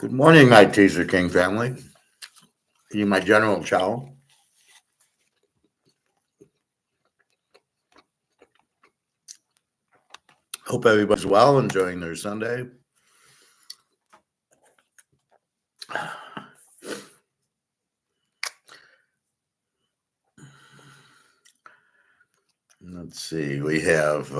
Good morning, my Teaserking family. You, my General Chow. Hope everybody's well, enjoying their Sunday. Let's see, we have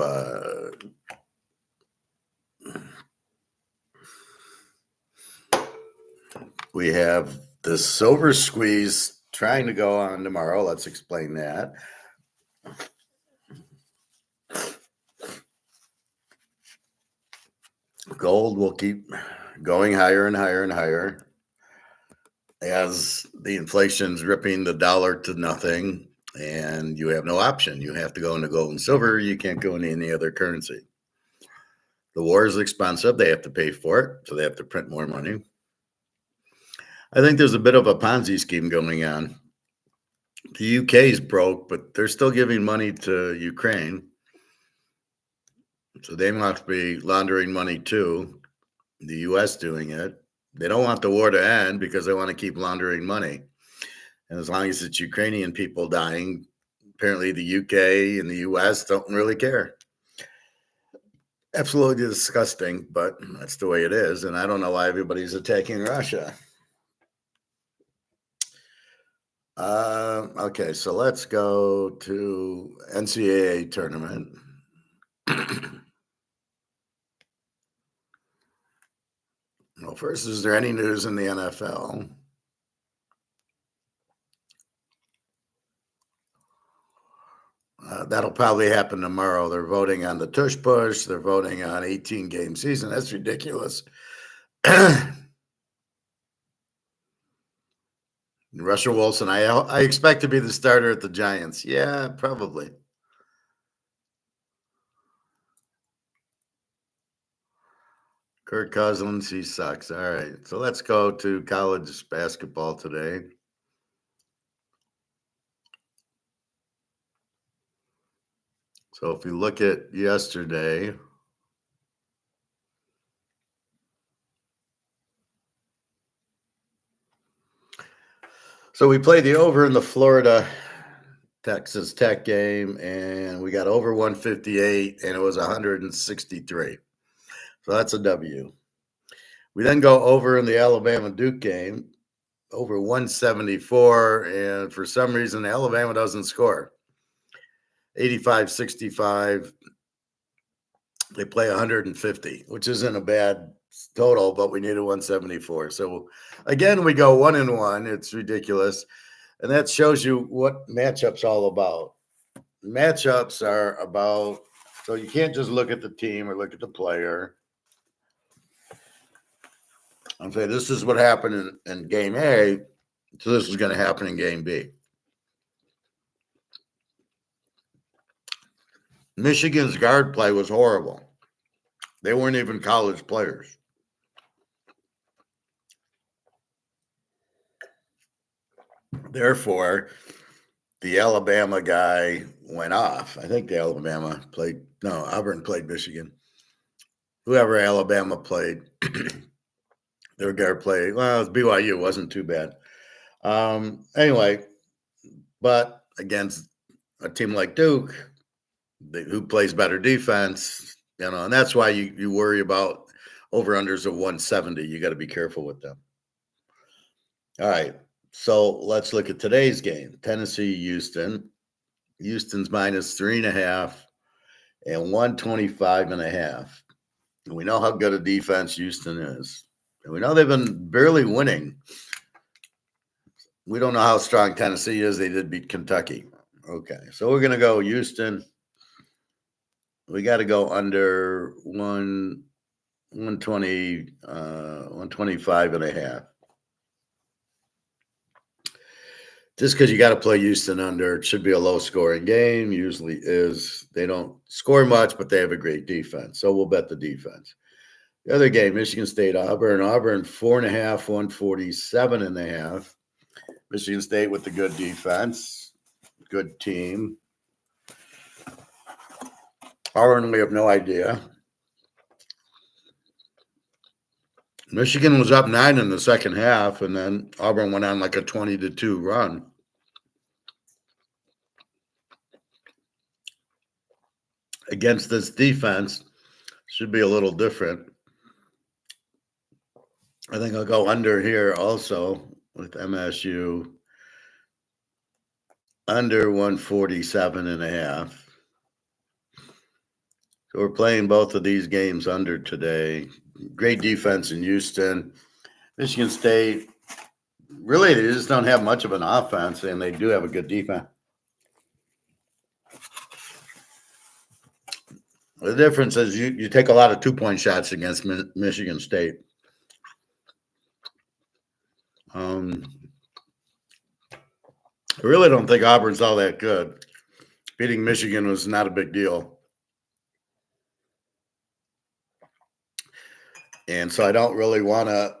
the silver squeeze trying to go on tomorrow. Let's explain that. Gold will keep going higher and higher and higher as the inflation's ripping the dollar to nothing, and you have no option. You have to go into gold and silver. You can't go into any other currency. The war is expensive. They have to pay for it, so they have to print more money. I think there's a bit of a Ponzi scheme going on. The UK is broke, but they're still giving money to Ukraine. So they must be laundering money too. The US doing it. They don't want the war to end because they want to keep laundering money. And as long as it's Ukrainian people dying, apparently the UK and the US don't really care. Absolutely disgusting, but that's the way it is. And I don't know why everybody's attacking Russia. Okay, so let's go to NCAA tournament. Well, first, is there any news in the NFL? That'll probably happen tomorrow. They're voting on the tush push. They're voting on 18-game season. That's ridiculous. Russell Wilson, I expect to be the starter at the Giants. Yeah, probably. Kirk Cousins, he sucks. All right, so let's go to college basketball today. So if you look at yesterday, so we played the over in the Florida Texas Tech game, and we got over 158, and it was 163. So that's a W. We then go over in the Alabama Duke game, over 174, and for some reason, Alabama doesn't score. 85-65. They play 150, which isn't a bad total, but we needed 174. So again, we go 1-1. It's ridiculous. And that shows you what matchups all about. Matchups are about, so you can't just look at the team or look at the player and say, this is what happened in game A, so this is going to happen in game B. Michigan's guard play was horrible. They weren't even college players. Therefore, the Alabama guy went off. I think Auburn played Michigan. Whoever Alabama played, their guard played, well, it was BYU. It wasn't too bad. Anyway, but against a team like Duke, who plays better defense, and that's why you worry about over-unders of 170. You got to be careful with them. All right. So let's look at today's game. Tennessee, Houston. Houston's minus 3.5 and 125.5. And we know how good a defense Houston is. And we know they've been barely winning. We don't know how strong Tennessee is. They did beat Kentucky. Okay. So we're going to go Houston. We got to go under 120, 125.5. Just because you got to play Houston under, it should be a low-scoring game. Usually is. They don't score much, but they have a great defense. So we'll bet the defense. The other game, Michigan State, Auburn. Auburn 4.5, 147.5. Michigan State with the good defense, good team. Auburn, we have no idea. Michigan was up 9 in the second half, and then Auburn went on like a 20-2 run. Against this defense, should be a little different. I think I'll go under here also with MSU. Under 147.5. So we're playing both of these games under today. Great defense in Houston. Michigan State, really, they just don't have much of an offense, and they do have a good defense. The difference is you take a lot of 2-point shots against Michigan State. I really don't think Auburn's all that good. Beating Michigan was not a big deal. And so I don't really want to,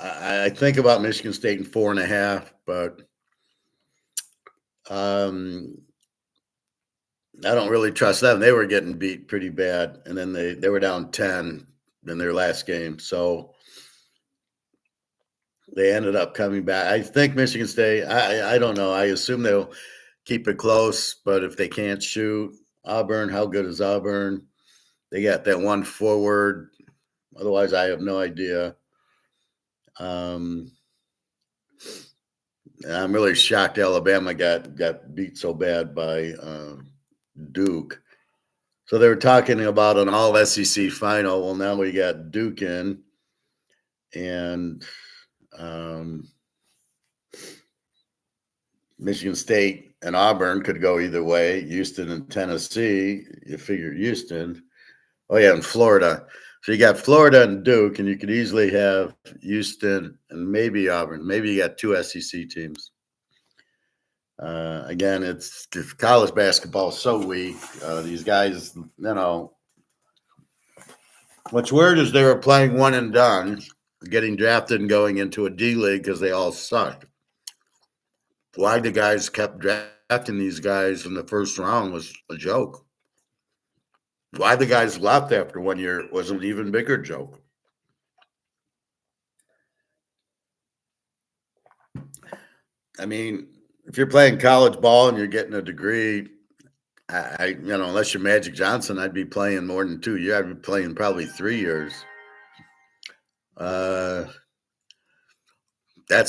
I think about Michigan State in 4.5, but I don't really trust them. They were getting beat pretty bad, and then they were down 10 in their last game. So they ended up coming back. I think Michigan State, I don't know. I assume they'll keep it close, but if they can't shoot, Auburn, how good is Auburn? They got that one forward. Otherwise, I have no idea. I'm really shocked Alabama got beat so bad by Duke. So they were talking about an all SEC final. Well, now we got Duke in, and Michigan State and Auburn could go either way. Houston and Tennessee, you figure Houston. Oh, yeah, and Florida. So you got Florida and Duke, and you could easily have Houston and maybe Auburn. Maybe you got 2 SEC teams. Again, it's college basketball is so weak. These guys, what's weird is they were playing one and done, getting drafted and going into a D League because they all sucked. Why the guys kept drafting these guys in the first round was a joke. Why the guys left after 1 year was an even bigger joke. I mean, if you're playing college ball and you're getting a degree, unless you're Magic Johnson, I'd be playing more than 2 years. I'd be playing probably 3 years. That's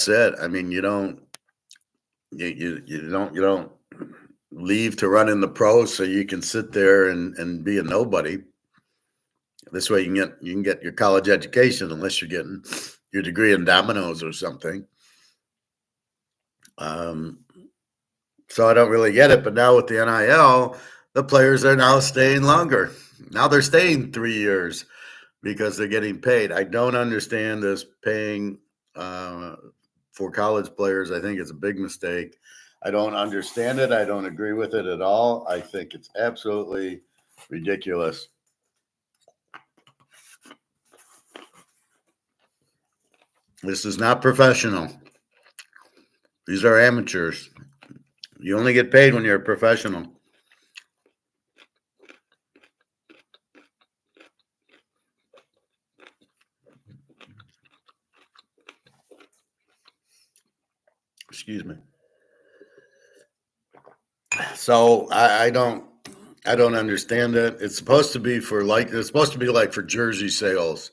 it. I mean, you don't leave to run in the pros so you can sit there and be a nobody. This way you can get your college education unless you're getting your degree in dominoes or something. So I don't really get it. But now with the NIL, the players are now staying longer. Now they're staying 3 years because they're getting paid. I don't understand this paying for college players. I think it's a big mistake. I don't understand it. I don't agree with it at all. I think it's absolutely ridiculous. This is not professional. These are amateurs. You only get paid when you're a professional. Excuse me. So I don't understand it. It's supposed to be like for jersey sales.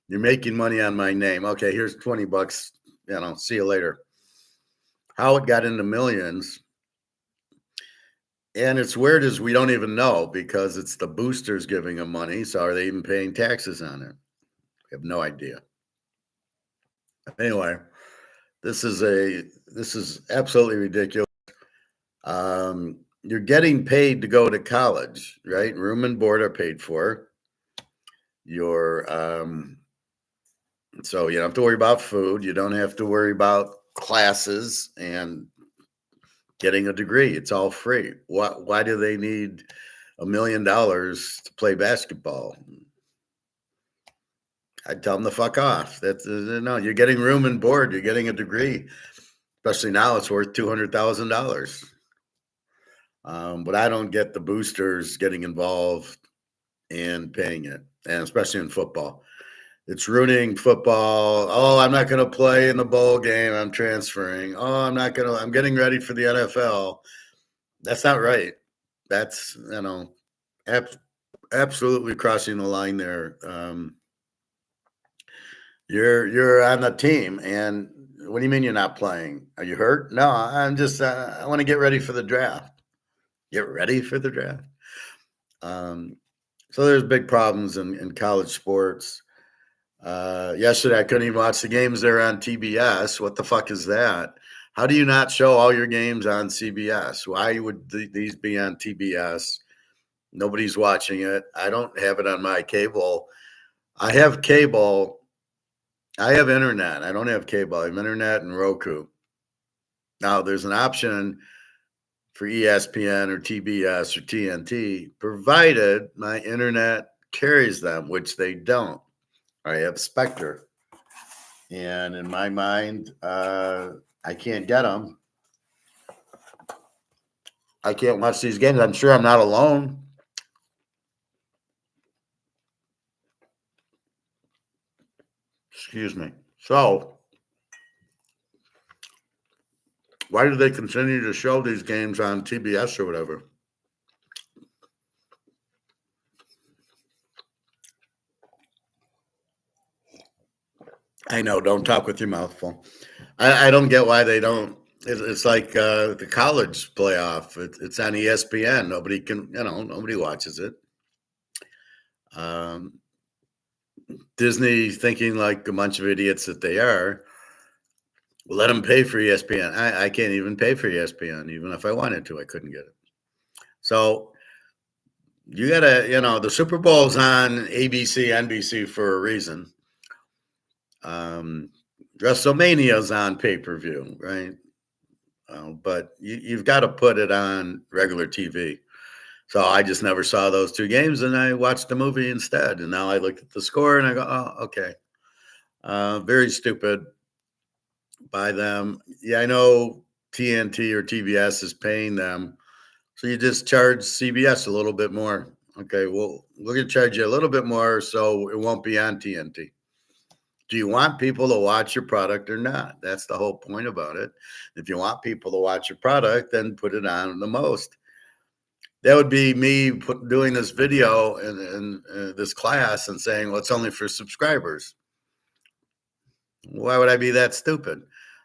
You're making money on my name. Okay, here's $20. See you later. How it got into millions. And it's weird is we don't even know because it's the boosters giving them money. So are they even paying taxes on it? We have no idea. Anyway, this is absolutely ridiculous. You're getting paid to go to college, right? Room and board are paid for. So you don't have to worry about food. You don't have to worry about classes and getting a degree. It's all free. Why do they need $1 million to play basketball? I'd tell them to fuck off. No, you're getting room and board. You're getting a degree. Especially now, it's worth $200,000. But I don't get the boosters getting involved and paying it, and especially in football. It's ruining football. Oh, I'm not going to play in the bowl game. I'm transferring. Oh, I'm getting ready for the NFL. That's not right. That's, absolutely crossing the line there. You're on the team, and what do you mean you're not playing? Are you hurt? No, I'm just I want to get ready for the draft. Get ready for the draft. So there's big problems in college sports. Yesterday, I couldn't even watch the games there on TBS. What the fuck is that? How do you not show all your games on CBS? Why would these be on TBS? Nobody's watching it. I don't have it on my cable. I have cable. I have internet. I don't have cable. I have internet and Roku. Now, there's an option for ESPN or TBS or TNT, provided my internet carries them, which they don't. I have Spectre. And in my mind, I can't get them. I can't watch these games. I'm sure I'm not alone. Excuse me. So, why do they continue to show these games on TBS or whatever? I know. Don't talk with your mouth full. I don't get why they don't. It's like the college playoff. It's on ESPN. Nobody can, nobody watches it. Disney, thinking like a bunch of idiots that they are, let them pay for ESPN. I can't even pay for ESPN. Even if I wanted to, I couldn't get it. So you got to, the Super Bowl's on ABC, NBC for a reason. WrestleMania's on pay-per-view, right? But you've got to put it on regular TV. So I just never saw those two games, and I watched the movie instead. And now I looked at the score, and I go, oh, okay. Very stupid by them. Yeah, I know TNT or TBS is paying them. So you just charge CBS a little bit more. Okay, well, we're going to charge you a little bit more so it won't be on TNT. Do you want people to watch your product or not? That's the whole point about it. If you want people to watch your product, then put it on the most. That would be me doing this video in this class and saying, well, it's only for subscribers. Why would I be that stupid?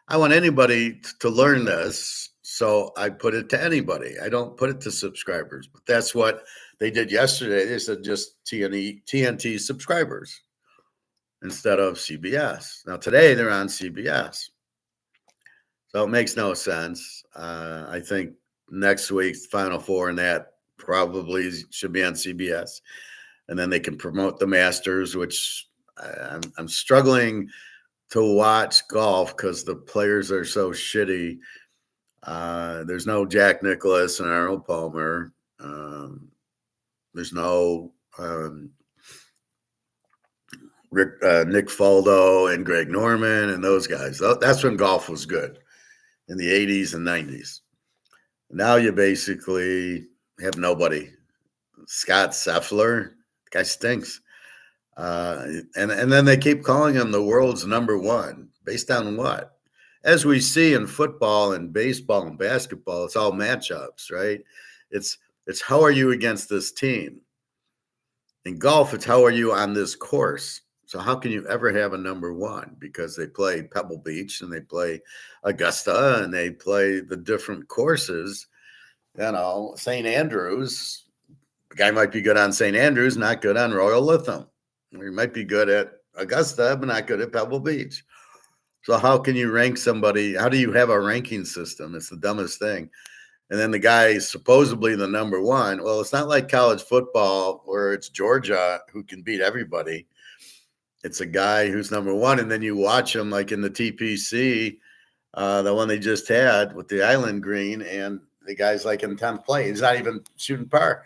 I want anybody to learn this, so I put it to anybody. I don't put it to subscribers, but that's what they did yesterday. They said just TNT subscribers instead of CBS. Now today they're on CBS, so it makes no sense. I think next week's Final Four and that probably should be on CBS, and then they can promote the Masters, which I'm struggling to watch golf because the players are so shitty. There's no Jack Nicklaus and Arnold Palmer. There's no Nick Faldo and Greg Norman and those guys. That's when golf was good in the 80s and 90s. Now you basically have nobody. Scott Scheffler, the guy stinks. And then they keep calling him the world's number one. Based on what? As we see in football and baseball and basketball, it's all matchups, right? It's how are you against this team? In golf, it's how are you on this course? So how can you ever have a number one? Because they play Pebble Beach and they play Augusta and they play the different courses. St. Andrews, the guy might be good on St. Andrews, not good on Royal Lytham. He might be good at Augusta, but not good at Pebble Beach. So how can you rank somebody? How do you have a ranking system? It's the dumbest thing. And then the guy is supposedly the number one. Well, it's not like college football where it's Georgia who can beat everybody. It's a guy who's number one. And then you watch him like in the TPC, the one they just had with the Island Green, and the guy's like in 10th place. He's not even shooting par.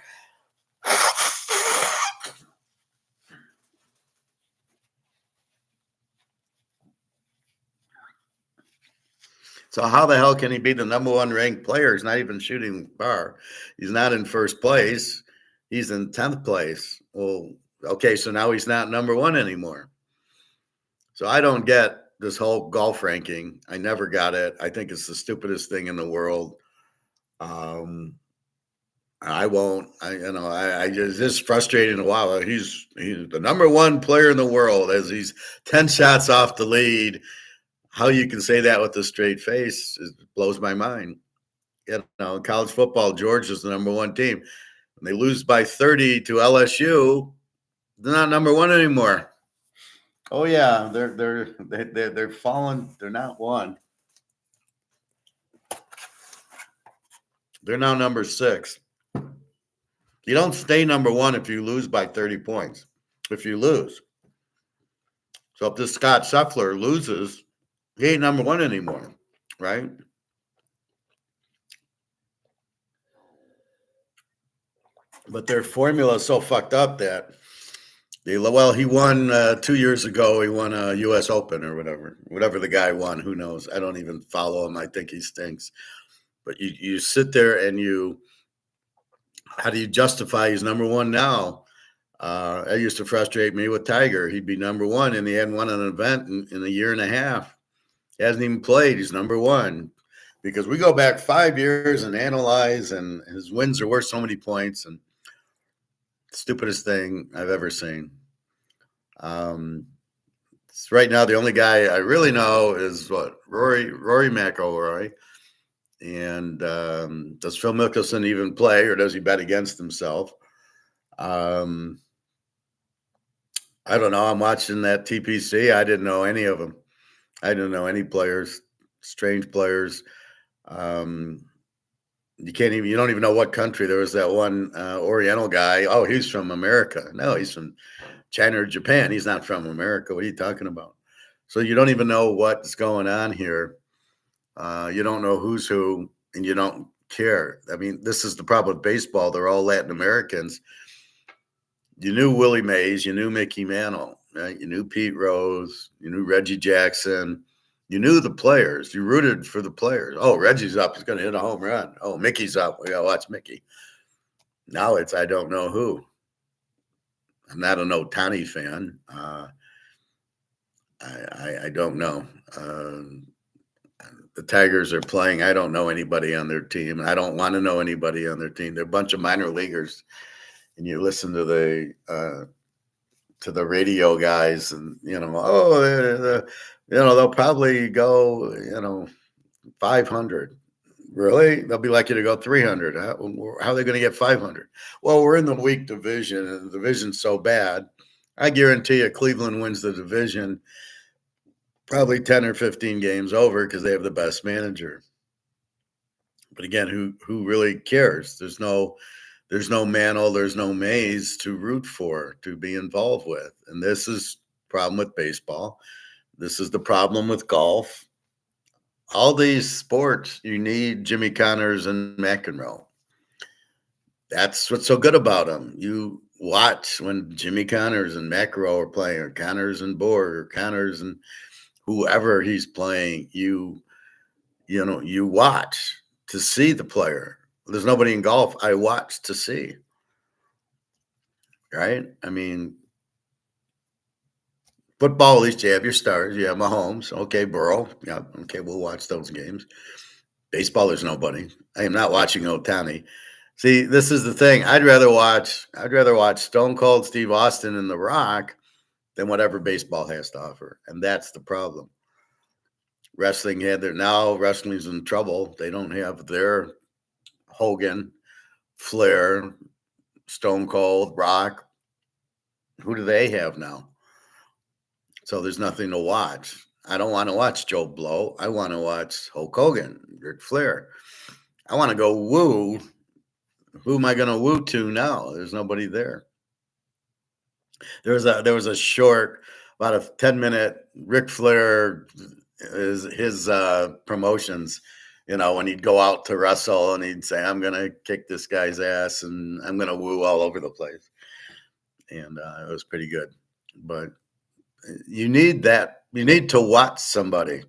So how the hell can he be the number one ranked player? He's not even shooting par. He's not in first place. He's in 10th place. Well, okay, so now he's not number one anymore. So I don't get this whole golf ranking. I never got it. I think it's the stupidest thing in the world. Um, I won't. I just frustrating. Wow, he's the number one player in the world as he's 10 shots off the lead. How you can say that with a straight face blows my mind. In college football, Georgia's the number one team. When they lose by 30 to LSU, they're not number one anymore. Oh yeah, they're fallen. They're not one. They're now number 6. You don't stay number one if you lose by 30 points. If you lose. So if this Scott Scheffler loses, he ain't number one anymore, right? But their formula is so fucked up that he won 2 years ago. He won a U.S. Open or whatever the guy won. Who knows? I don't even follow him. I think he stinks. But you sit there and how do you justify he's number one now? That used to frustrate me with Tiger. He'd be number one, and he hadn't won an event in a year and a half. He hasn't even played. He's number one. Because we go back 5 years and analyze, and his wins are worth so many points, and stupidest thing I've ever seen. Right now, the only guy I really know is Rory McIlroy. And does Phil Mickelson even play, or does he bet against himself? I don't know. I'm watching that TPC. I didn't know any of them. I didn't know any players, strange players. You don't even know what country. There was that one Oriental guy. Oh, he's from America. No, he's from China or Japan. He's not from America. What are you talking about? So you don't even know what's going on here. You don't know who's who, and you don't care. I mean, this is the problem with baseball. They're all Latin Americans. You knew Willie Mays. You knew Mickey Mantle. Right? You knew Pete Rose. You knew Reggie Jackson. You knew the players. You rooted for the players. Oh, Reggie's up. He's going to hit a home run. Oh, Mickey's up. We got to watch Mickey. Now it's I don't know who. I'm not an Ohtani fan. I don't know. The Tigers are playing. I don't know anybody on their team. I don't want to know anybody on their team. They're a bunch of minor leaguers. And you listen to the radio guys, and they'll probably go 500. Really? They'll be lucky to go 300. How are they going to get 500? Well, we're in the weak division, and the division's so bad. I guarantee you Cleveland wins the division probably 10 or 15 games over because they have the best manager. But again, who really cares? There's no Mantle, there's no Mays to root for, to be involved with. And this is the problem with baseball. This is the problem with golf. All these sports, you need Jimmy Connors and McEnroe. That's what's so good about them. You watch when Jimmy Connors and McEnroe are playing, or Connors and Borg, or Connors and whoever he's playing. You watch to see the player. There's nobody in golf I watch to see. Right? I mean, football, at least you have your stars. You have Mahomes. Okay, Burrow. Yeah, okay, we'll watch those games. Baseball, there's nobody. I am not watching Ohtani. See, this is the thing. I'd rather watch Stone Cold Steve Austin and The Rock than whatever baseball has to offer. And that's the problem. Now wrestling's in trouble. They don't have their Hogan, Flair, Stone Cold, Rock. Who do they have now? So there's nothing to watch. I don't want to watch Joe Blow. I want to watch Hulk Hogan, Ric Flair. I want to go woo. Who am I going to woo to now? There's nobody there. There was a short, about a 10-minute Ric Flair, his promotions, when he'd go out to wrestle and he'd say, I'm going to kick this guy's ass and I'm going to woo all over the place. And it was pretty good. But you need that. You need to watch somebody,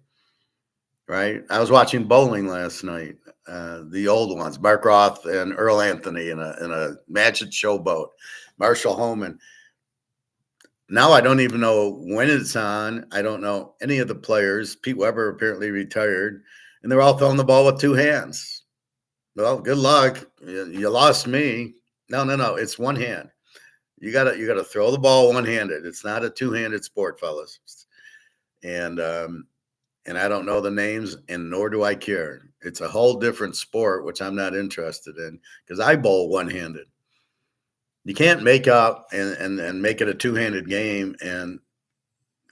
right? I was watching bowling last night, the old ones, Mark Roth and Earl Anthony in a match at Showboat, Marshall Homan. Now I don't even know when it's on. I don't know any of the players. Pete Weber apparently retired, and they're all throwing the ball with two hands. Well, good luck. You lost me. No, no, no. It's one hand. You gotta throw the ball one handed. It's not a two handed sport, fellas. And and I don't know the names, and nor do I care. It's a whole different sport, which I'm not interested in because I bowl one handed. You can't make up and make it a two handed game. And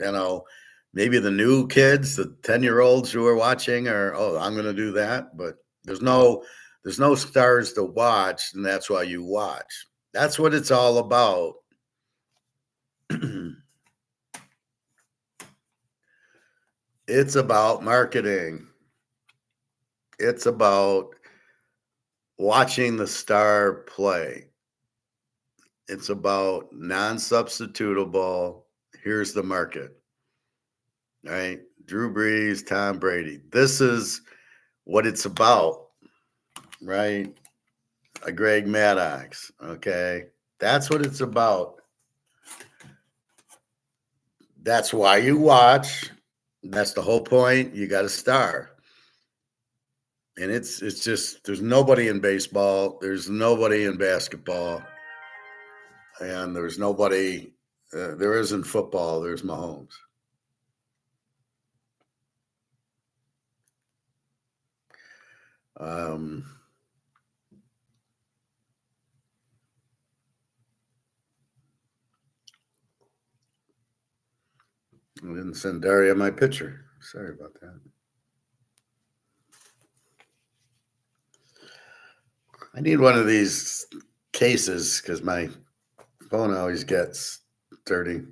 you know, maybe the new kids, the 10-year-olds who are watching are, oh, I'm going to do that. But there's no stars to watch. And that's why you watch. That's what it's all about. It's about marketing. It's about watching the star play. It's about non-substitutable. Here's the market, right? Drew Brees, Tom Brady. This is what it's about, right? A Greg Maddox, okay? That's what it's about. That's why you watch. That's the whole point. You got a star. And it's just there's nobody in baseball, there's nobody in basketball, and there's nobody there isn't football, there's Mahomes. Um I didn't send Daria my picture. Sorry about that. I need one of these cases because my phone always gets dirty.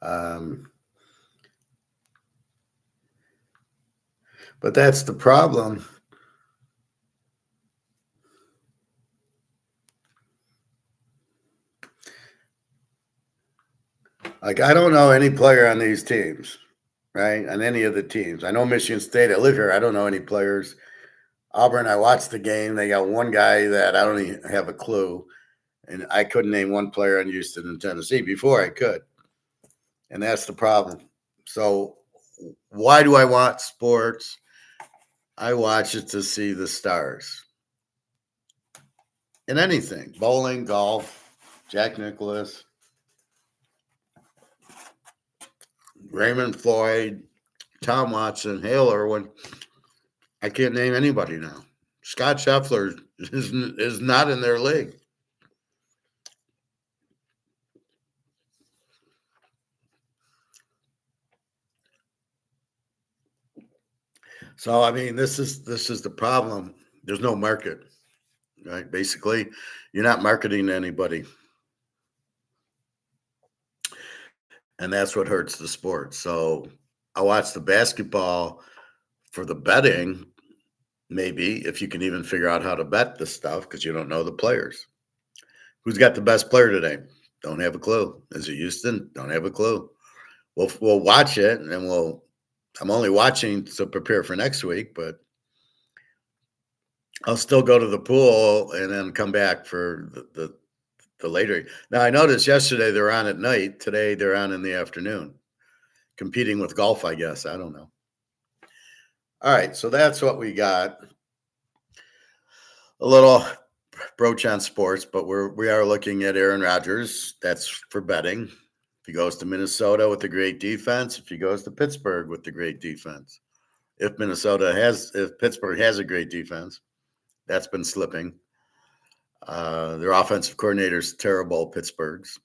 Um, but that's the problem. Like, I don't know any player on these teams, right? On any of the teams. I know Michigan State. I live here. I don't know any players. Auburn, I watched the game. They got one guy that I don't even have a clue. And I couldn't name one player on Houston and Tennessee before I could. And that's the problem. So, why do I watch sports? I watch it to see the stars in anything bowling, golf, Jack Nicklaus, Raymond Floyd, Tom Watson, Hale Irwin. I can't name anybody now. Scott Scheffler is not in their league. So I mean, this is the problem. There's no market, right? Basically, you're not marketing to anybody, and that's what hurts the sport. So I watch the basketball for the betting, maybe if you can even figure out how to bet this stuff because you don't know the players. Who's got the best player today? Don't have a clue. Is it Houston? Don't have a clue. We'll watch it and then I'm only watching to prepare for next week, but I'll still go to the pool and then come back for the later. Now I noticed yesterday they're on at night. Today they're on in the afternoon, competing with golf, I guess. I don't know. All right, so that's what we got. A little broach on sports, but we are looking at Aaron Rodgers. That's for betting. If he goes to Minnesota with a great defense, if he goes to Pittsburgh with the great defense, if Pittsburgh has a great defense, that's been slipping. Their offensive coordinator's terrible, Pittsburgh's.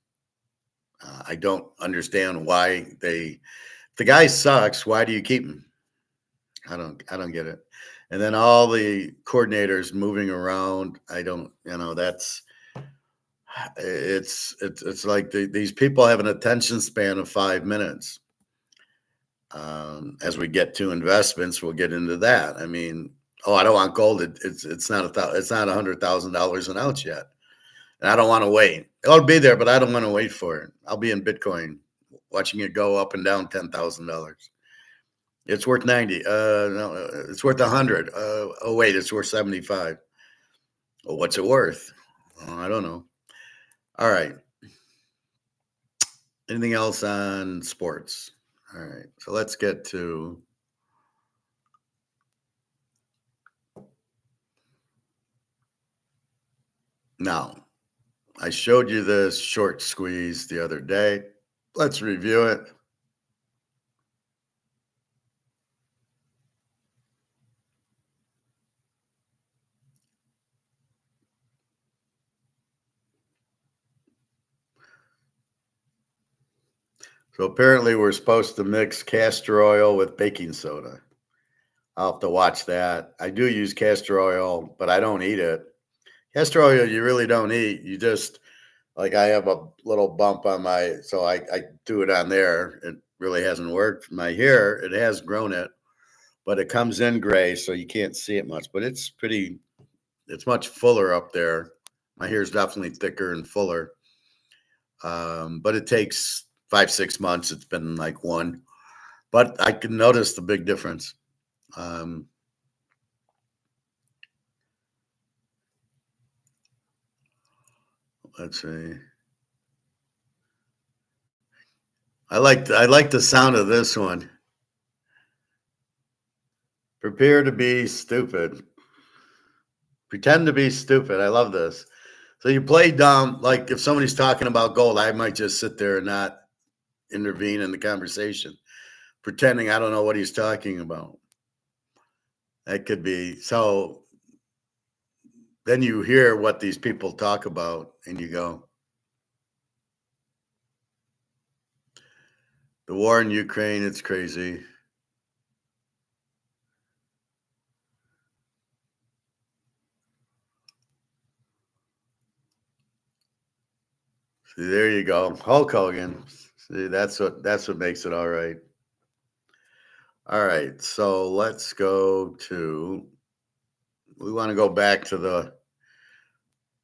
I don't understand why the guy sucks. Why do you keep him? I don't get it. And then all the coordinators moving around. I don't, that's it's like these people have an attention span of 5 minutes. As we get to investments, we'll get into that. I mean, I don't want gold. It's not $100,000 an ounce yet, and I don't want to wait. It'll be there, but I don't want to wait for it. I'll be in Bitcoin, watching it go up and down $10,000. It's worth 90. No, it's worth 100. Oh, wait, it's worth 75. Well, what's it worth? I don't know. All right. Anything else on sports? All right. So let's get to now. I showed you this short squeeze the other day. Let's review it. So apparently we're supposed to mix castor oil with baking soda. I'll have to watch that. I do use castor oil, but I don't eat it. Castor oil you really don't eat. You just like I have a little bump on my so I do it on there. It really hasn't worked. My hair, it has grown it, but it comes in gray, so you can't see it much. But it's much fuller up there. My hair is definitely thicker and fuller. But it takes 5, 6 months. It's been like one, but I can notice the big difference. Um, let's see. I like the sound of this one. Prepare to be stupid. Pretend to be stupid. I love this. So you play dumb. Like if somebody's talking about gold, I might just sit there and not intervene in the conversation, pretending I don't know what he's talking about. That could be so. Then you hear what these people talk about, and you go, "The war in Ukraine, it's crazy." See, there you go, Hulk Hogan. See, that's what makes it all right. All right, so let's go to. We want to go back to the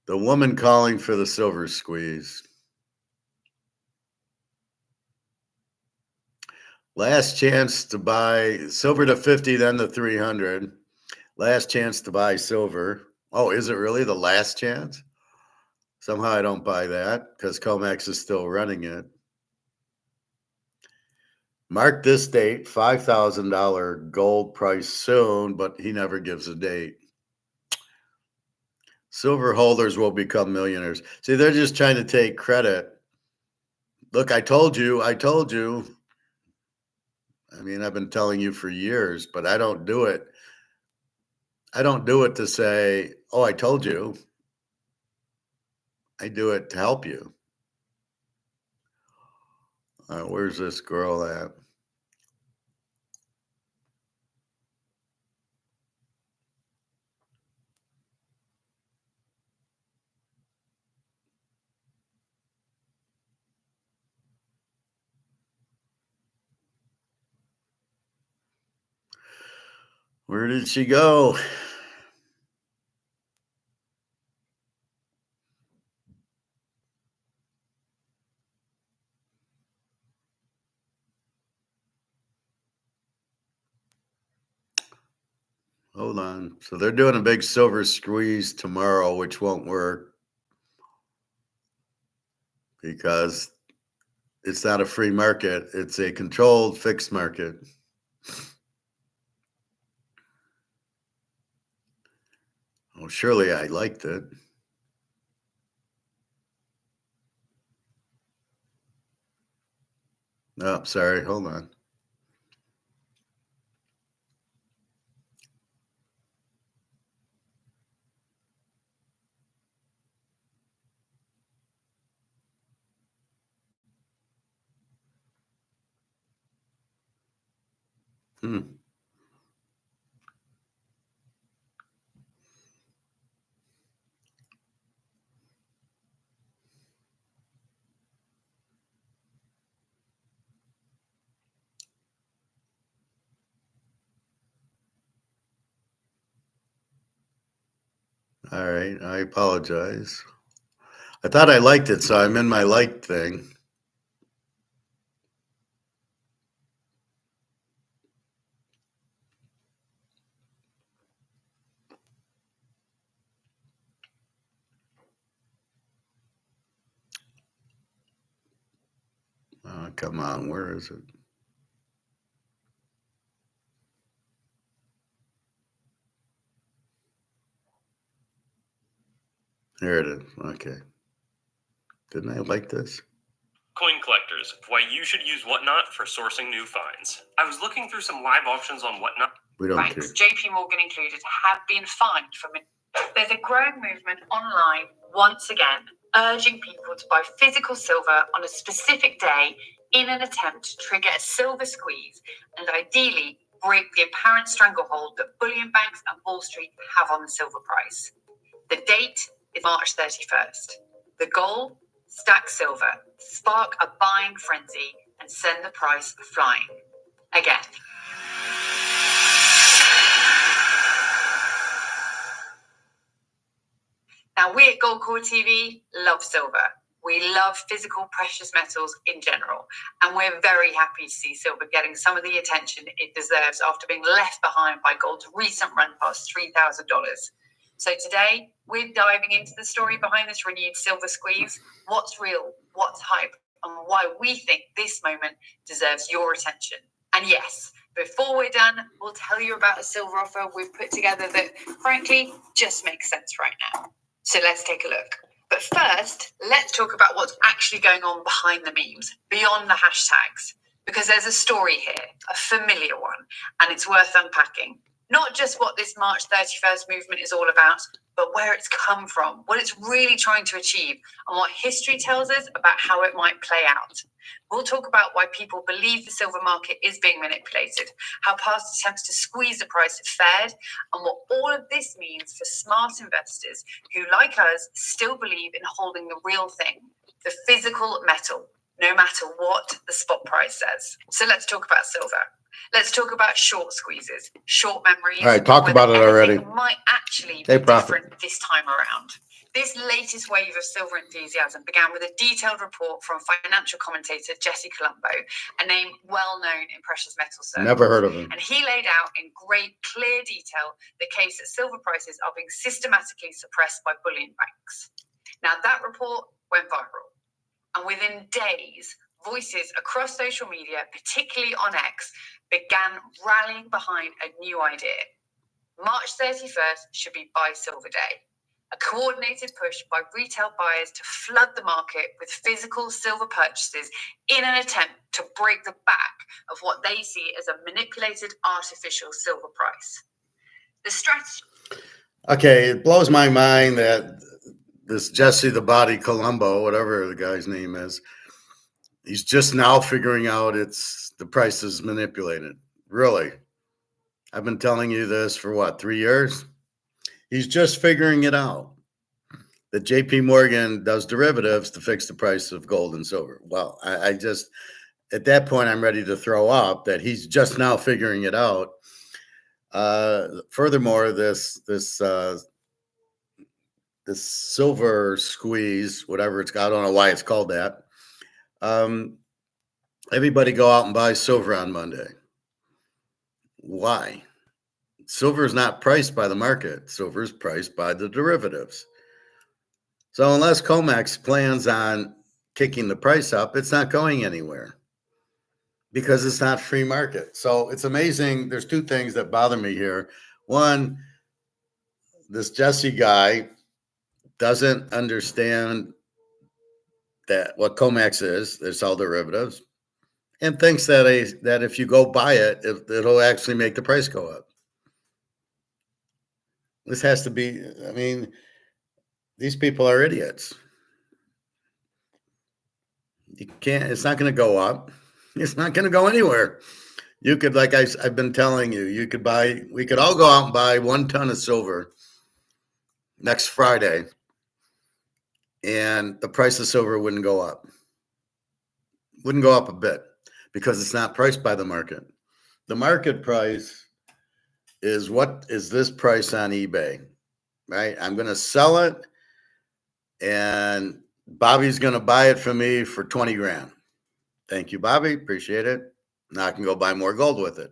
woman calling for the silver squeeze. Last chance to buy silver to 50, then the 300. Last chance to buy silver. Oh, is it really the last chance? Somehow I don't buy that because Comex is still running it. Mark this date, $5,000 gold price soon, but he never gives a date. Silver holders will become millionaires. See, they're just trying to take credit. Look, I told you, I told you. I mean, I've been telling you for years, but I don't do it. I don't do it to say, oh, I told you. I do it to help you. Where's this girl at? Where did she go? Hold on. So they're doing a big silver squeeze tomorrow, which won't work because it's not a free market. It's a controlled fixed market. Oh, surely I liked it. Oh, sorry. Hold on. Hmm. All right. I apologize. I thought I liked it, so I'm in my like thing. come on. Where is it? Here it is. Okay. Didn't I like this? Coin collectors, why you should use Whatnot for sourcing new finds. I was looking through some live auctions on Whatnot. We don't care. Banks, JP Morgan included, have been fined for There's a growing movement online, once again, urging people to buy physical silver on a specific day in an attempt to trigger a silver squeeze and ideally break the apparent stranglehold that bullion banks and Wall Street have on the silver price. The date is March 31st. The goal? Stack silver, spark a buying frenzy, and send the price flying. Again. Now, we at Goldcore TV love silver. We love physical precious metals in general, and we're very happy to see silver getting some of the attention it deserves after being left behind by gold's recent run past $3,000. So today, we're diving into the story behind this renewed silver squeeze, what's real, what's hype, and why we think this moment deserves your attention. And yes, before we're done, we'll tell you about a silver offer we've put together that, frankly, just makes sense right now. So let's take a look. But first, let's talk about what's actually going on behind the memes, beyond the hashtags, because there's a story here, a familiar one, and it's worth unpacking. Not just what this March 31st movement is all about, but where it's come from, what it's really trying to achieve, and what history tells us about how it might play out. We'll talk about why people believe the silver market is being manipulated, how past attempts to squeeze the price have fared, and what all of this means for smart investors who, like us, still believe in holding the real thing, the physical metal, no matter what the spot price says. So let's talk about silver. Let's talk about short squeezes, short memories. All right, talk about it already. Might actually be different this time around. This latest wave of silver enthusiasm began with a detailed report from financial commentator Jesse Colombo, a name well known in precious metal circles. Never heard of him. And he laid out in great, clear detail the case that silver prices are being systematically suppressed by bullion banks. Now, that report went viral. And within days, voices across social media, particularly on X, began rallying behind a new idea. March 31st should be Buy Silver Day, a coordinated push by retail buyers to flood the market with physical silver purchases in an attempt to break the back of what they see as a manipulated artificial silver price. The strategy... Okay, it blows my mind that this Jesse the Body Colombo, whatever the guy's name is, he's just now figuring out the price is manipulated. Really? I've been telling you this for 3 years? He's just figuring it out. That JP Morgan does derivatives to fix the price of gold and silver. Well, I just, at that point, I'm ready to throw up that he's just now figuring it out. Furthermore, this silver squeeze, whatever it's got, I don't know why it's called that. Everybody go out and buy silver on Monday. Why? Silver is not priced by the market. Silver is priced by the derivatives. So unless COMEX plans on kicking the price up, it's not going anywhere because it's not free market. So it's amazing. There's two things that bother me here. One, this Jesse guy doesn't understand that what COMEX is. It's all derivatives, and thinks that if you go buy it, it'll actually make the price go up. This has to be, I mean, these people are idiots. You can't, it's not going to go up. It's not going to go anywhere. You could, like I've been telling you, we could all go out and buy 1 ton of silver next Friday, and the price of silver wouldn't go up. Wouldn't go up a bit because it's not priced by the market. The market price is what is this price on eBay, right? I'm going to sell it, and Bobby's going to buy it for me for 20 grand. Thank you, Bobby. Appreciate it. Now I can go buy more gold with it.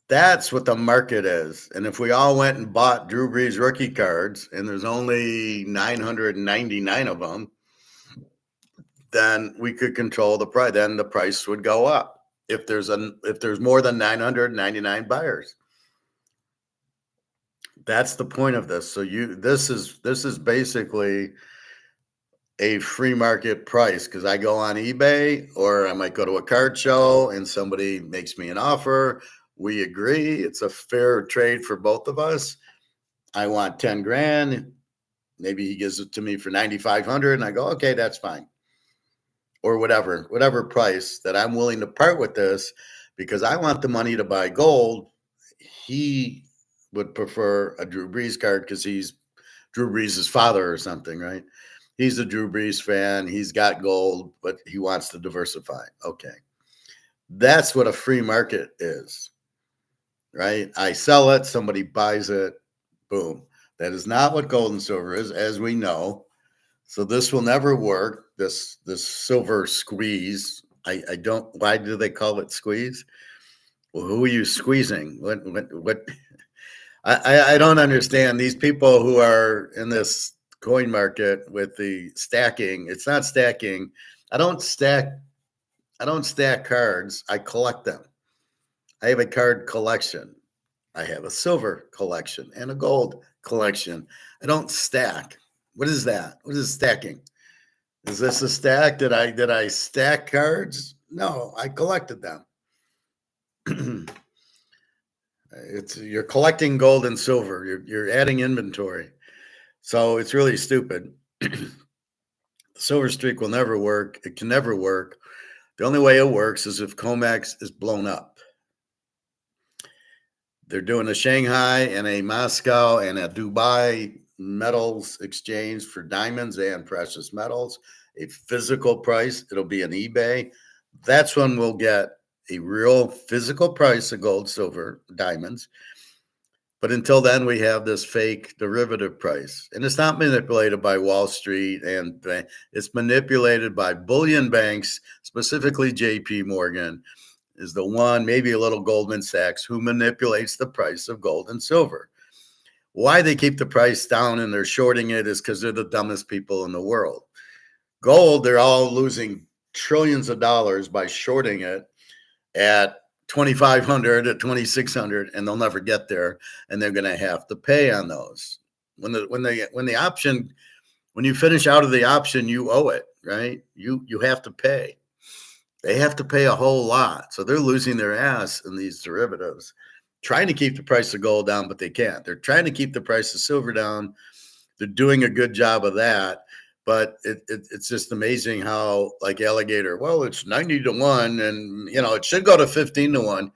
That's what the market is. And if we all went and bought Drew Brees rookie cards, and there's only 999 of them, then we could control the price. Then the price would go up if there's more than 999 buyers. That's the point of this. So this is basically a free market price, because I go on eBay or I might go to a card show and somebody makes me an offer. We agree. It's a fair trade for both of us. I want 10 grand. Maybe he gives it to me for 9,500 and I go, okay, that's fine. Or whatever price that I'm willing to part with this, because I want the money to buy gold. He would prefer a Drew Brees card because he's Drew Brees' father or something, right? He's a Drew Brees fan. He's got gold, but he wants to diversify. Okay. That's what a free market is, right? I sell it, somebody buys it, boom. That is not what gold and silver is, as we know. So this will never work. This silver squeeze. I don't. Why do they call it squeeze? Well, who are you squeezing? What? I don't understand these people who are in this coin market with the stacking. It's not stacking. I don't stack cards. I collect them. I have a card collection. I have a silver collection and a gold collection. I don't stack. What is that? What is stacking? Is this a stack? Did I stack cards? No, I collected them. You're collecting gold and silver. You're adding inventory. So it's really stupid. The silver streak will never work. It can never work. The only way it works is if COMEX is blown up. They're doing a Shanghai and a Moscow and a Dubai metals exchange for diamonds and precious metals, a physical price. It'll be an eBay. That's when we'll get a real physical price of gold, silver, diamonds. But until then, we have this fake derivative price. And it's not manipulated by Wall Street, and it's manipulated by bullion banks, specifically JP Morgan is the one, maybe a little Goldman Sachs, who manipulates the price of gold and silver. Why they keep the price down and they're shorting it is because they're the dumbest people in the world. Gold, they're all losing trillions of dollars by shorting it at 2,500 at 2,600, and they'll never get there, and they're going to have to pay on those. When the option, when you finish out of the option, you owe it, right? You have to pay. They have to pay a whole lot, so they're losing their ass in these derivatives, trying to keep the price of gold down, but they can't. They're trying to keep the price of silver down. They're doing a good job of that. But it's just amazing how, like Alligator, well, it's 90 to 1, and it should go to 15 to 1.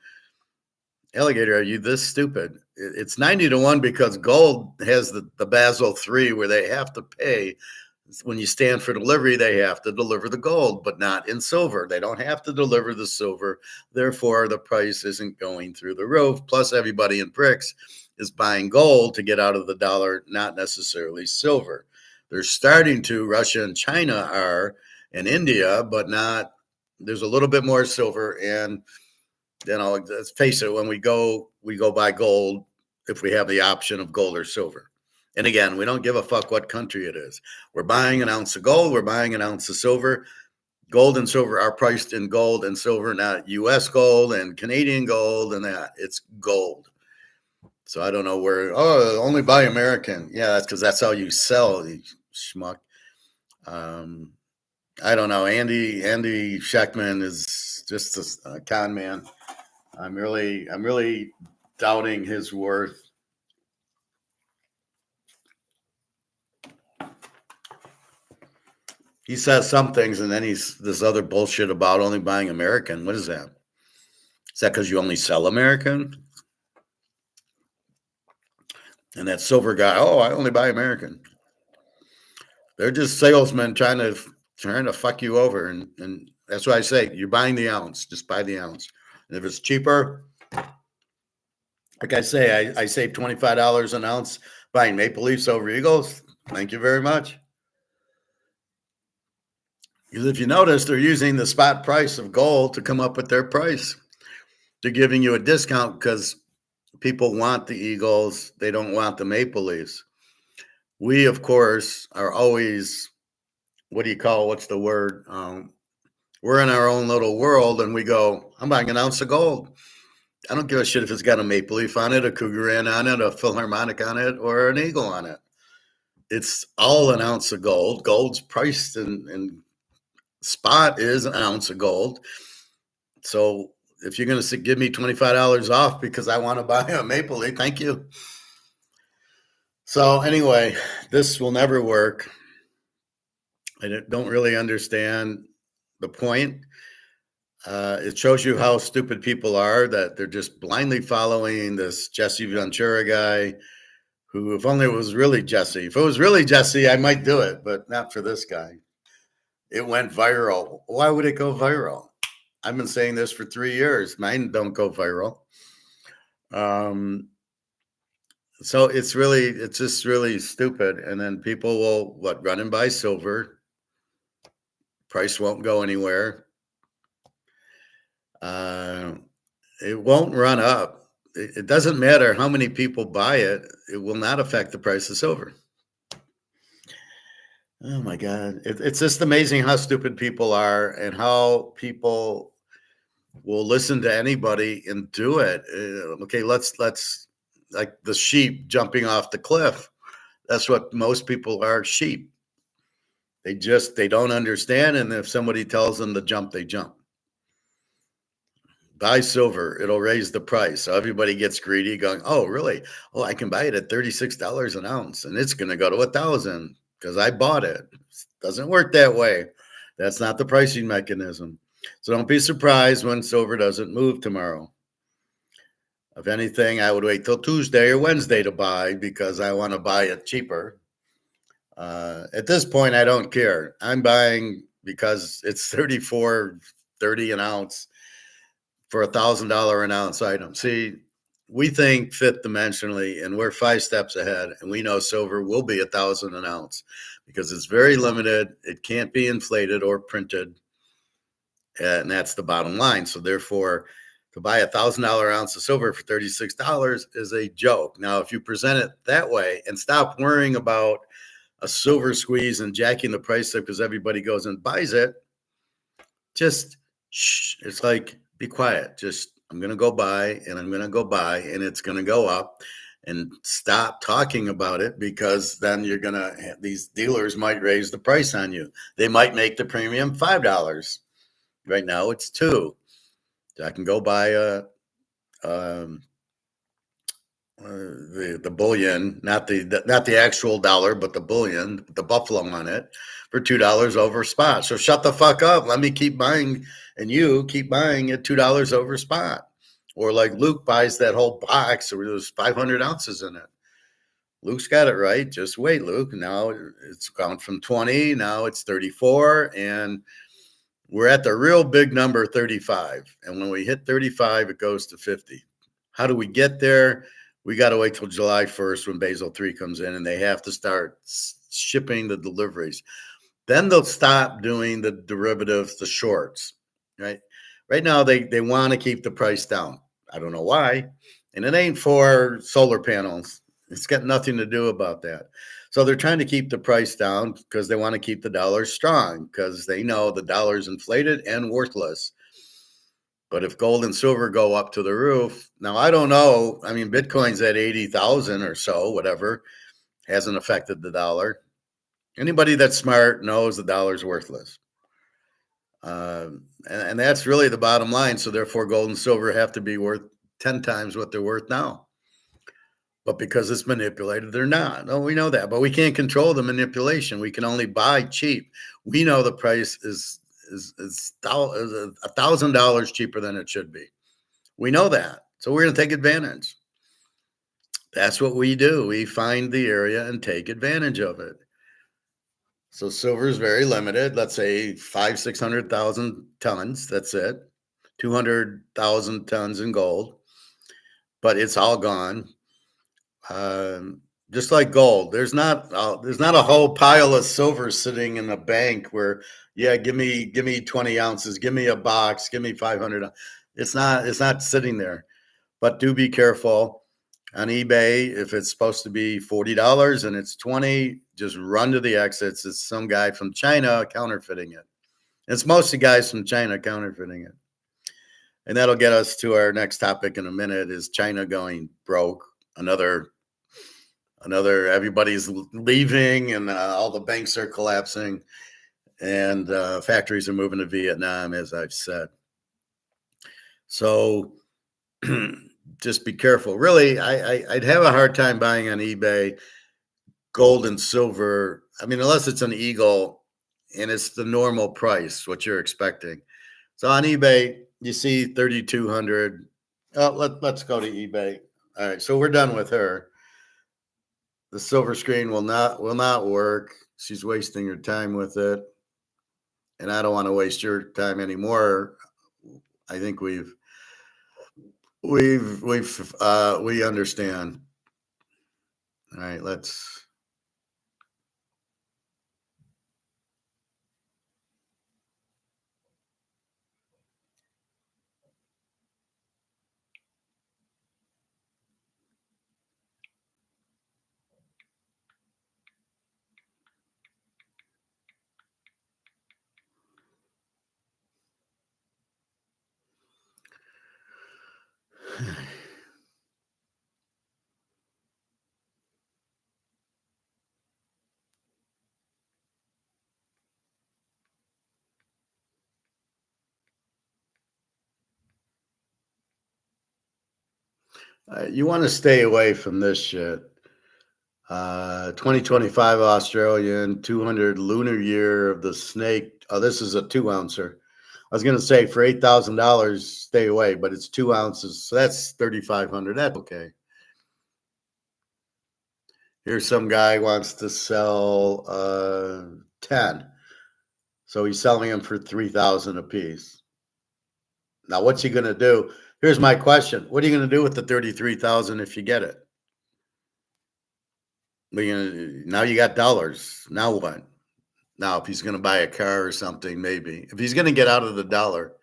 Alligator, are you this stupid? It's 90 to 1 because gold has the Basel III where they have to pay. When you stand for delivery, they have to deliver the gold, but not in silver. They don't have to deliver the silver. Therefore, the price isn't going through the roof. Plus, everybody in BRICS is buying gold to get out of the dollar, not necessarily silver. They're starting to, Russia and China are, and India, but not, there's a little bit more silver. And, let's face it, when we go buy gold, if we have the option of gold or silver. And again, we don't give a fuck what country it is. We're buying an ounce of gold. We're buying an ounce of silver. Gold and silver are priced in gold and silver, not U.S. gold and Canadian gold and that. It's gold. So I don't know where, only buy American. Yeah, that's because that's how you sell, you schmuck. I don't know. Andy Scheckman is just a con man. I'm really doubting his worth. He says some things, and then he's this other bullshit about only buying American. What is that? Is that because you only sell American? And that silver guy, I only buy American. They're just salesmen trying to fuck you over, and that's why I say you're buying the ounce. Just buy the ounce. And if it's cheaper, like I say, I save $25 an ounce buying Maple Leafs over Eagles. Thank you very much. Because if you notice, they're using the spot price of gold to come up with their price. They're giving you a discount because people want the Eagles. They don't want the Maple Leafs. We, of course, are always what's the word? We're in our own little world, and we go, I'm buying an ounce of gold. I don't give a shit if it's got a maple leaf on it, a cougar inn on it, a philharmonic on it, or an eagle on it. It's all an ounce of gold. Gold's priced in spot is an ounce of gold. So if you're going to give me $25 off because I want to buy a maple leaf, thank you. So anyway, this will never work. I don't really understand the point. It shows you how stupid people are, that they're just blindly following this Jesse Ventura guy, who, if only it was really Jesse. If it was really Jesse, I might do it, but not for this guy. It went viral. Why would it go viral? I've been saying this for 3 years. Mine don't go viral. So it's just really stupid. And then people will run and buy silver. Price won't go anywhere. It won't run up. It doesn't matter how many people buy it. It will not affect the price of silver. Oh my God. It's just amazing how stupid people are and how people will listen to anybody and do it. Okay, let's like the sheep jumping off the cliff. That's what most people are, sheep. They don't understand. And if somebody tells them to jump, they jump. Buy silver, it'll raise the price. So everybody gets greedy going, oh, really? Oh, I can buy it at $36 an ounce and it's going to go to $1,000 because I bought it. It doesn't work that way. That's not the pricing mechanism. So don't be surprised when silver doesn't move tomorrow. If anything, I would wait till Tuesday or Wednesday to buy because I want to buy it cheaper. At this point, I don't care. I'm buying because it's $34.30 an ounce for $1,000 an ounce item. See, we think fifth dimensionally, and we're 5 steps ahead, and we know silver will be $1,000 an ounce because it's very limited. It can't be inflated or printed, and that's the bottom line. So therefore, to buy $1,000 ounce of silver for $36 is a joke. Now, if you present it that way and stop worrying about a silver squeeze and jacking the price up because everybody goes and buys it, just shh. It's like, be quiet. Just, I'm going to go buy and I'm going to go buy and it's going to go up, and stop talking about it because then you're going to, these dealers might raise the price on you. They might make the premium $5. Right now it's $2. I can go buy the bullion, not the actual dollar, but the bullion, the buffalo on it, for $2 over spot. So shut the fuck up. Let me keep buying, and you keep buying at $2 over spot. Or like Luke buys that whole box where there's 500 ounces in it. Luke's got it right. Just wait, Luke. Now it's gone from 20. Now it's 34. And we're at the real big number, 35. And when we hit 35, it goes to 50. How do we get there? We got to wait till July 1st when Basel III comes in, and they have to start shipping the deliveries. Then they'll stop doing the derivatives, the shorts, right? Right now, they want to keep the price down. I don't know why. And it ain't for solar panels. It's got nothing to do about that. So they're trying to keep the price down because they want to keep the dollar strong because they know the dollar's inflated and worthless. But if gold and silver go up to the roof, now I don't know. I mean, Bitcoin's at 80,000 or so, whatever, hasn't affected the dollar. Anybody that's smart knows the dollar's worthless. And that's really the bottom line. So therefore, gold and silver have to be worth 10 times what they're worth now. But because it's manipulated, they're not. No, we know that. But we can't control the manipulation. We can only buy cheap. We know the price is $1,000 cheaper than it should be. We know that. So we're going to take advantage. That's what we do. We find the area and take advantage of it. So silver is very limited. Let's say 600,000 tons. That's it. 200,000 tons in gold. But it's all gone. Just like gold, there's not a whole pile of silver sitting in a bank where, yeah, give me 20 ounces, give me a box, give me 500. It's not sitting there. But do be careful. on eBay. If it's supposed to be $40 and it's 20, just run to the exits. It's some guy from China counterfeiting it. It's mostly guys from China counterfeiting it. And that'll get us to our next topic in a minute, is China going broke. Another everybody's leaving, and all the banks are collapsing, and factories are moving to Vietnam, as I've said. So just be careful. Really, I'd have a hard time buying on eBay gold and silver. I mean, unless it's an eagle and it's the normal price, what you're expecting. So on eBay, you see 3,200. Oh, let's go to eBay. All right, so we're done with her. The silver screen will not work. She's wasting her time with it, and I don't want to waste your time anymore. I think we understand. All right, let's. You want to stay away from this shit. 2025 Australian, 200 lunar year of the snake. Oh, this is a 2-ouncer. I was going to say for $8,000, stay away, but it's 2 ounces. So that's 3,500. That's okay. Here's some guy wants to sell 10. So he's selling them for 3,000 a piece. Now, what's he going to do? Here's my question. What are you going to do with the 33,000 if you get it? Now you got dollars. Now what? Now, if he's going to buy a car or something, maybe. If he's going to get out of the dollar,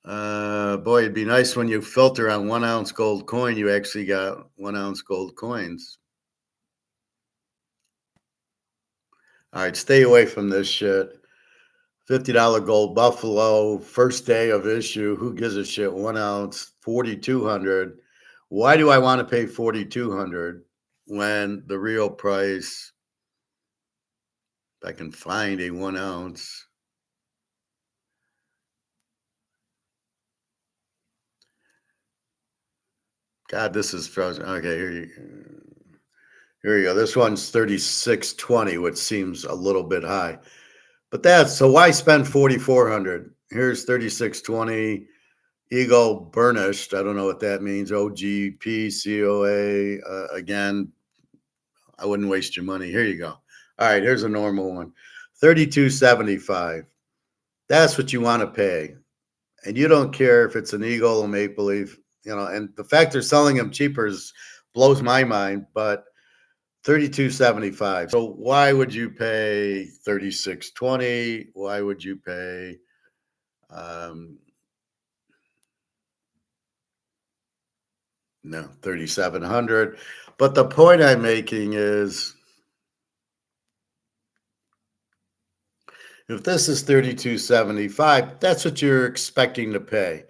boy, it'd be nice when you filter on 1 ounce gold coin, you actually got 1 ounce gold coins. All right, stay away from this shit. $50 gold buffalo, first day of issue. Who gives a shit? 1 ounce, 4,200. Why do I want to pay 4,200 when the real price, if I can find a 1 ounce, God, this is frozen. Okay, here you go. This one's 36.20, which seems a little bit high. But so why spend 4,400? Here's 36.20 Eagle burnished. I don't know what that means. OGP COA. Again, I wouldn't waste your money. Here you go. All right, here's a normal one. 32.75. That's what you want to pay. And you don't care if it's an Eagle or Maple Leaf, and the fact they're selling them cheaper blows my mind, but 32.75. So why would you pay 36.20? Why would you pay no 3,700? But the point I'm making is, if this is 32.75, that's what you're expecting to pay.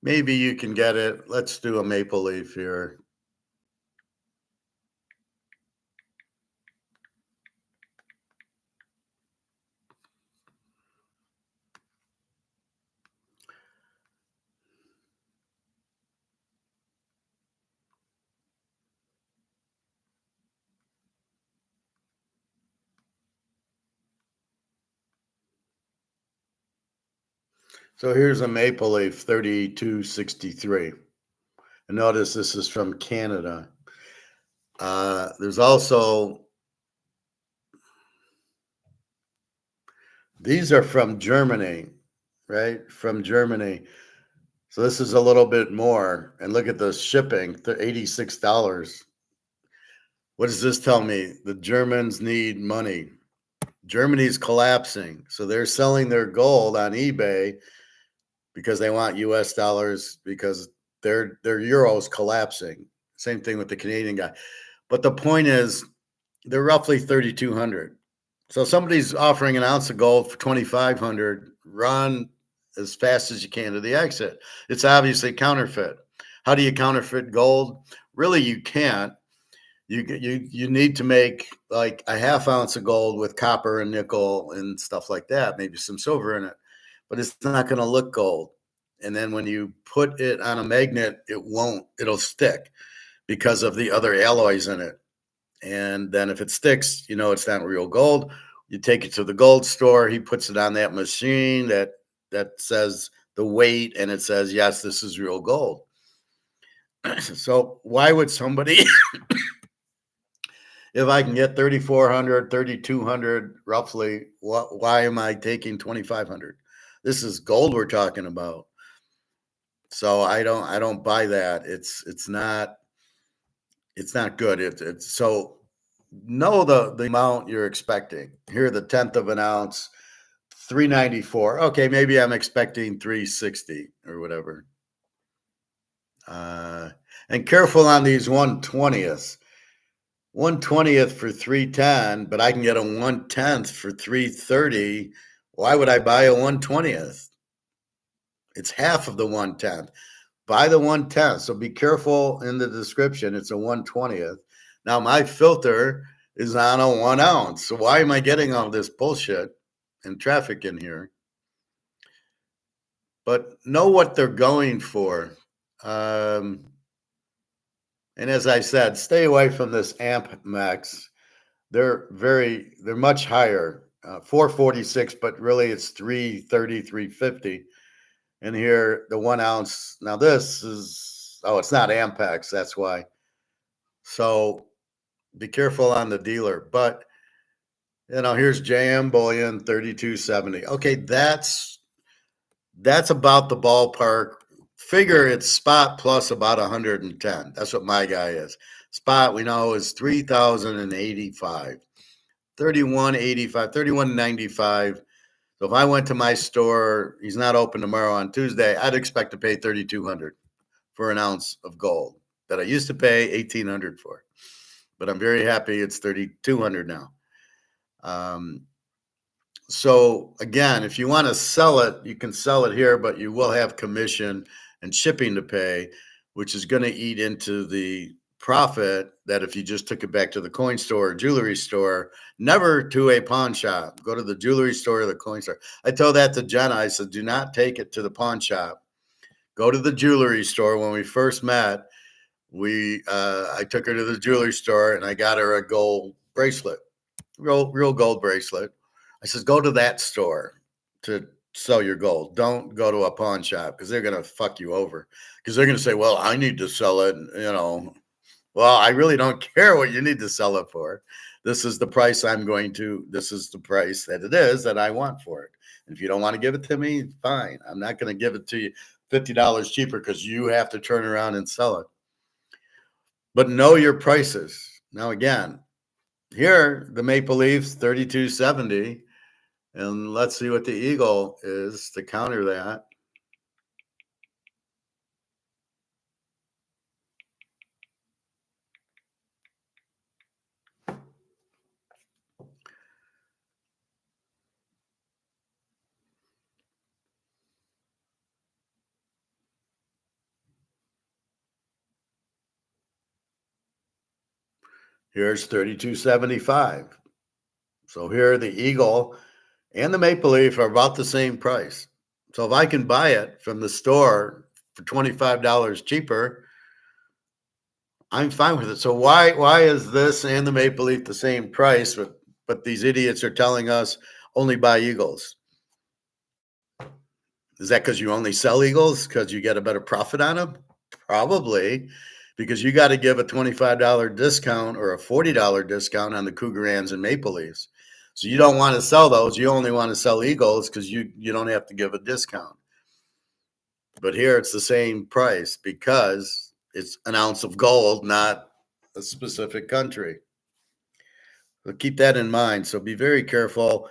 Maybe you can get it. Let's do a Maple Leaf here. So here's a Maple Leaf, 32.63. And notice this is from Canada. There's also, these are from Germany, right? From Germany. So this is a little bit more. And look at the shipping, $86. What does this tell me? The Germans need money. Germany's collapsing. So they're selling their gold on eBay because they want US dollars, because their euro's collapsing. Same thing with the Canadian guy. But the point is, they're roughly 3,200. So somebody's offering an ounce of gold for 2,500. Run as fast as you can to the exit. It's obviously counterfeit. How do you counterfeit gold? Really, you can't. You need to make like a half ounce of gold with copper and nickel and stuff like that, maybe some silver in it, but it's not going to look gold. And then when you put it on a magnet, it won't, it'll stick because of the other alloys in it. And then if it sticks, you know it's not real gold. You take it to the gold store, he puts it on that machine that says the weight, and it says, yes, this is real gold. So why would somebody if I can get 3,400, 3,200 roughly, why am I taking 2,500? This is gold we're talking about. So I don't buy that. It's not good. It's so know the amount you're expecting. Here, the 10th of an ounce, 394. Okay, maybe I'm expecting 360 or whatever. And careful on these 1/20ths. 1/20th for 310, but I can get a 1/10th for 330. Why would I buy a 1/20th? It's half of the 1/10th. Buy the 1/10th. So be careful in the description. It's a 1/20th. Now my filter is on a 1 ounce. So why am I getting all this bullshit and traffic in here? But know what they're going for. And as I said, stay away from this amp max. They're much higher, 446, but really it's 330, 350. And here, the 1 ounce. Now this is, it's not Ampex. That's why. So be careful on the dealer. But, here's JM Bullion, 3270. Okay, that's about the ballpark. Figure it's spot plus about 110. That's what my guy is. Spot, we know, is 3,085. 3185, 3195. So if I went to my store, he's not open tomorrow on Tuesday, I'd expect to pay 3,200 for an ounce of gold that I used to pay 1,800 for. But I'm very happy it's 3,200 now. So again, if you want to sell it, you can sell it here, but you will have commission and shipping to pay, which is going to eat into the profit that if you just took it back to the coin store or jewelry store, never to a pawn shop. Go to the jewelry store or the coin store. I told that to Jenna. I said, do not take it to the pawn shop. Go to the jewelry store. When we first met, I took her to the jewelry store and I got her a gold bracelet, real gold bracelet. I said, go to that store to sell your gold. Don't go to a pawn shop because they're going to fuck you over. Because they're going to say, well, I need to sell it, Well, I really don't care what you need to sell it for. This is the price this is the price that it is that I want for it. And if you don't want to give it to me, fine. I'm not going to give it to you $50 cheaper because you have to turn around and sell it. But know your prices. Now, again, here, the Maple Leafs, 3270. And let's see what the Eagle is to counter that. Here's 3275. So here the Eagle and the Maple Leaf are about the same price. So if I can buy it from the store for $25 cheaper, I'm fine with it. So why is this and the Maple Leaf the same price, but these idiots are telling us only buy Eagles? Is that because you only sell Eagles because you get a better profit on them? Probably, because you got to give a $25 discount or a $40 discount on the Cougarans and Maple Leafs. So you don't want to sell those. You only want to sell Eagles because you don't have to give a discount. But here it's the same price because it's an ounce of gold, not a specific country. So keep that in mind. So be very careful.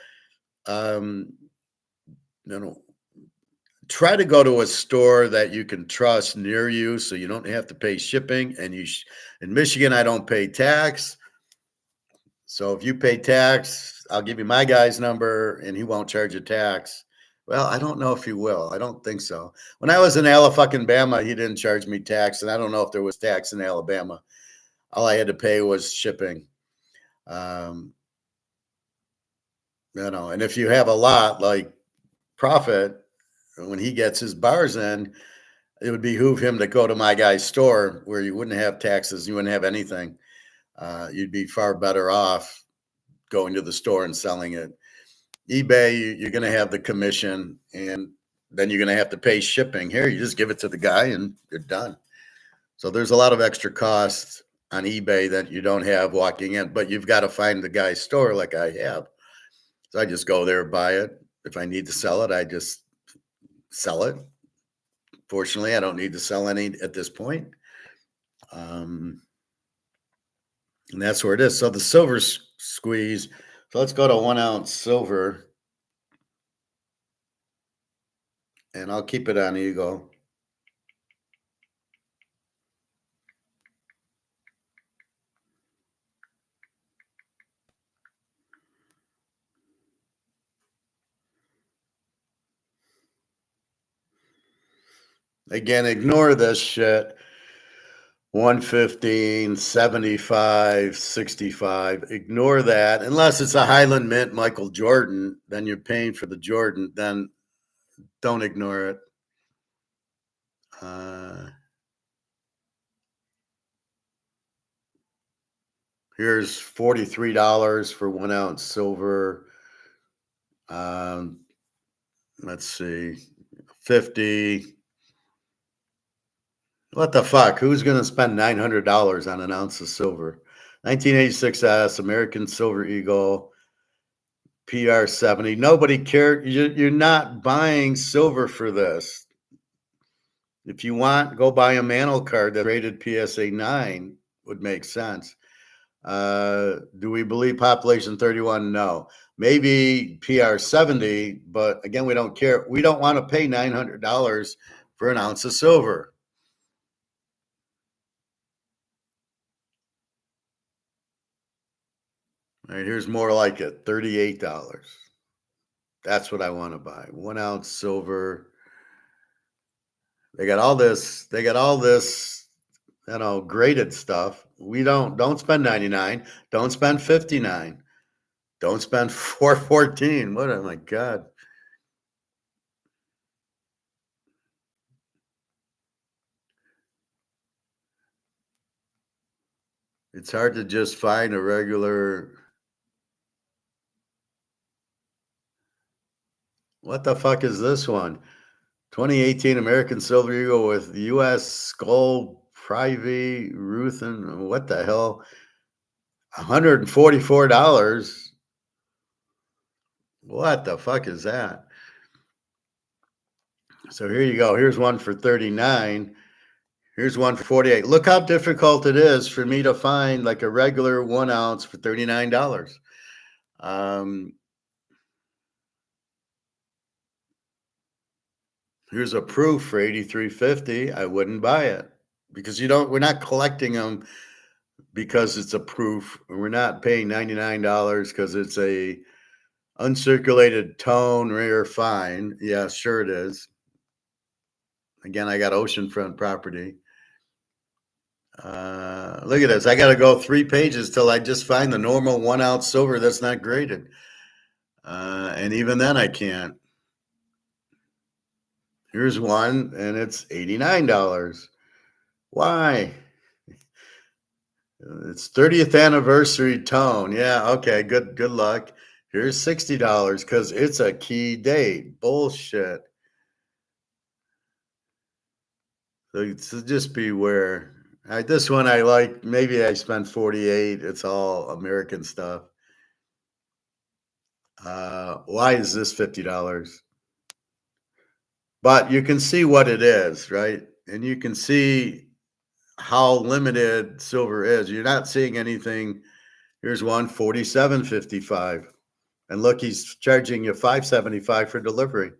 try to go to a store that you can trust near you, so you don't have to pay shipping. And in Michigan, I don't pay tax. So if you pay tax, I'll give you my guy's number, and he won't charge you tax. Well, I don't know if he will. I don't think so. When I was in Alabama, he didn't charge me tax, and I don't know if there was tax in Alabama. All I had to pay was shipping. And if you have a lot like Profit, when he gets his bars in, it would behoove him to go to my guy's store where you wouldn't have taxes, you wouldn't have anything. You'd be far better off going to the store and selling it. eBay, you're going to have the commission, and then you're going to have to pay shipping. Here, you just give it to the guy and you're done. So there's a lot of extra costs on eBay that you don't have walking in, but you've got to find the guy's store like I have. So I just go there, buy it. If I need to sell it, I just sell it. Fortunately, I don't need to sell any at this point. And that's where it is. So the silver squeeze. So let's go to 1 ounce silver. And I'll keep it on Eagle. Again, ignore this shit. 115, 75, 65. Ignore that. Unless it's a Highland Mint Michael Jordan, then you're paying for the Jordan. Then don't ignore it. Here's $43 for 1 ounce silver. Let's see, 50. What the fuck? Who's going to spend $900 on an ounce of silver? 1986S, American Silver Eagle, PR70. Nobody cared. You're not buying silver for this. If you want, go buy a mantle card that's rated PSA 9 would make sense. Do we believe population 31? No. Maybe PR70, but again, we don't care. We don't want to pay $900 for an ounce of silver. All right, here's more like it, $38. That's what I want to buy. 1 ounce silver. They got all this, graded stuff. We don't spend 99. Don't spend 59. Don't spend 414. What, oh my God. It's hard to just find a regular. What the fuck is this one? 2018 American Silver Eagle with U.S. Skull Privy Ruthin. What the hell? $144. What the fuck is that? So here you go. Here's one for 39. Here's one for 48. Look how difficult it is for me to find like a regular 1 ounce for $39. Here's a proof for $83.50. I wouldn't buy it because we're not collecting them because it's a proof. We're not paying $99 because it's a uncirculated tone rare fine. Yeah, sure it is. Again, I got oceanfront property. Look at this. I got to go 3 pages till I just find the normal 1 ounce silver that's not graded. And even then I can't. Here's one, and it's $89. Why? It's 30th anniversary tone. Yeah, okay, good luck. Here's $60 because it's a key date. Bullshit. So just beware. This one I like. Maybe I spent 48. It's all American stuff. Why is this $50? But you can see what it is, right? And you can see how limited silver is. You're not seeing anything. Here's one, $47.55. And look, he's charging you $5.75 for delivery.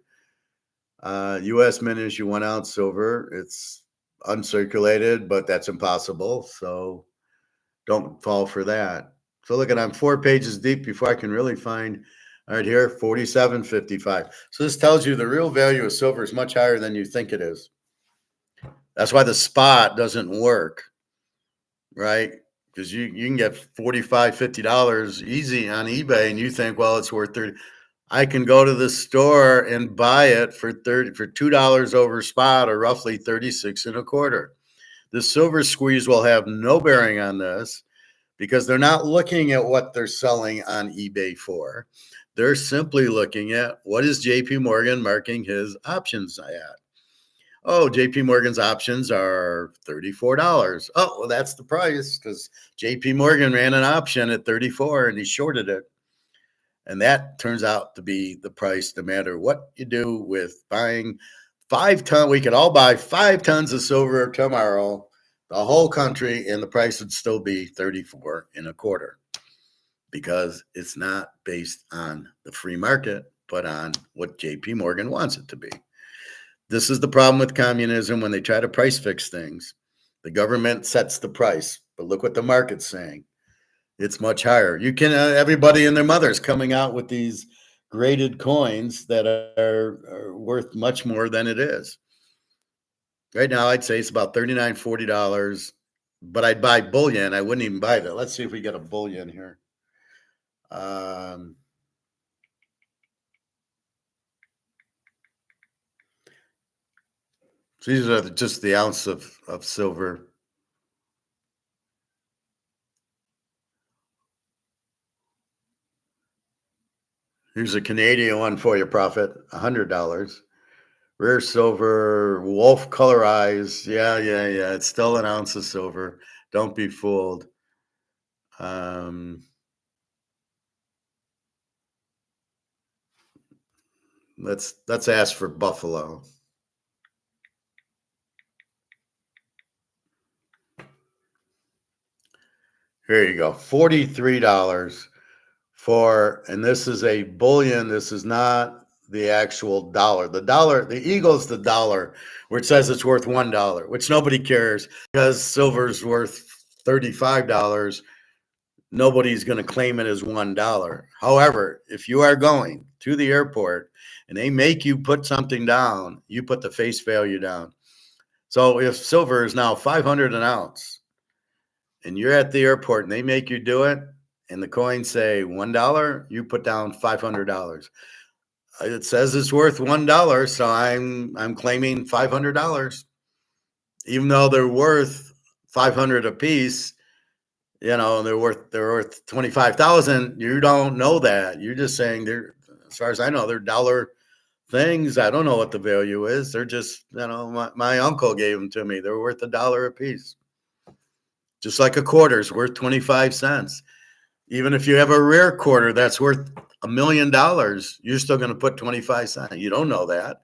U.S. Mint issue 1 ounce silver. It's uncirculated, but that's impossible. So don't fall for that. So look at, I'm 4 pages deep before I can really find. All right, here, 47.55. So this tells you the real value of silver is much higher than you think it is. That's why the spot doesn't work, right? Because you can get $45, $50 easy on eBay, and you think, well, it's worth 30. I can go to the store and buy it for $2 over spot, or roughly 36 and a quarter. The silver squeeze will have no bearing on this because they're not looking at what they're selling on eBay for. They're simply looking at what is JP Morgan marking his options at. Oh, JP Morgan's options are $34. Oh, well, that's the price because JP Morgan ran an option at 34 and he shorted it. And that turns out to be the price no matter what you do with buying 5 tons. We could all buy 5 tons of silver tomorrow, the whole country, and the price would still be 34 and a quarter because it's not based on the free market, but on what JP Morgan wants it to be. This is the problem with communism when they try to price fix things. The government sets the price, but look what the market's saying. It's much higher. You can everybody and their mother's coming out with these graded coins that are worth much more than it is. Right now, I'd say it's about $39, $40, but I'd buy bullion. I wouldn't even buy that. Let's see if we get a bullion here. So these are just the ounce of silver. Here's a Canadian one for you, Prophet, $100. Rare silver, wolf color eyes. Yeah. It's still an ounce of silver. Don't be fooled. Let's ask for Buffalo. Here you go, $43 for, and this is a bullion. This is not the actual dollar. The eagle's the dollar, where it says it's worth $1, which nobody cares because silver's worth $35. Nobody's going to claim it as $1. However, if you are going to the airport and they make you put something down, you put the face value down. So if silver is now $500 an ounce and you're at the airport and they make you do it and the coins say $1, you put down $500. It says it's worth $1, so I'm claiming $500, even though they're worth $500 a piece. You know, they're worth 25,000. You don't know that. You're just saying they're, as far as I know, they're dollar things. I don't know what the value is. They're just, you know, my uncle gave them to me. They're worth $1 a piece. Just like a quarter is worth 25 cents. Even if you have a rare quarter that's worth $1 million, you're still going to put 25 cents. You don't know that.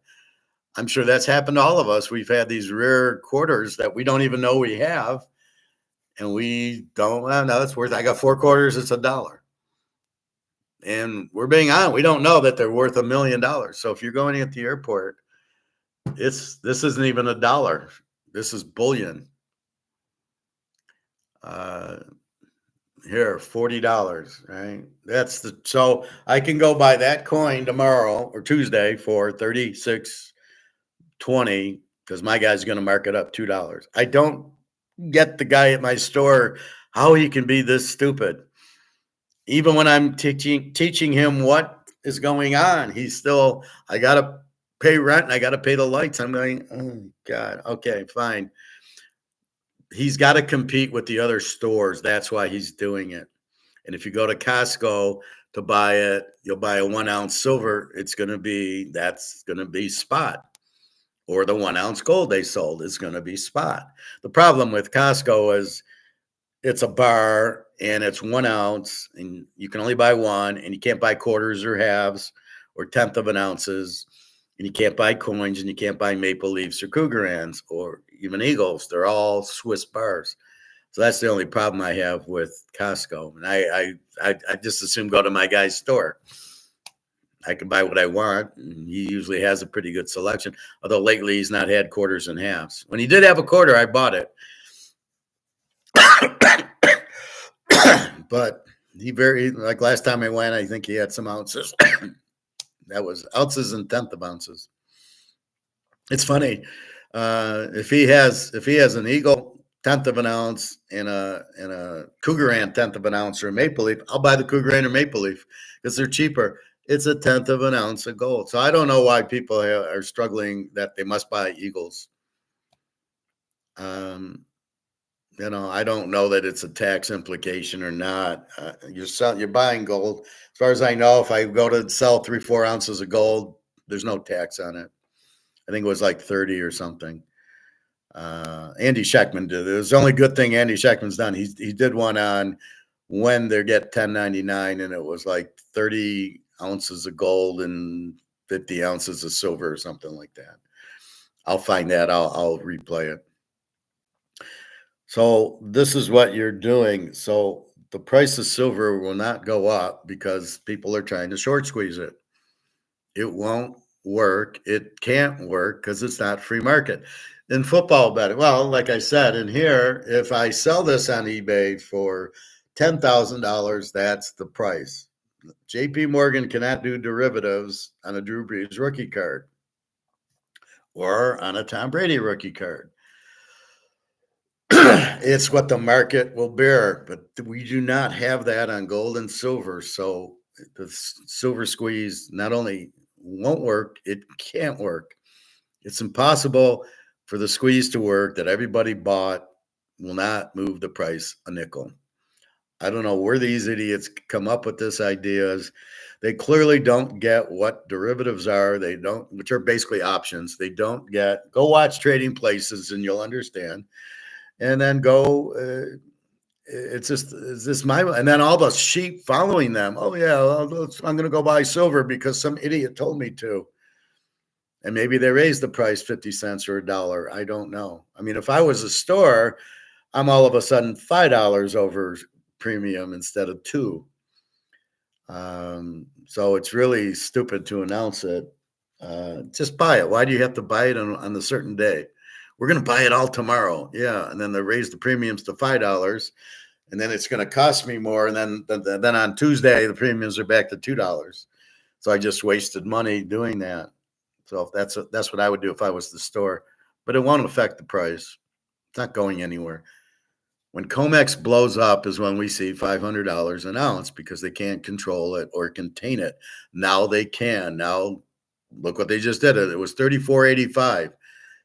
I'm sure that's happened to all of us. We've had these rare quarters that we don't even know we have. And we don't, well, no, it's worth, I got 4 quarters, it's $1. And we're being honest, we don't know that they're worth $1 million. So if you're going at the airport, this isn't even $1. This is bullion. Here, $40, right? So I can go buy that coin tomorrow or Tuesday for $36.20 because my guy's going to mark it up $2. I don't get the guy at my store how he can be this stupid. Even when I'm teaching him what is going on, he's still, I got to pay rent and I got to pay the lights. I'm going, oh God, okay, fine. He's got to compete with the other stores. That's why he's doing it. And if you go to Costco to buy it, you'll buy a 1 ounce silver. That's going to be spot. Or the 1 ounce gold they sold is going to be spot. The problem with Costco is it's a bar and it's 1 ounce and you can only buy one, and you can't buy quarters or halves or 1/10 of an ounces, and you can't buy coins, and you can't buy maple leafs or Cougarans or even Eagles. They're all Swiss bars. So that's the only problem I have with Costco. And I just assume go to my guy's store. I can buy what I want. And he usually has a pretty good selection. Although lately he's not had quarters and halves. When he did have a quarter, I bought it. But he like last time I went, I think he had some ounces. That was ounces and tenth of ounces. It's funny. If he has an Eagle tenth of an ounce and a Cougar Ant tenth of an ounce or a Maple Leaf, I'll buy the Cougar Ant or Maple Leaf because they're cheaper. It's a tenth of an ounce of gold. So I don't know why people are struggling that they must buy Eagles. I don't know that it's a tax implication or not. You're buying gold. As far as I know, if I go to sell 3-4 ounces of gold, there's no tax on it. I think it was like 30 or something. Andy Scheckman did it. It was the only good thing Andy Scheckman's done. He did one on when they get 1099, and it was like 30 ounces of gold and 50 ounces of silver or something like that. I'll find that. I'll replay it. So this is what you're doing. So the price of silver will not go up because people are trying to short squeeze it. It won't work. It can't work because it's not free market. In football betting, well, like I said, in here, if I sell this on eBay for $10,000, that's the price. JP Morgan cannot do derivatives on a Drew Brees rookie card or on a Tom Brady rookie card. It's what the market will bear, but we do not have that on gold and silver. So the silver squeeze not only won't work, it can't work. It's impossible for the squeeze to work that everybody bought will not move the price a nickel. I don't know where these idiots come up with this ideas. They clearly don't get what derivatives are. They don't, which are basically options. They don't get, go watch Trading Places and you'll understand. And then go, it's just my, and then all the sheep following them. Oh yeah, I'm going to go buy silver because some idiot told me to. And maybe they raised the price 50 cents or $1. I don't know. I mean, if I was a store, I'm all of a sudden $5 over premium instead of $2. So it's really stupid to announce it. Just buy it. Why do you have to buy it on a certain day? We're going to buy it all tomorrow. Yeah. And then they raise the premiums to $5 and then it's going to cost me more. And then on Tuesday, the premiums are back to $2. So I just wasted money doing that. So that's what I would do if I was the store, but it won't affect the price. It's not going anywhere. When COMEX blows up is when we see $500 an ounce because they can't control it or contain it. Now they can. Now look what they just did. It was $34.85.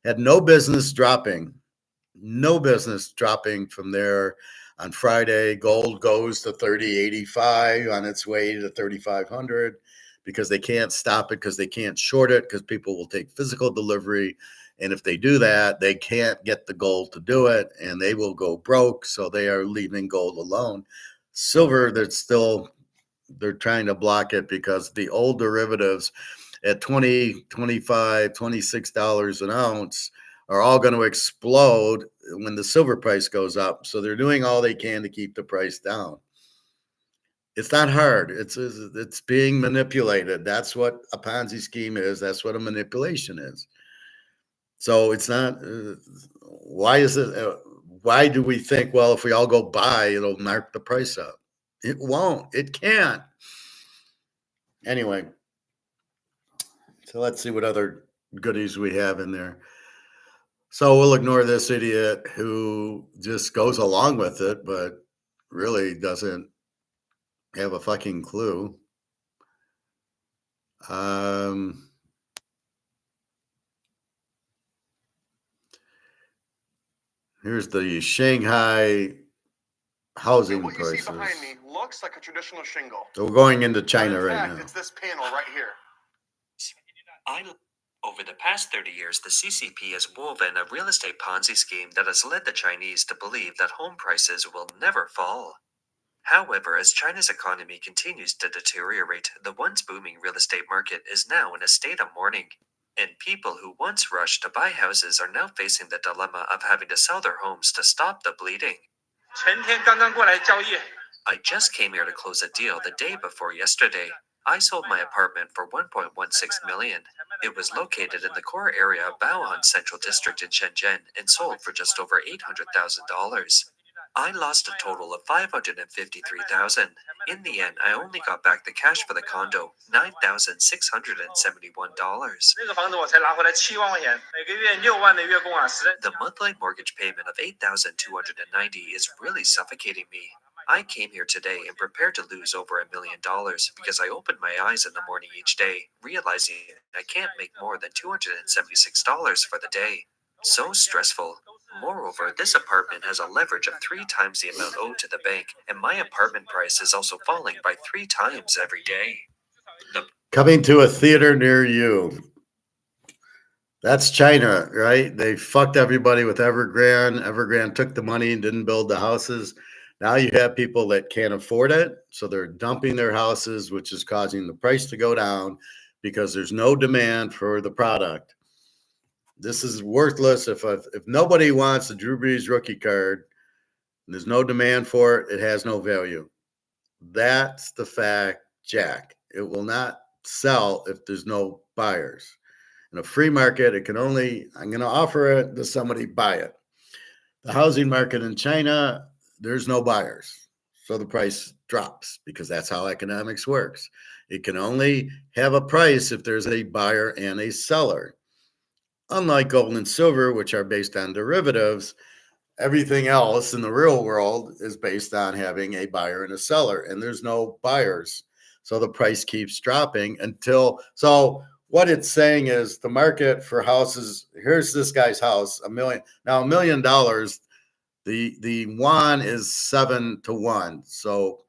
Had no business dropping from there on Friday. Gold goes to $30.85 on its way to $3,500 because they can't stop it, because they can't short it, because people will take physical delivery. And if they do that, they can't get the gold to do it and they will go broke. So they are leaving gold alone. Silver, they're trying to block it because the old derivatives at $20, $25, $26 an ounce are all going to explode when the silver price goes up. So they're doing all they can to keep the price down. It's not hard. It's being manipulated. That's what a Ponzi scheme is. That's what a manipulation is. So it's not. Why is it? Why do we think? Well, if we all go buy, it'll mark the price up. It won't. It can't. Anyway, so let's see what other goodies we have in there. So we'll ignore this idiot who just goes along with it, but really doesn't have a fucking clue. Here's the Shanghai housing what prices. You see behind me looks like a traditional shingle. So we're going into China in right fact, now. It's this panel right here. Over the past 30 years, the CCP has woven a real estate Ponzi scheme that has led the Chinese to believe that home prices will never fall. However, as China's economy continues to deteriorate, the once booming real estate market is now in a state of mourning, and people who once rushed to buy houses are now facing the dilemma of having to sell their homes to stop the bleeding. I just came here to close a deal the day before yesterday. I sold my apartment for 1.16 million. It was located in the core area of Bao'an Central District in Shenzhen and sold for just over $800,000. I lost a total of 553,000. In the end, I only got back the cash for the condo, $9,671. 那个房子我才拿回来7万块钱，每个月6万的月供啊，实在。 The monthly mortgage payment of $8,290 is really suffocating me. I came here today and prepared to lose over $1 million because I opened my eyes in the morning each day, realizing I can't make more than $276 for the day. So stressful. Moreover, this apartment has a leverage of 3 times the amount owed to the bank, and my apartment price is also falling by 3 times every day. Coming to a theater near you. That's China, right? They fucked everybody with Evergrande. Evergrande took the money and didn't build the houses. Now you have people that can't afford it, so they're dumping their houses, which is causing the price to go down because there's no demand for the product. This is worthless. If nobody wants the Drew Brees rookie card, and there's no demand for it, it has no value. That's the fact, Jack. It will not sell if there's no buyers. In a free market, it can only, I'm going to offer it to somebody buy it. The housing market in China, there's no buyers. So the price drops because that's how economics works. It can only have a price if there's a buyer and a seller. Unlike gold and silver, which are based on derivatives, everything else in the real world is based on having a buyer and a seller, and there's no buyers. So the price keeps dropping so what it's saying is the market for houses, here's this guy's house, $1 million. Now, $1 million, the yuan is 7 to 1. So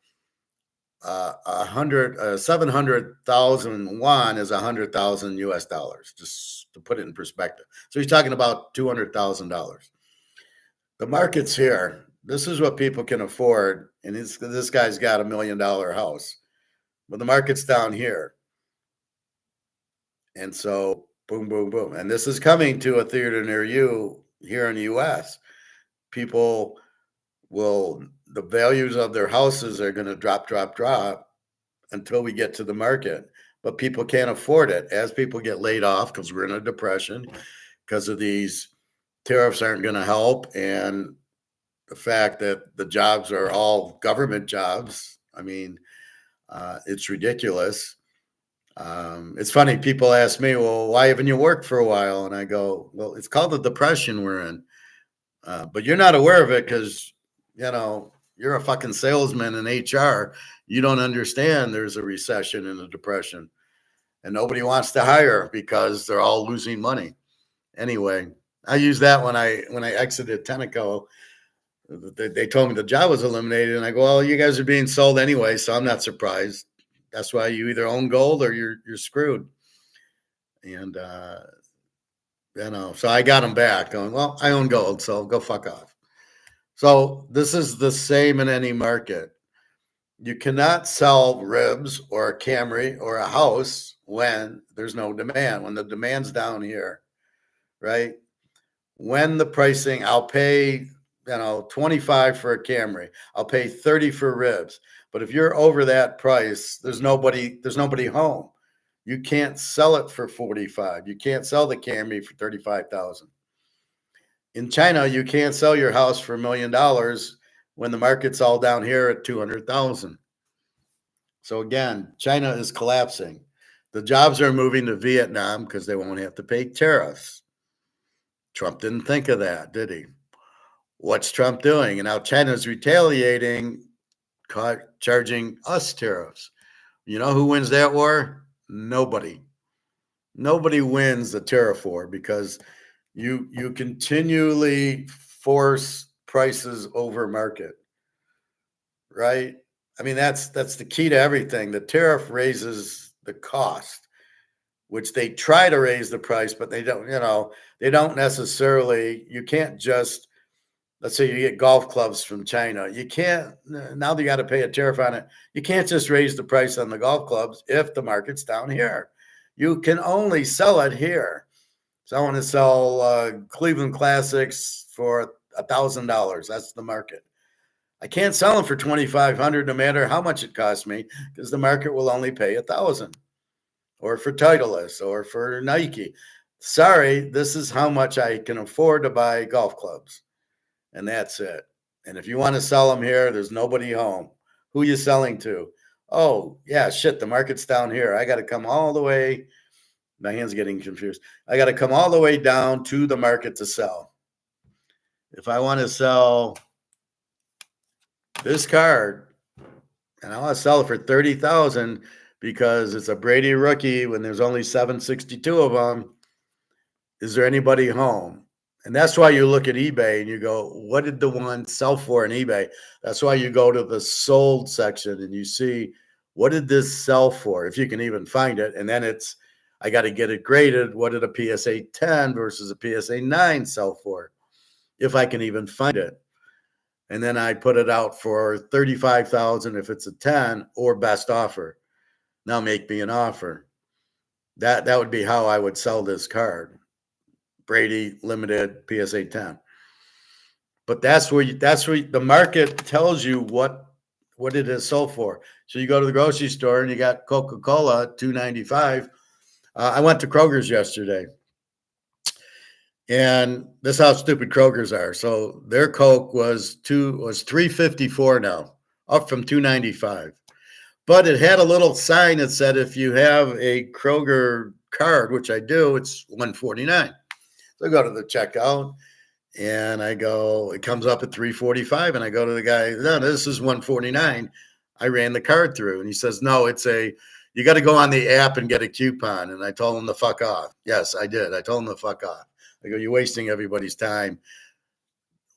700,000 yuan is 100,000 US dollars, just to put it in perspective. So he's talking about $200,000. The market's here. This is what people can afford. And this guy's got $1 million house. But the market's down here. And so boom, boom, boom. And this is coming to a theater near you here in the US. People the values of their houses are going to drop until we get to the market. But people can't afford it. As people get laid off, because we're in a depression, because of these tariffs aren't going to help. And the fact that the jobs are all government jobs. I mean, it's ridiculous. It's funny. People ask me, well, why haven't you worked for a while? And I go, well, it's called the depression we're in. But you're not aware of it because, you're a fucking salesman in HR. You don't understand there's a recession and a depression. And nobody wants to hire because they're all losing money. Anyway, I used that when I exited Tenneco. They told me the job was eliminated. And I go, well, you guys are being sold anyway, so I'm not surprised. That's why you either own gold or you're screwed. And, so I got them back going, well, I own gold, so go fuck off. So this is the same in any market. You cannot sell ribs or a Camry or a house when there's no demand, when the demand's down here, right? When the pricing, I'll pay, 25 for a Camry. I'll pay 30 for ribs. But if you're over that price, there's nobody home. You can't sell it for 45. You can't sell the Camry for 35,000. In China, you can't sell your house for $1 million when the market's all down here at 200,000. So again, China is collapsing. The jobs are moving to Vietnam because they won't have to pay tariffs. Trump didn't think of that, did he? What's Trump doing? And now China's retaliating, charging us tariffs. You know who wins that war? Nobody. Nobody wins the tariff war because you continually force prices over market, right? I mean, that's the key to everything. The tariff raises the cost, which they try to raise the price, but they don't, they don't necessarily, you can't just, let's say you get golf clubs from China. You can't, now they got to pay a tariff on it. You can't just raise the price on the golf clubs if the market's down here. You can only sell it here. So I want to sell Cleveland Classics for $1,000. That's the market. I can't sell them for 2,500 no matter how much it costs me, because the market will only pay 1,000, or for Titleist, or for Nike. Sorry, this is how much I can afford to buy golf clubs, and that's it. And if you want to sell them here, there's nobody home. Who you selling to? Oh, yeah, shit, the market's down here. I got to come all the way. My hand's getting confused. I got to come all the way down to the market to sell. If I want to sell this card, and I want to sell it for 30,000 because it's a Brady rookie when there's only 762 of them, is there anybody home? And that's why you look at eBay and you go, what did the one sell for in eBay? That's why you go to the sold section and you see, what did this sell for? If you can even find it. And then it's, I got to get it graded. What did a PSA 10 versus a PSA 9 sell for? If I can even find it. And then I put it out for 35,000 if it's a 10, or best offer. Now make me an offer. That would be how I would sell this card. Brady limited PSA 10. But that's where the market tells you what it is sold for. So you go to the grocery store and you got Coca-Cola $2.95. I went to Kroger's yesterday, and this is how stupid Kroger's are. So their Coke was $3.54 now, up from $2.95. But it had a little sign that said, if you have a Kroger card, which I do, it's $1.49. So I go to the checkout and I go, it comes up at $3.45, and I go to the guy, no, this is $1.49. I ran the card through, and he says, no, you got to go on the app and get a coupon. And I told him to fuck off. Yes, I did. I told him to fuck off. I go, you're wasting everybody's time.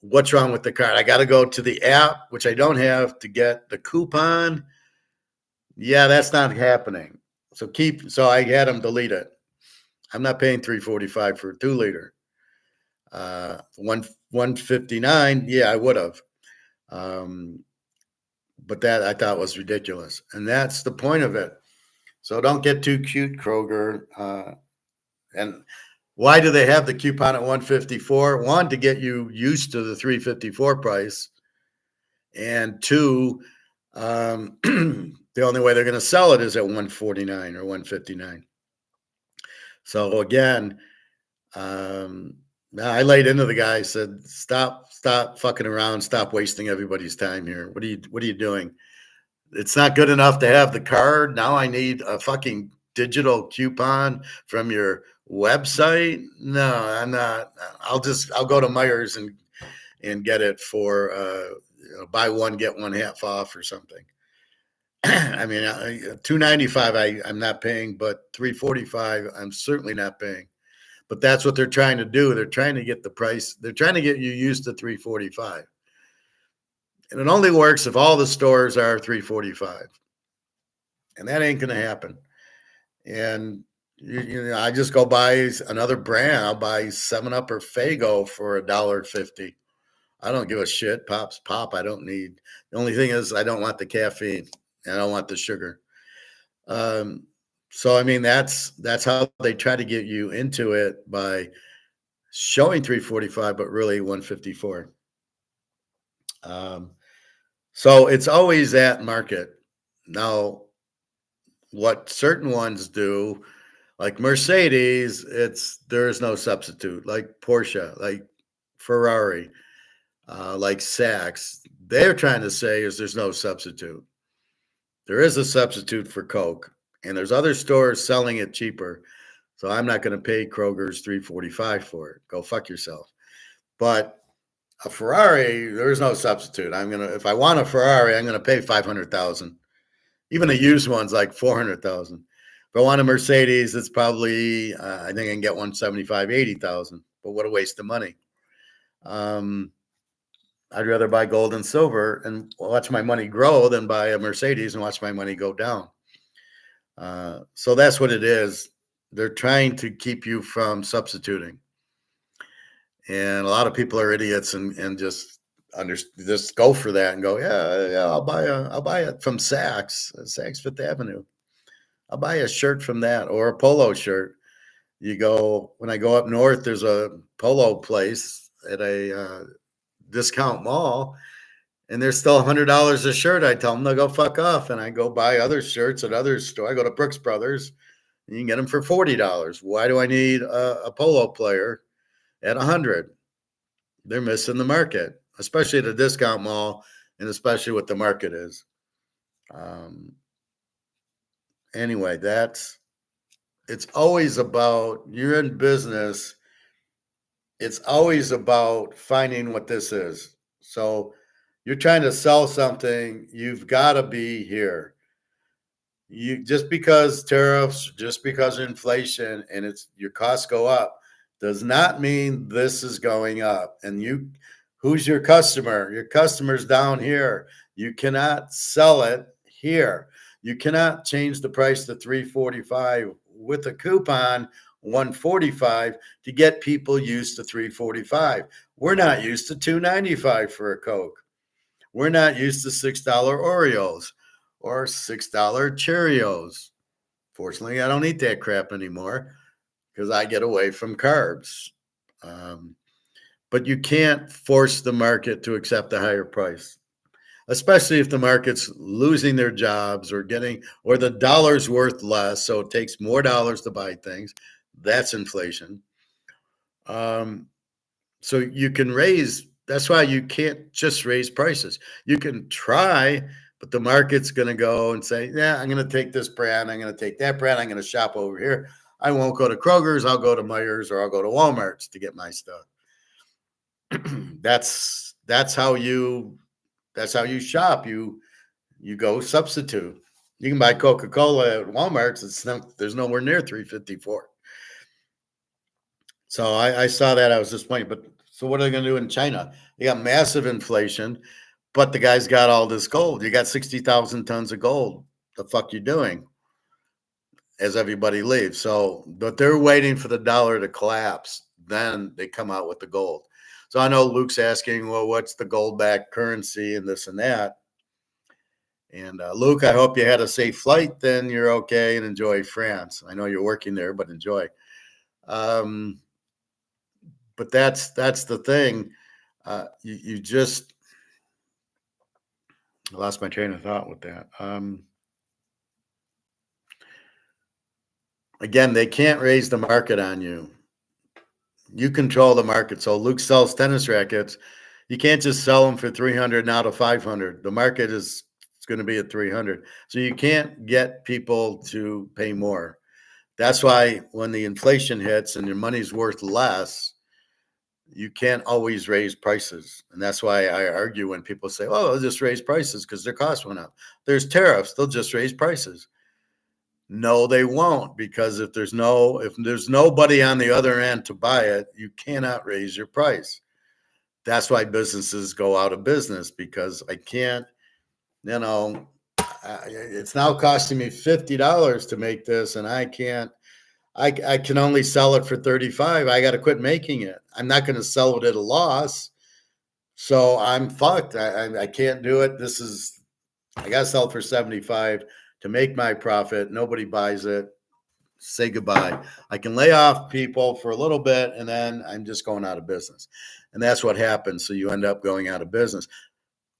What's wrong with the card? I got to go to the app, which I don't have, to get the coupon. Yeah, that's not happening. So I had him delete it. I'm not paying $3.45 for a 2-liter. 159, yeah, I would have. But that I thought was ridiculous. And that's the point of it. So don't get too cute, Kroger. And why do they have the coupon at 154? One, to get you used to the 354 price. And two, the only way they're going to sell it is at 149 or 159. So again, I laid into the guy, said, stop fucking around, stop wasting everybody's time here. What are you doing? It's not good enough to have the card. Now I need a fucking digital coupon from your website. No, I'm not. I'll go to Myers and get it for buy one get one half off or something. I mean, $2.95 I'm not paying, but $3.45 I'm certainly not paying. But that's what they're trying to do. They're trying to get the price. They're trying to get you used to $3.45. And it only works if all the stores are $3.45. And that ain't going to happen. And I just go buy another brand. I'll buy 7-Up or Faygo for $1.50. I don't give a shit. Pop's pop. I don't need. The only thing is I don't want the caffeine. I don't want the sugar. So I mean that's how they try to get you into it, by showing $3.45, but really $1.54. So it's always that market. Now, what certain ones do, like Mercedes, there's no substitute. Like Porsche, like Ferrari, like Saks, they're trying to say is there's no substitute. There is a substitute for Coke, and there's other stores selling it cheaper. So I'm not going to pay Kroger's $3.45 for it. Go fuck yourself. But a Ferrari, there's no substitute. If I want a Ferrari, I'm gonna pay $500,000. Even a used one's like $400,000. If I want a Mercedes, it's probably I think I can get one $75,000-$80,000. But what a waste of money. I'd rather buy gold and silver and watch my money grow than buy a Mercedes and watch my money go down. So that's what it is. They're trying to keep you from substituting. And a lot of people are idiots and just go for that and go, yeah, I'll buy it from Saks Fifth Avenue. I'll buy a shirt from that, or a polo shirt. When I go up north, there's a polo place at a discount mall, and they're still $100 a shirt, I tell them to go fuck off, and I go buy other shirts at other store. I go to Brooks Brothers, and you can get them for $40. Why do I need a polo player at 100? They're missing the market, especially at a discount mall, and especially what the market is. Anyway, it's always about, you're in business, it's always about finding what this is. So you're trying to sell something, you've got to be here. You just because tariffs, just because inflation and it's your costs go up does not mean this is going up. And who's your customer? Your customer's down here. You cannot sell it here. You cannot change the price to $3.45 with a coupon 145 to get people used to $3.45. We're not used to $2.95 for a Coke. We're not used to $6 Oreos or $6 Cheerios. Fortunately, I don't eat that crap anymore because I get away from carbs. But you can't force the market to accept a higher price, especially if the market's losing their jobs or the dollar's worth less. So it takes more dollars to buy things. That's inflation. So you can that's why you can't just raise prices. You can try, but the market's going to go and say, yeah, I'm going to take this brand. I'm going to take that brand. I'm going to shop over here. I won't go to Kroger's. I'll go to Meijer's or I'll go to Walmart's to get my stuff. That's how you shop. You go substitute. You can buy Coca-Cola at Walmart's. There's nowhere near $3.54. So I saw that. I was disappointed. But so what are they going to do in China? They got massive inflation, but the guy's got all this gold. You got 60,000 tons of gold. The fuck you doing? As everybody leaves. So, but they're waiting for the dollar to collapse. Then they come out with the gold. So I know Luke's asking, well, what's the gold-backed currency and this and that? And Luke, I hope you had a safe flight. Then you're okay and enjoy France. I know you're working there, but enjoy. But that's the thing. You just I lost my train of thought with that. Again, they can't raise the market on you. You control the market. So Luke sells tennis rackets. You can't just sell them for 300 now to 500. The market is going to be at 300. So you can't get people to pay more. That's why when the inflation hits and your money's worth less, you can't always raise prices. And that's why I argue when people say, oh, they'll just raise prices because their costs went up. There's tariffs. They'll just raise prices. No, they won't, because if there's nobody on the other end to buy it, you cannot raise your price. That's why businesses go out of business, because I can't, it's now costing me $50 to make this, and I can only sell it for 35. I got to quit making it. I'm not going to sell it at a loss. So I'm fucked. I can't do it. I got to sell it for 75 to make my profit. Nobody buys it. Say goodbye. I can lay off people for a little bit, and then I'm just going out of business. And that's what happens. So you end up going out of business.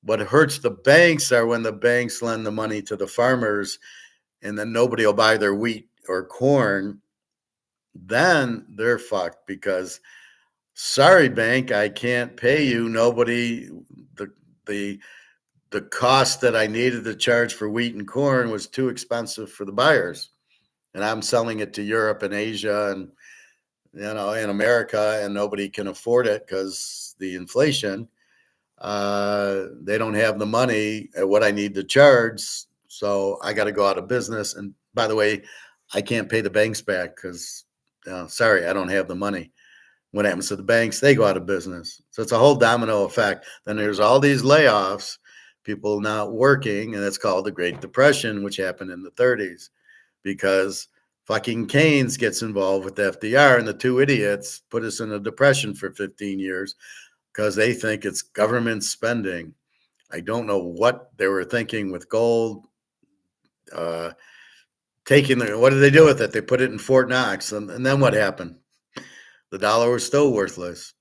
What hurts the banks are when the banks lend the money to the farmers, and then nobody will buy their wheat or corn. Then they're fucked, because sorry, bank, I can't pay you. Nobody, the cost that I needed to charge for wheat and corn was too expensive for the buyers. And I'm selling it to Europe and Asia and, in America, and nobody can afford it because the inflation. They don't have the money at what I need to charge. So I got to go out of business. And by the way, I can't pay the banks back because, sorry, I don't have the money. What happens to the banks? They go out of business. So it's a whole domino effect. Then there's all these layoffs, people not working, and it's called the Great Depression, which happened in the 30s, because fucking Keynes gets involved with FDR, and the two idiots put us in a depression for 15 years because they think it's government spending. I don't know what they were thinking with gold. What did they do with it? They put it in Fort Knox, and then what happened? The dollar was still worthless.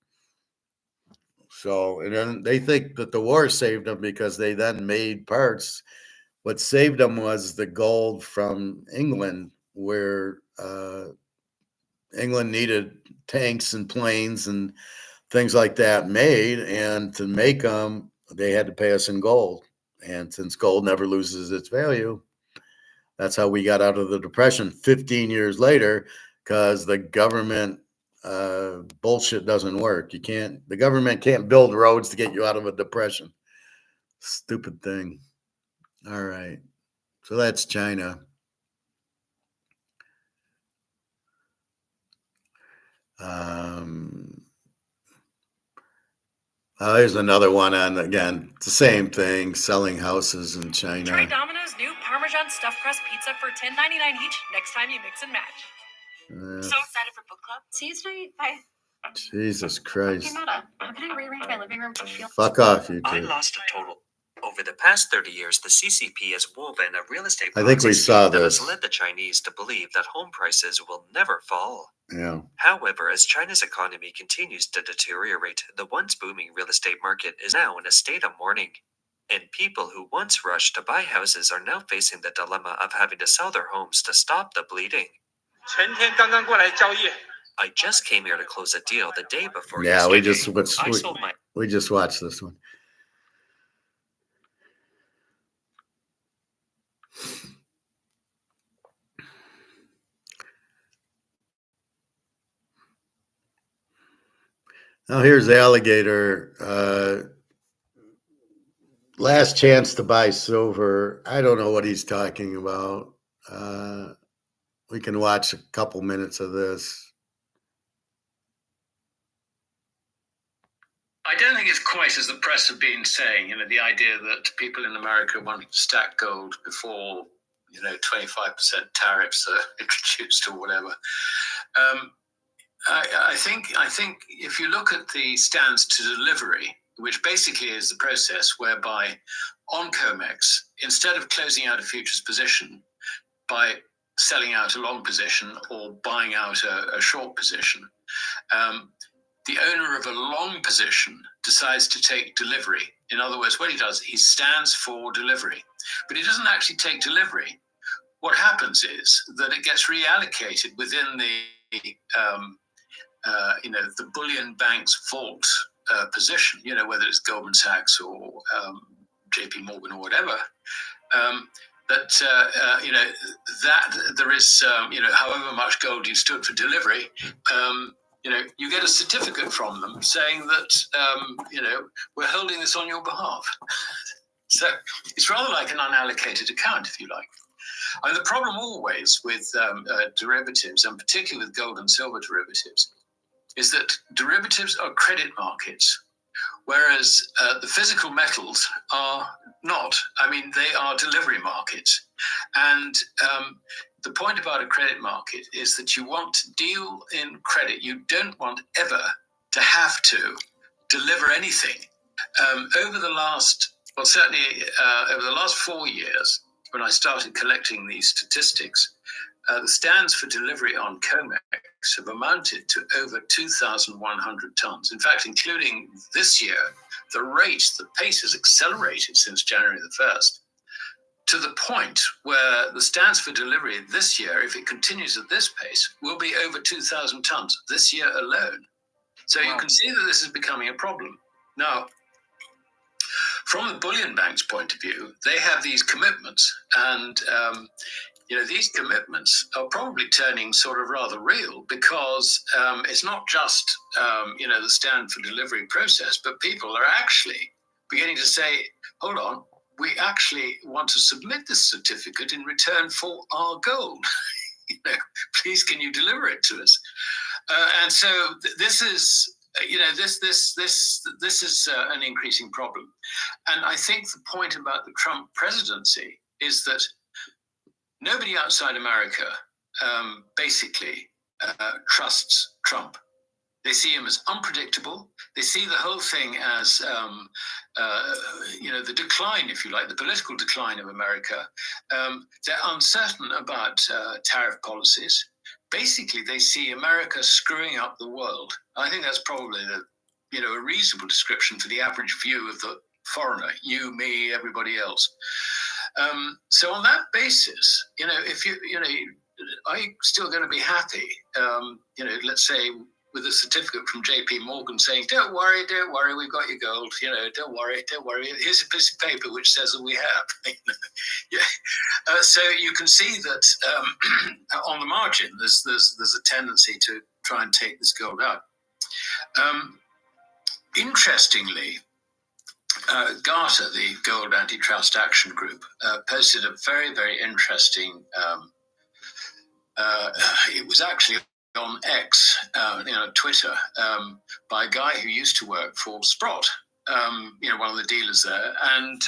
So, and then they think that the war saved them because they then made parts. What saved them was the gold from England, where England needed tanks and planes and things like that made, and to make them, they had to pay us in gold. And since gold never loses its value, that's how we got out of the Depression 15 years later, because the government bullshit doesn't work. The government can't build roads to get you out of a depression. Stupid thing. All right. So that's China. There's another one on, again, the same thing, selling houses in China. Try Domino's new Parmesan stuffed crust pizza for $10.99 each next time you mix and match. So excited for book club. See you tonight. Bye. Jesus Christ. Hey, Meta, how can I rearrange my living room to feel... Fuck off, you I two. lost a total. Over the past 30 years, the CCP has woven a real estate I think we Ponzi saw scheme that has this. led the Chinese to believe that home prices will never fall. Yeah. However, as China's economy continues to deteriorate, the once booming real estate market is now in a state of mourning. And people who once rushed to buy houses are now facing the dilemma of having to sell their homes to stop the bleeding. 前天刚刚过来交易， I just came here to close a deal the day before Yeah, we yesterday. just I sold my we just watched this one. Now here's Alligator. Last chance to buy silver. I don't know what he's talking about. We can watch a couple minutes of this. I don't think it's quite as the press have been saying, the idea that people in America wanting to stack gold before, 25% tariffs are introduced or whatever. I think if you look at the stands to delivery, which basically is the process whereby on COMEX, instead of closing out a futures position by selling out a long position or buying out a short position, the owner of a long position decides to take delivery. In other words, what he does, he stands for delivery, but he doesn't actually take delivery. What happens is that it gets reallocated within the bullion bank's vault position, whether it's Goldman Sachs or JP Morgan or whatever. That there is, however much gold you stood for delivery, you get a certificate from them saying that, we're holding this on your behalf. So it's rather like an unallocated account, if you like. I mean, the problem always with derivatives, and particularly with gold and silver derivatives, is that derivatives are credit markets, whereas the physical metals are not. I mean, they are delivery markets. And the point about a credit market is that you want to deal in credit. You don't want ever to have to deliver anything. Over the last 4 years, when I started collecting these statistics, the stands for delivery on COMEX have amounted to over 2,100 tons. In fact, including this year, the pace has accelerated since January the 1st, to the point where the stands for delivery this year, if it continues at this pace, will be over 2,000 tons this year alone. So you can see that this is becoming a problem. Now, from the bullion bank's point of view, they have these commitments, and these commitments are probably turning sort of rather real, because it's not just the stand for delivery process, but people are actually beginning to say, hold on, we actually want to submit this certificate in return for our gold. Please, can you deliver it to us? And so this is, this is an increasing problem. And I think the point about the Trump presidency is that nobody outside America basically trusts Trump. They see him as unpredictable. They see the whole thing as, the decline, if you like, the political decline of America. They're uncertain about tariff policies. Basically, they see America screwing up the world. I think that's probably a reasonable description for the average view of the foreigner, you, me, everybody else. So on that basis, if are you still going to be happy? Let's say with a certificate from JP Morgan saying, don't worry, we've got your gold. Don't worry. Here's a piece of paper which says that we have. So you can see that on the margin, there's a tendency to try and take this gold out. Interestingly, Garter, the Gold Antitrust Action Group, posted a very, very interesting. It was actually on X, Twitter, by a guy who used to work for Sprott, one of the dealers there, and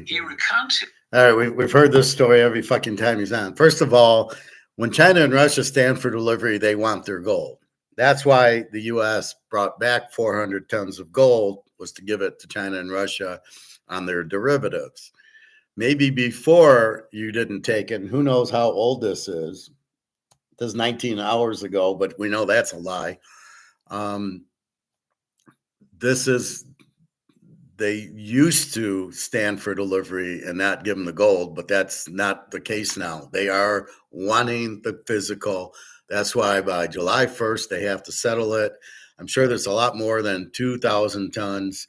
he recounted. All right, we've heard this story every fucking time he's on. First of all, when China and Russia stand for delivery, they want their gold. That's why the U.S. brought back 400 tons of gold, was to give it to China and Russia on their derivatives. Maybe before you didn't take it, who knows how old this is. This is 19 hours ago, but we know that's a lie. They used to stand for delivery and not give them the gold, but that's not the case now. They are wanting the physical. That's why by July 1st, they have to settle it. I'm sure there's a lot more than 2,000 tons.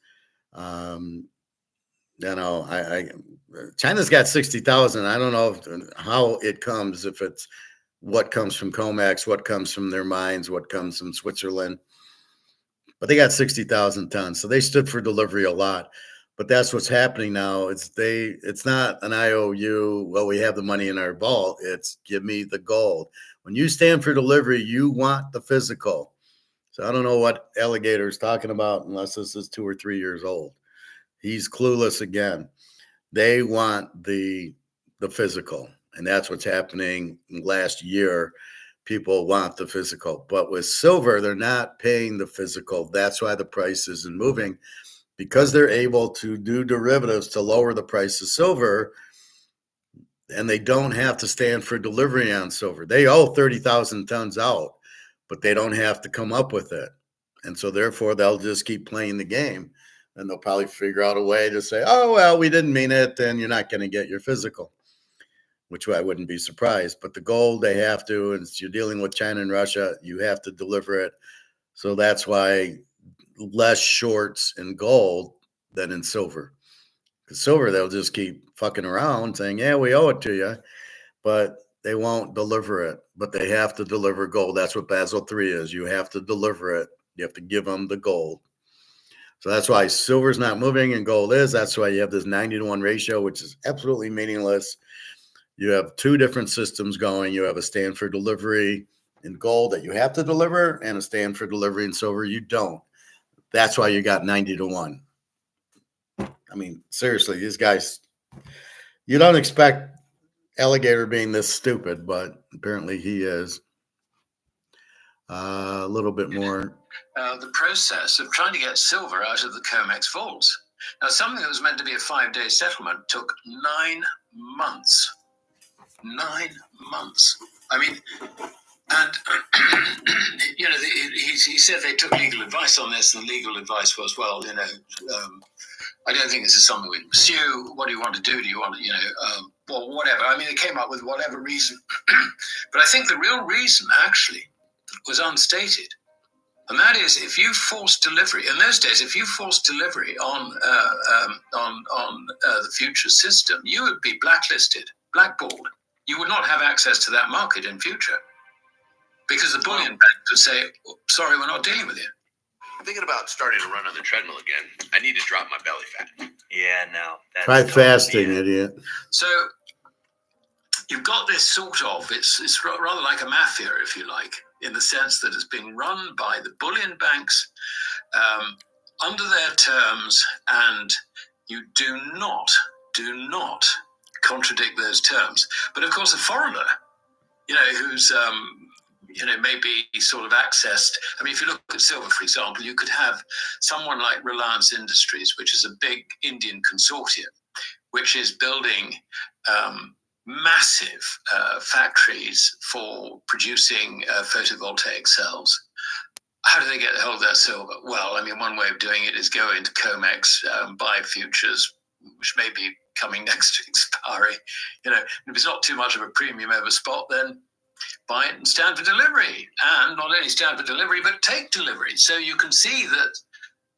China's got 60,000. I don't know how it comes, if it's what comes from COMEX, what comes from their mines, what comes from Switzerland. But they got 60,000 tons. So they stood for delivery a lot. But that's what's happening now. It's not an IOU, well, we have the money in our vault. It's give me the gold. When you stand for delivery, you want the physical. So I don't know what Alligator is talking about unless this is 2 or 3 years old. He's clueless again. They want the physical. And that's what's happening last year. People want the physical. But with silver, they're not paying the physical. That's why the price isn't moving. Because they're able to do derivatives to lower the price of silver, and they don't have to stand for delivery on silver. They owe 30,000 tons out, but they don't have to come up with it. And so therefore, they'll just keep playing the game. And they'll probably figure out a way to say, oh, well, we didn't mean it, then you're not going to get your physical, which I wouldn't be surprised. But the gold, they have to, and you're dealing with China and Russia, you have to deliver it. So that's why less shorts in gold than in silver. Because silver, they'll just keep fucking around saying, yeah, we owe it to you, but they won't deliver it. But they have to deliver gold. That's what Basel III is. You have to deliver it. You have to give them the gold. So that's why silver's not moving and gold is. That's why you have this 90-to-1 ratio, which is absolutely meaningless. You have two different systems going. You have a stand for delivery in gold that you have to deliver and a stand for delivery in silver you don't. That's why you got 90-to-1. I mean, seriously, these guys, you don't expect Alligator being this stupid, but apparently he is. A little bit more. The process of trying to get silver out of the COMEX vaults. Now, something that was meant to be a 5-day settlement took 9 months. 9 months. I mean, and, he said they took legal advice on this, and the legal advice was, well, I don't think this is something we can pursue. What do you want to do? Do you want to, well, whatever. I mean, they came up with whatever reason. But I think the real reason, actually, was unstated. And that is, if you force delivery, in those days, if you forced delivery on the future system, you would be blacklisted, blackballed. You would not have access to that market in future. Because the bullion banks would say, sorry, we're not dealing with you. I'm thinking about starting to run on the treadmill again. I need to drop my belly fat. Yeah, no. Try fasting, idiot. So you've got this sort of, it's rather like a mafia, if you like, in the sense that it's being run by the bullion banks under their terms, and you do not contradict those terms. But of course, a foreigner, who's maybe sort of accessed. I mean, if you look at silver, for example, you could have someone like Reliance Industries, which is a big Indian consortium, which is building massive factories for producing photovoltaic cells. How do they get hold of their silver? Well, I mean, one way of doing it is go into COMEX, buy futures, which may be coming next to expiry. You know, if it's not too much of a premium over spot, then buy it and stand for delivery. And not only stand for delivery, but take delivery. So you can see that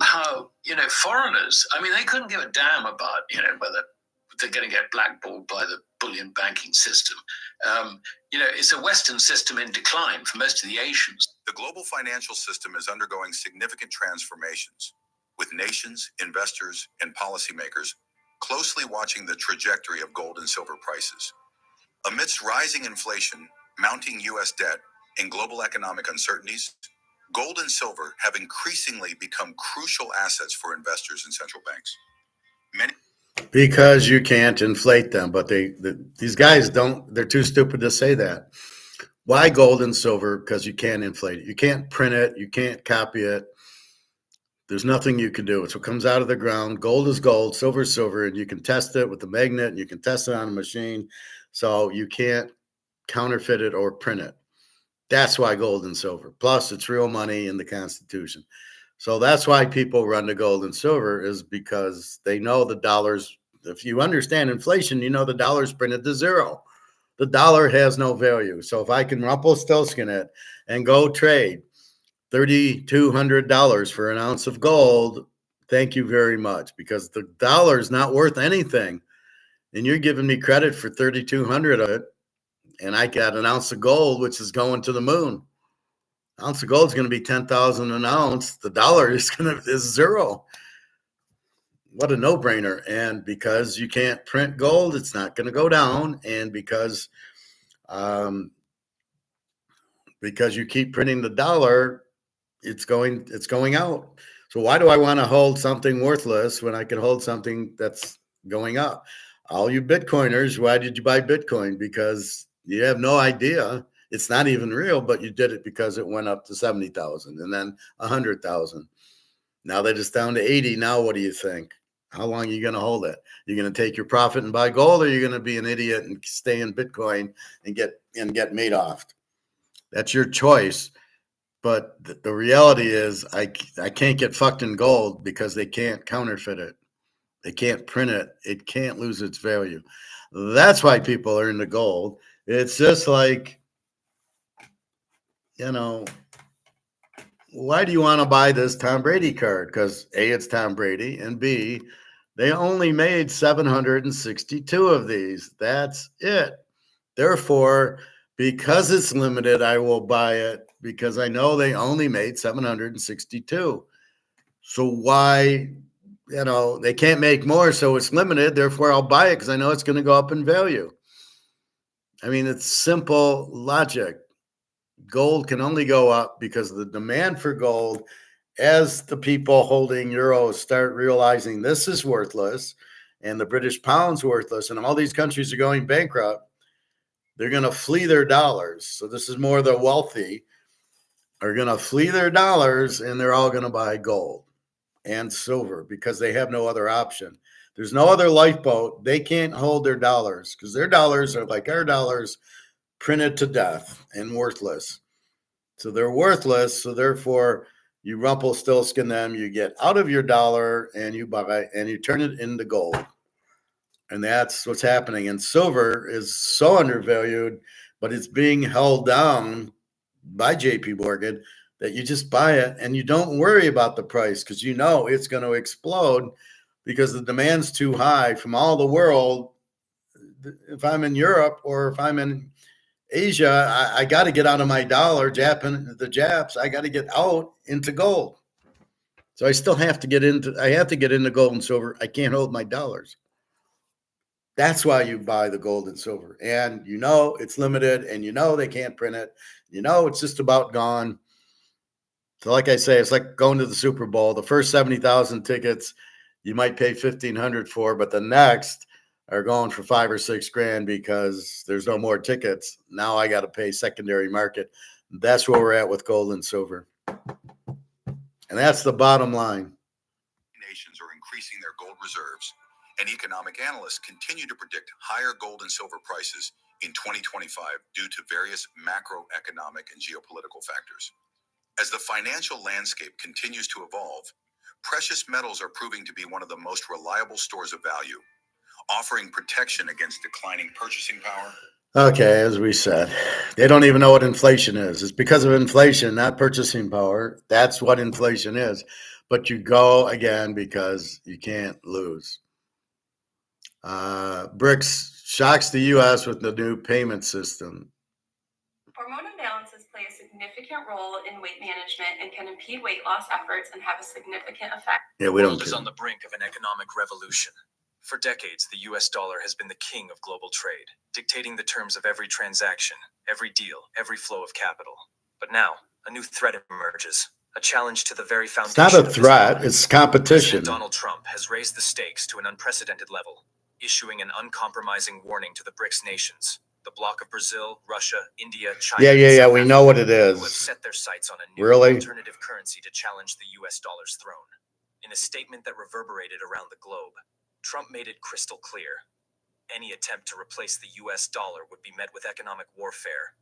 how, you know, foreigners, I mean, they couldn't give a damn about, you know, whether they're going to get blackballed by the bullion banking system. You know, it's a Western system in decline for most of the Asians. The global financial system is undergoing significant transformations, with nations, investors, and policymakers closely watching the trajectory of gold and silver prices. Amidst rising inflation, mounting U.S. debt, and global economic uncertainties, gold and silver have increasingly become crucial assets for investors and central banks. Because you can't inflate them, but these guys don't. They're too stupid to say that. Why gold and silver? Because you can't inflate it. You can't print it. You can't copy it. There's nothing you can do. It's what comes out of the ground. Gold is gold, silver is silver, and you can test it with the magnet, and you can test it on a machine. So you can't counterfeit it or print it. That's why gold and silver. Plus, it's real money in the Constitution. So that's why people run to gold and silver, is because they know the dollars. If you understand inflation, you know the dollar's printed to zero. The dollar has no value. So if I can Rumpelstiltskin it and go trade $3,200 for an ounce of gold, thank you very much, because the dollar is not worth anything. And you're giving me credit for 3,200 of it. And I got an ounce of gold, which is going to the moon. Ounce of gold is going to be 10,000 an ounce. The dollar is zero. What a no-brainer. And because you can't print gold, it's not going to go down. And because you keep printing the dollar, it's going out. So why do I want to hold something worthless when I can hold something that's going up? All you Bitcoiners, why did you buy Bitcoin? Because you have no idea. It's not even real, but you did it because it went up to 70,000 and then 100,000. Now that it's down to 80. Now what do you think? How long are you going to hold it? You're going to take your profit and buy gold, or you're going to be an idiot and stay in Bitcoin and get made off? That's your choice. But the reality is I can't get fucked in gold because they can't counterfeit it. They can't print it. It can't lose its value. That's why people are into gold. It's just like, you know, why do you want to buy this Tom Brady card? Because A, it's Tom Brady, and B, they only made 762 of these. That's it. Therefore, because it's limited, I will buy it because I know they only made 762. So why, they can't make more, so it's limited. Therefore, I'll buy it because I know it's going to go up in value. I mean, it's simple logic. Gold can only go up because of the demand for gold. As the people holding euros start realizing this is worthless and the British pound's worthless and all these countries are going bankrupt, they're going to flee their dollars. So this is more the wealthy are going to flee their dollars, and they're all going to buy gold and silver because they have no other option. There's no other lifeboat. They can't hold their dollars because their dollars are like our dollars, printed to death and worthless. So they're worthless. So therefore, you Rumpelstiltskin them, you get out of your dollar and you buy and you turn it into gold. And that's what's happening. And silver is so undervalued, but it's being held down by JP Morgan that you just buy it and you don't worry about the price because you know it's going to explode because the demand's too high from all the world. If I'm in Europe or if I'm in Asia, I got to get out of my dollar, the Japs, I got to get out into gold. So I still have to get into gold and silver. I can't hold my dollars. That's why you buy the gold and silver. And it's limited and they can't print it. It's just about gone. So like I say, it's like going to the Super Bowl. The first 70,000 tickets you might pay $1,500 for, but the next are going for $5 or $6 grand because there's no more tickets. Now I got to pay secondary market. That's where we're at with gold and silver. And that's the bottom line. Nations are increasing their gold reserves, and economic analysts continue to predict higher gold and silver prices in 2025 due to various macroeconomic and geopolitical factors. As the financial landscape continues to evolve, precious metals are proving to be one of the most reliable stores of value, offering protection against declining purchasing power. Okay, as we said, they don't even know what inflation is. It's because of inflation, not purchasing power. That's what inflation is. But you go again because you can't lose. BRICS shocks the U.S. with the new payment system. Hormone imbalances play a significant role in weight management and can impede weight loss efforts and have a significant effect. Yeah, we don't The world is care. on the brink of an economic revolution. For decades, the US dollar has been the king of global trade, dictating the terms of every transaction, every deal, every flow of capital. But now, a new threat emerges, a challenge to the very It's foundation not a of this threat, economy. it's competition. President Donald Trump has raised the stakes to an unprecedented level, issuing an uncompromising warning to the BRICS nations, the bloc of Brazil, Russia, India, China, and Yeah, South we know what it Africa, who have is. set their sights on a new Really? alternative currency to challenge the US dollar's throne. In a statement that reverberated around the globe, Trump made it crystal clear. Any attempt to replace the US dollar would be met with economic warfare,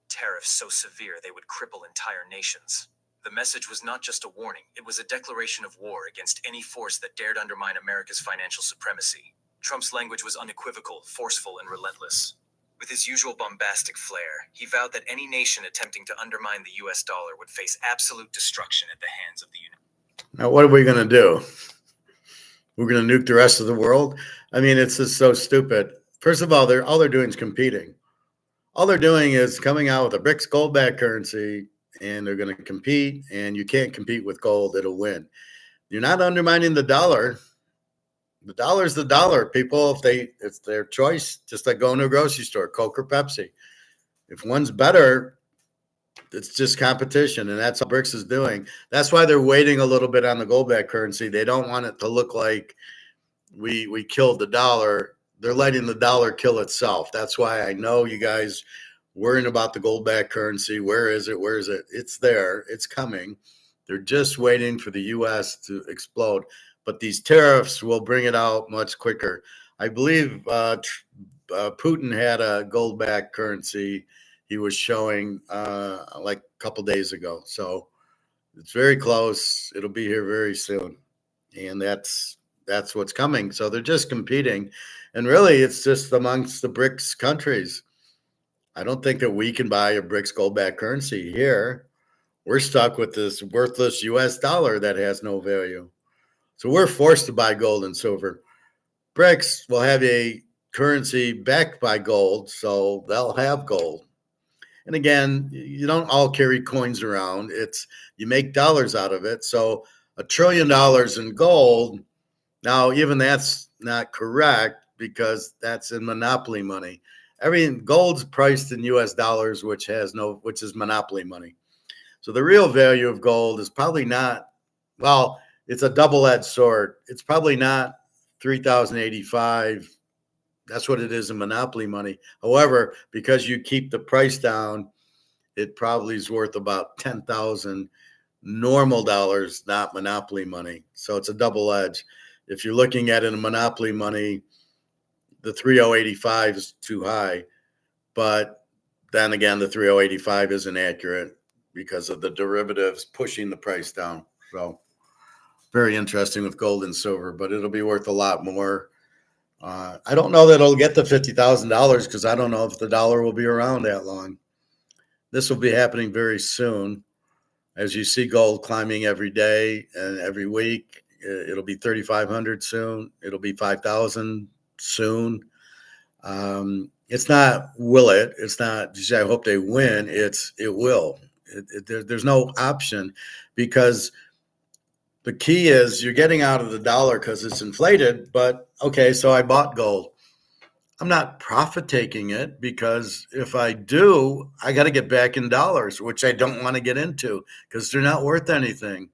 tariffs so severe they would cripple entire nations. The message was not just a warning, it was a declaration of war against any force that dared undermine America's financial supremacy. Trump's language was unequivocal, forceful, and relentless. With his usual bombastic flair, he vowed that any nation attempting to undermine the US dollar would face absolute destruction at the hands of the United States. Now, what are we going to do? We're going to nuke the rest of the world? I mean, it's just so stupid. First of all, all they're doing is competing. All they're doing is coming out with a BRICS gold-backed currency, and they're going to compete, and you can't compete with gold. It'll win. You're not undermining the dollar. The dollar's the dollar, people. It's their choice, just like going to a grocery store, Coke or Pepsi. If one's better, it's just competition, and that's all BRICS is doing. That's why they're waiting a little bit on the gold-backed currency. They don't want it to look like we killed the dollar. They're letting the dollar kill itself. That's why I know you guys worrying about the gold-backed currency. Where is it? Where is it? It's there. It's coming. They're just waiting for the U.S. to explode. But these tariffs will bring it out much quicker. I believe Putin had a gold-backed currency he was showing like a couple days ago. So it's very close. It'll be here very soon. And that's what's coming. So they're just competing. And really, it's just amongst the BRICS countries. I don't think that we can buy a BRICS gold-backed currency here. We're stuck with this worthless US dollar that has no value. So we're forced to buy gold and silver. BRICS will have a currency backed by gold, so they'll have gold. And again, you don't all carry coins around. You make dollars out of it. So $1 trillion in gold. Now, even that's not correct because that's in monopoly money. Gold's priced in US dollars, which is monopoly money. So the real value of gold is probably not, well, it's a double-edged sword. It's probably not 3,085. That's what it is in monopoly money. However, because you keep the price down, it probably is worth about 10,000 normal dollars, not monopoly money. So it's a double edge. If you're looking at it in monopoly money, the 3085 is too high. But then again, the 3085 isn't accurate because of the derivatives pushing the price down. So very interesting with gold and silver, but it'll be worth a lot more. I don't know that it'll get to $50,000 because I don't know if the dollar will be around that long. This will be happening very soon. As you see gold climbing every day and every week, it'll be 3,500 soon. It'll be 5,000 soon. It's not will it. It's not, I hope they win. It will. There's no option because the key is you're getting out of the dollar because it's inflated. But okay, so I bought gold. I'm not profit taking it because if I do, I got to get back in dollars, which I don't want to get into because they're not worth anything.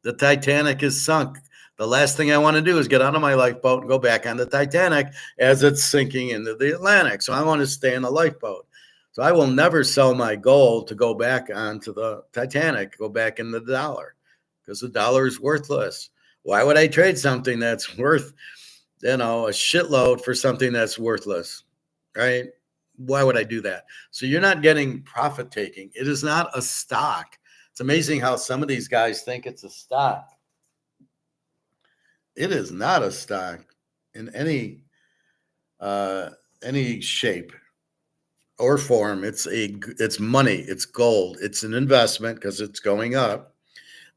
The Titanic is sunk. The last thing I want to do is get out of my lifeboat and go back on the Titanic as it's sinking into the Atlantic. So I want to stay in the lifeboat. So I will never sell my gold to go back onto the Titanic, go back in the dollar because the dollar is worthless. Why would I trade something that's worth a shitload for something that's worthless, right? Why would I do that? So you're not getting profit taking. It is not a stock. It's amazing how some of these guys think it's a stock. It is not a stock in any shape or form. It's money. It's gold. It's an investment because it's going up,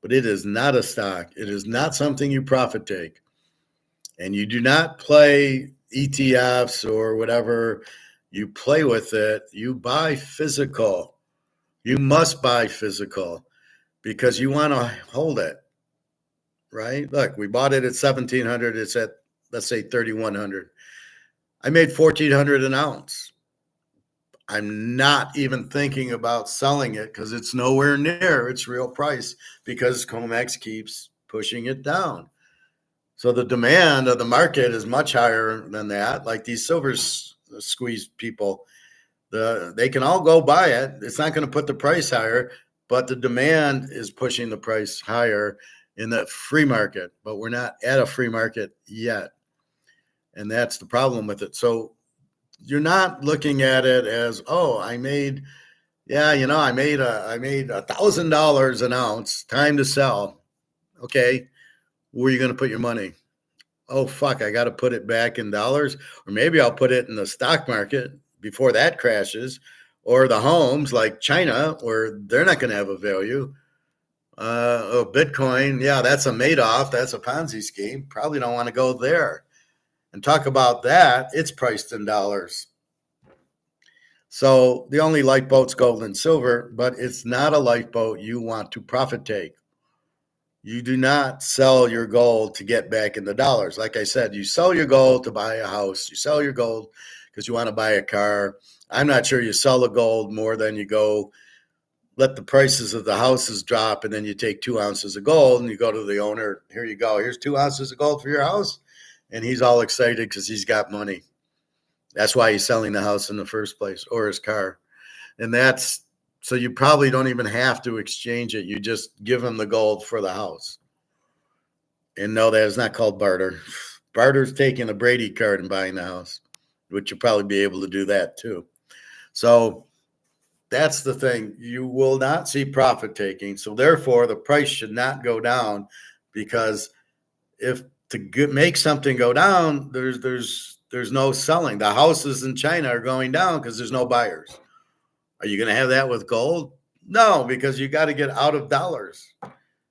but it is not a stock. It is not something you profit take, and you do not play ETFs or whatever. You play with it. You buy physical. You must buy physical because you want to hold it, right? Look, we bought it at 1,700. It's at, let's say, 3,100. I made 1,400 an ounce. I'm not even thinking about selling it because it's nowhere near its real price because COMEX keeps pushing it down. So the demand of the market is much higher than that. Like these silver squeeze people, they can all go buy it. It's not going to put the price higher, but the demand is pushing the price higher in the free market. But we're not at a free market yet. And that's the problem with it. So you're not looking at it as, oh, I made $1,000 an ounce, time to sell. Okay, where are you going to put your money? Oh, fuck, I got to put it back in dollars, or maybe I'll put it in the stock market before that crashes, or the homes like China, where they're not going to have a value. Bitcoin, yeah, that's a Madoff, that's a Ponzi scheme. Probably don't want to go there. And talk about that, it's priced in dollars. So the only lifeboat's gold and silver, but it's not a lifeboat you want to profit take. You do not sell your gold to get back in the dollars. Like I said, you sell your gold to buy a house. You sell your gold because you want to buy a car. I'm not sure you sell the gold more than you go let the prices of the houses drop, and then you take 2 ounces of gold and you go to the owner. Here you go. Here's 2 ounces of gold for your house. And he's all excited because he's got money. That's why he's selling the house in the first place, or his car. And so you probably don't even have to exchange it. You just give him the gold for the house. And no, that is not called barter. Barter's taking a Brady card and buying the house, which you'll probably be able to do that too. So that's the thing. You will not see profit taking. So therefore, the price should not go down, because if to make something go down, there's no selling. The houses in China are going down because there's no buyers. Are you going to have that with gold? No, because you got to get out of dollars.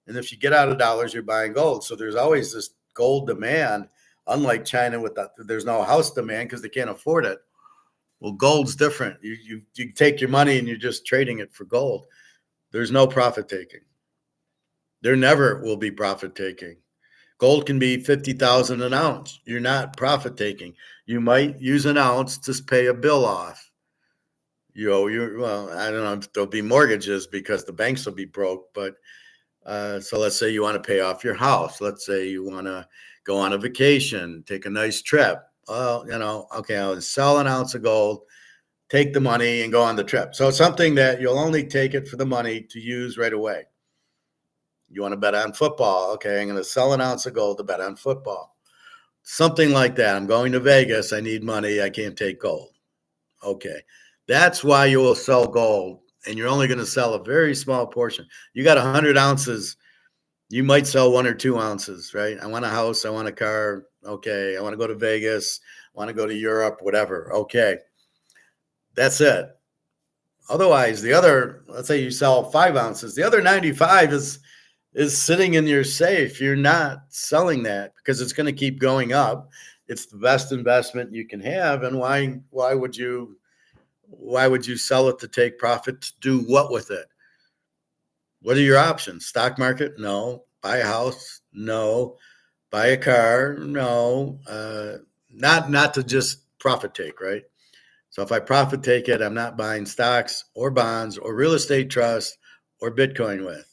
And if you get out of dollars, you're buying gold. So there's always this gold demand, unlike China there's no house demand because they can't afford it. Well, gold's different. You take your money and you're just trading it for gold. There's no profit taking. There never will be profit taking. Gold can be 50,000 an ounce. You're not profit taking. You might use an ounce to pay a bill off. I don't know if there'll be mortgages because the banks will be broke. But so let's say you want to pay off your house. Let's say you want to go on a vacation, take a nice trip. Well, okay, I'll sell an ounce of gold, take the money, and go on the trip. So it's something that you'll only take it for the money to use right away. You want to bet on football. Okay, I'm going to sell an ounce of gold to bet on football. Something like that. I'm going to Vegas. I need money. I can't take gold. Okay. That's why you will sell gold, and you're only going to sell a very small portion. You got 100 ounces. You might sell 1 or 2 ounces, right? I want a house. I want a car. Okay. I want to go to Vegas. I want to go to Europe, whatever. Okay. That's it. Otherwise, let's say you sell 5 ounces. The other 95 is sitting in your safe. You're not selling that because it's going to keep going up. It's the best investment you can have. And why would you sell it to take profit? To do what with it? What are your options? Stock market? No. Buy a house? No. Buy a car? No. Not to just profit take, right? So if I profit take it, I'm not buying stocks or bonds or real estate trust or Bitcoin with.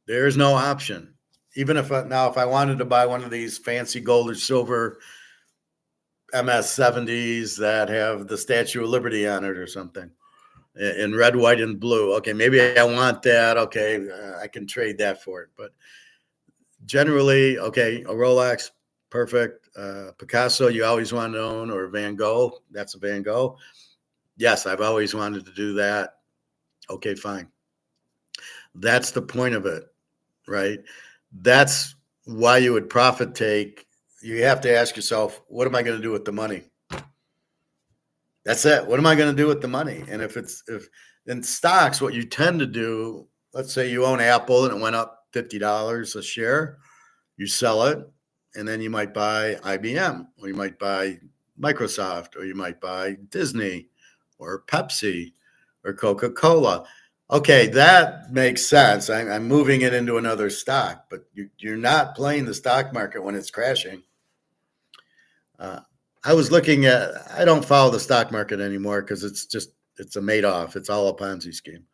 There is no option. Even if I wanted to buy one of these fancy gold or silver MS-70s that have the Statue of Liberty on it or something in red, white, and blue. Okay, maybe I want that. Okay, I can trade that for it. But generally, okay, a Rolex, perfect. Picasso, you always want to own, or Van Gogh. That's a Van Gogh. Yes, I've always wanted to do that. Okay, fine. That's the point of it, right? That's why you would profit take. You have to ask yourself, what am I going to do with the money? That's it. What am I going to do with the money? And if in stocks, what you tend to do, let's say you own Apple and it went up $50 a share, you sell it, and then you might buy IBM, or you might buy Microsoft, or you might buy Disney, or Pepsi, or Coca-Cola. Okay, that makes sense. I'm moving it into another stock, but you're not playing the stock market when it's crashing. I was looking at, I don't follow the stock market anymore because it's a Madoff. It's all a Ponzi scheme.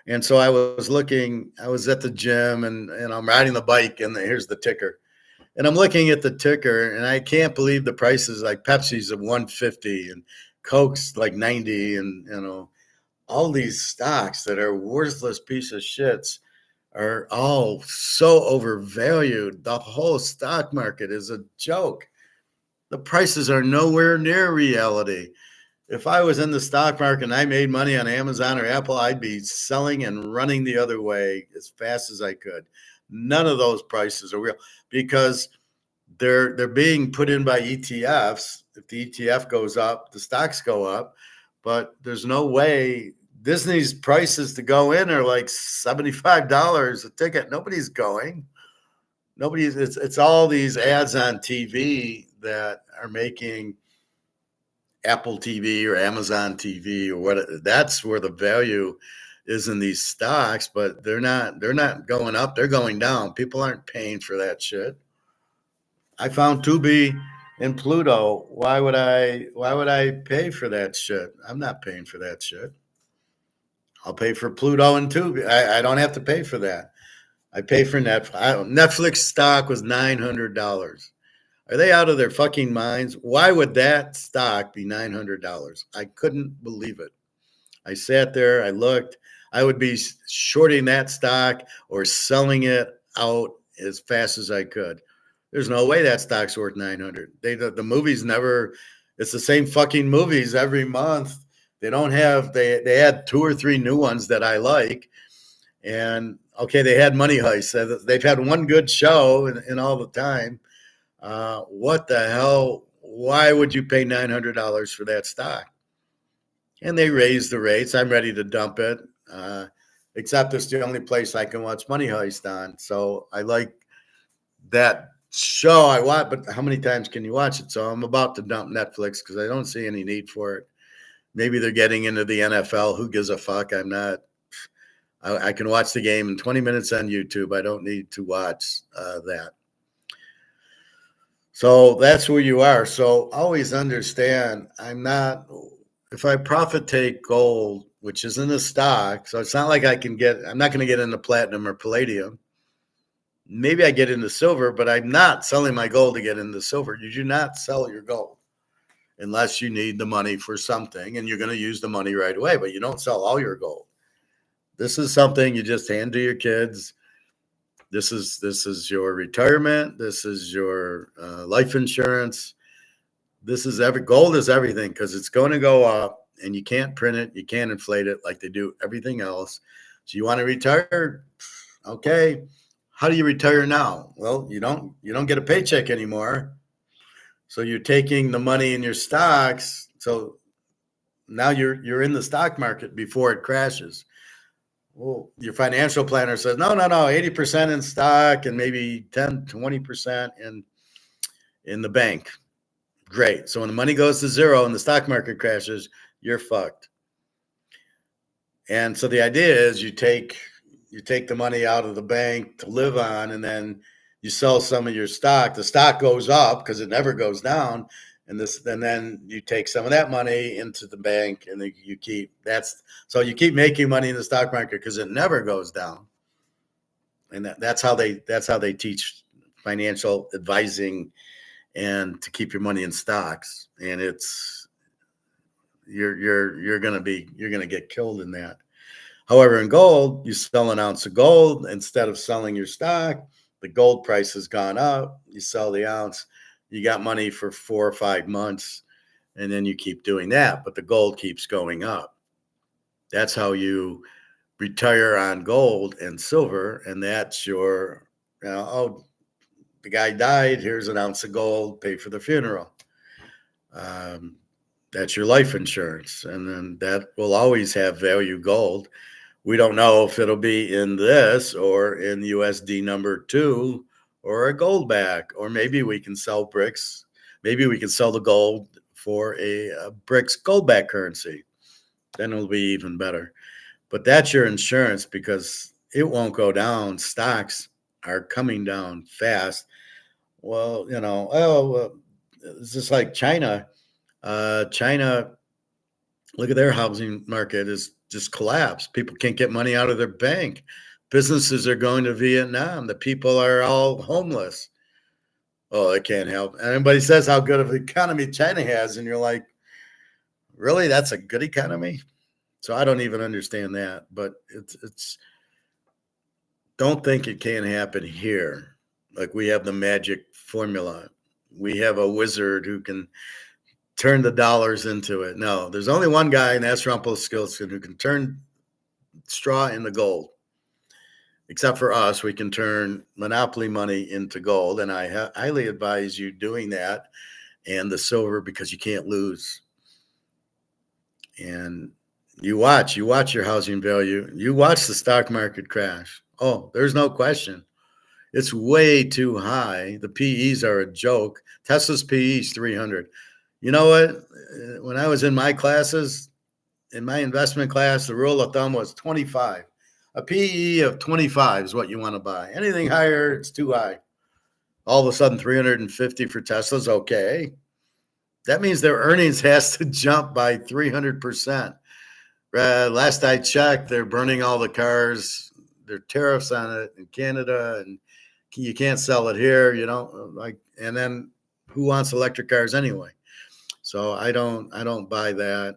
And so I was at the gym and I'm riding the bike and here's the ticker. And I'm looking at the ticker and I can't believe the prices, like Pepsi's at 150 and Coke's like 90, and all these stocks that are worthless piece of shits are all so overvalued. The whole stock market is a joke. The prices are nowhere near reality. If I was in the stock market and I made money on Amazon or Apple, I'd be selling and running the other way as fast as I could. None of those prices are real because they're being put in by ETFs. If the ETF goes up, the stocks go up, but there's no way. Disney's prices to go in are like $75 a ticket. Nobody's going. It's all these ads on TV that are making Apple TV or Amazon TV or what. That's where the value is in these stocks, but they're not going up, they're going down. People aren't paying for that shit. I found Tubi and Pluto. Why would I pay for that shit? I'm not paying for that shit. I'll pay for Pluto and Tubi. I don't have to pay for that. I pay for Netflix. Netflix stock was $900. Are they out of their fucking minds? Why would that stock be $900? I couldn't believe it. I sat there, I looked. I would be shorting that stock or selling it out as fast as I could. There's no way that stock's worth 900. The movies never. It's the same fucking movies every month. They don't have. They had 2 or 3 new ones that I like, and okay, they had Money Heist. They've had one good show in all the time. What the hell? Why would you pay $900 for that stock? And they raised the rates. I'm ready to dump it. Except it's the only place I can watch Money Heist on. So I like that show I watch, but how many times can you watch it? So I'm about to dump Netflix because I don't see any need for it. Maybe they're getting into the NFL. Who gives a fuck? I'm not. I can watch the game in 20 minutes on YouTube. I don't need to watch that. So that's where you are. So always understand, if I profit take gold, which is in a stock, so it's not like I'm not going to get into platinum or palladium. Maybe I get into silver, but I'm not selling my gold to get into silver. You do not sell your gold unless you need the money for something and you're going to use the money right away, but you don't sell all your gold. This is something you just hand to your kids. This is your retirement. This is your life insurance. Gold is everything because it's going to go up and you can't print it. You can't inflate it like they do everything else. So you want to retire? Okay. How do you retire now? Well, you don't get a paycheck anymore. So you're taking the money in your stocks. So now you're in the stock market before it crashes. Well, your financial planner says, no, 80% in stock and maybe 10, 20% in the bank. Great. So when the money goes to zero and the stock market crashes, you're fucked. And so the idea is you take the money out of the bank to live on, and then you sell some of your stock. The stock goes up because it never goes down. And then you take some of that money into the bank, and then you keep making money in the stock market because it never goes down. And that's how they teach financial advising and to keep your money in stocks. And you're gonna get killed in that. However, in gold, you sell an ounce of gold instead of selling your stock. The gold price has gone up. You sell the ounce. You got money for 4 or 5 months, and then you keep doing that. But the gold keeps going up. That's how you retire on gold and silver, and that's your, oh, the guy died, here's an ounce of gold, pay for the funeral. That's your life insurance, and then that will always have value gold. We don't know if it'll be in this or in USD number 2 or a gold back, or maybe we can sell bricks. Maybe we can sell the gold for a bricks gold back currency. Then it'll be even better. But that's your insurance because it won't go down. Stocks are coming down fast. Well, it's just like China. China, look at their housing market is just collapsed. People can't get money out of their bank. Businesses are going to Vietnam. The people are all homeless. Oh, I can't help. And everybody says how good of an economy China has, and you're like, really? That's a good economy? So I don't even understand that. But it's don't think it can't happen here. Like we have the magic formula. We have a wizard who can turn the dollars into it. No, there's only one guy, and that's Rumpelstiltskin, who can turn straw into gold. Except for us, we can turn monopoly money into gold, and I highly advise you doing that, and the silver, because you can't lose. And you watch your housing value. You watch the stock market crash. Oh, there's no question. It's way too high. The PEs are a joke. Tesla's PE is 300. You know what? When I was in my classes, in my investment class, the rule of thumb was 25. A PE of 25 is what you want to buy. Anything higher, it's too high. All of a sudden, 350 for Tesla's okay. That means their earnings has to jump by 300%. Last I checked, they're burning all the cars. There are tariffs on it in Canada, and you can't sell it here. And then who wants electric cars anyway? So I don't buy that.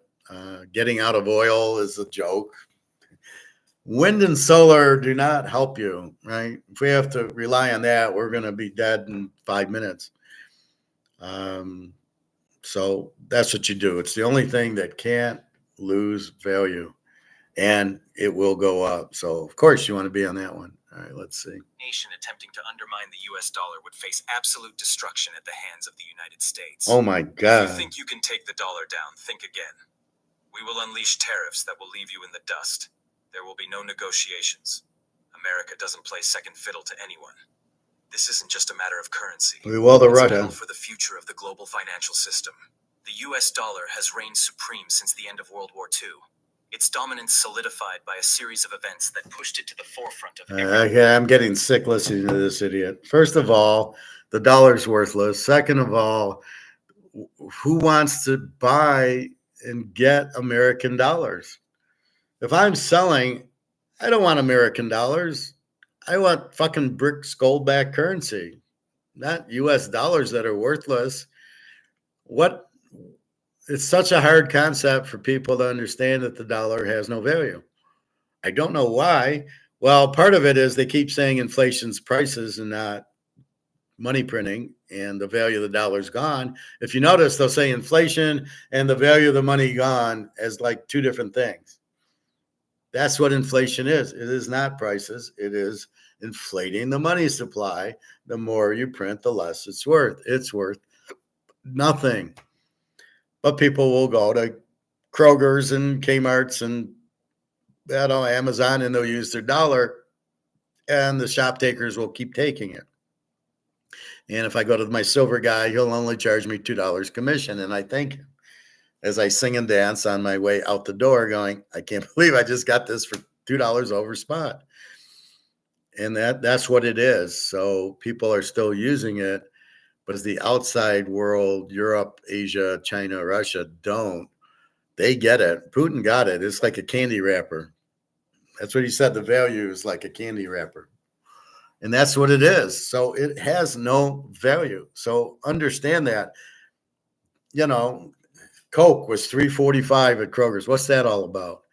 Getting out of oil is a joke. Wind and solar do not help you, right? If we have to rely on that, we're going to be dead in 5 minutes. So that's what you do. It's the only thing that can't lose value, and it will go up. So, of course, you want to be on that one. All right, let's see. Nation attempting to undermine the U.S. dollar would face absolute destruction at the hands of the United States. Oh, my God. If you think you can take the dollar down, think again. We will unleash tariffs that will leave you in the dust. There will be no negotiations. America doesn't play second fiddle to anyone. This isn't just a matter of currency. We will the It's a Russia. battle for the future of the global financial system. The U.S. dollar has reigned supreme since the end of World War II. Its dominance solidified by a series of events that pushed it to the forefront of I'm getting sick listening to this idiot. First of all, the dollar's worthless. Second of all, who wants to buy and get American dollars? If I'm selling, I don't want American dollars. I want fucking bricks gold back currency, not US dollars that are worthless. It's such a hard concept for people to understand that the dollar has no value. I don't know why. Well, part of it is they keep saying inflation's prices and not money printing, and the value of the dollar's gone. If you notice, they'll say inflation and the value of the money gone as like two different things. That's what inflation is. It is not prices. It is inflating the money supply. The more you print, the less it's worth. It's worth nothing. But people will go to Kroger's and Kmart's and Amazon, and they'll use their dollar, and the shop takers will keep taking it. And if I go to my silver guy, he'll only charge me $2 commission, and I thank him as I sing and dance on my way out the door going, I can't believe I just got this for $2 over spot. And that's what it is. So people are still using it, but as the outside world, Europe, Asia, China, Russia don't, they get it. Putin got it. It's like a candy wrapper. That's what he said. The value is like a candy wrapper. And that's what it is. So it has no value. So understand that, Coke was $3.45 at Kroger's. What's that all about?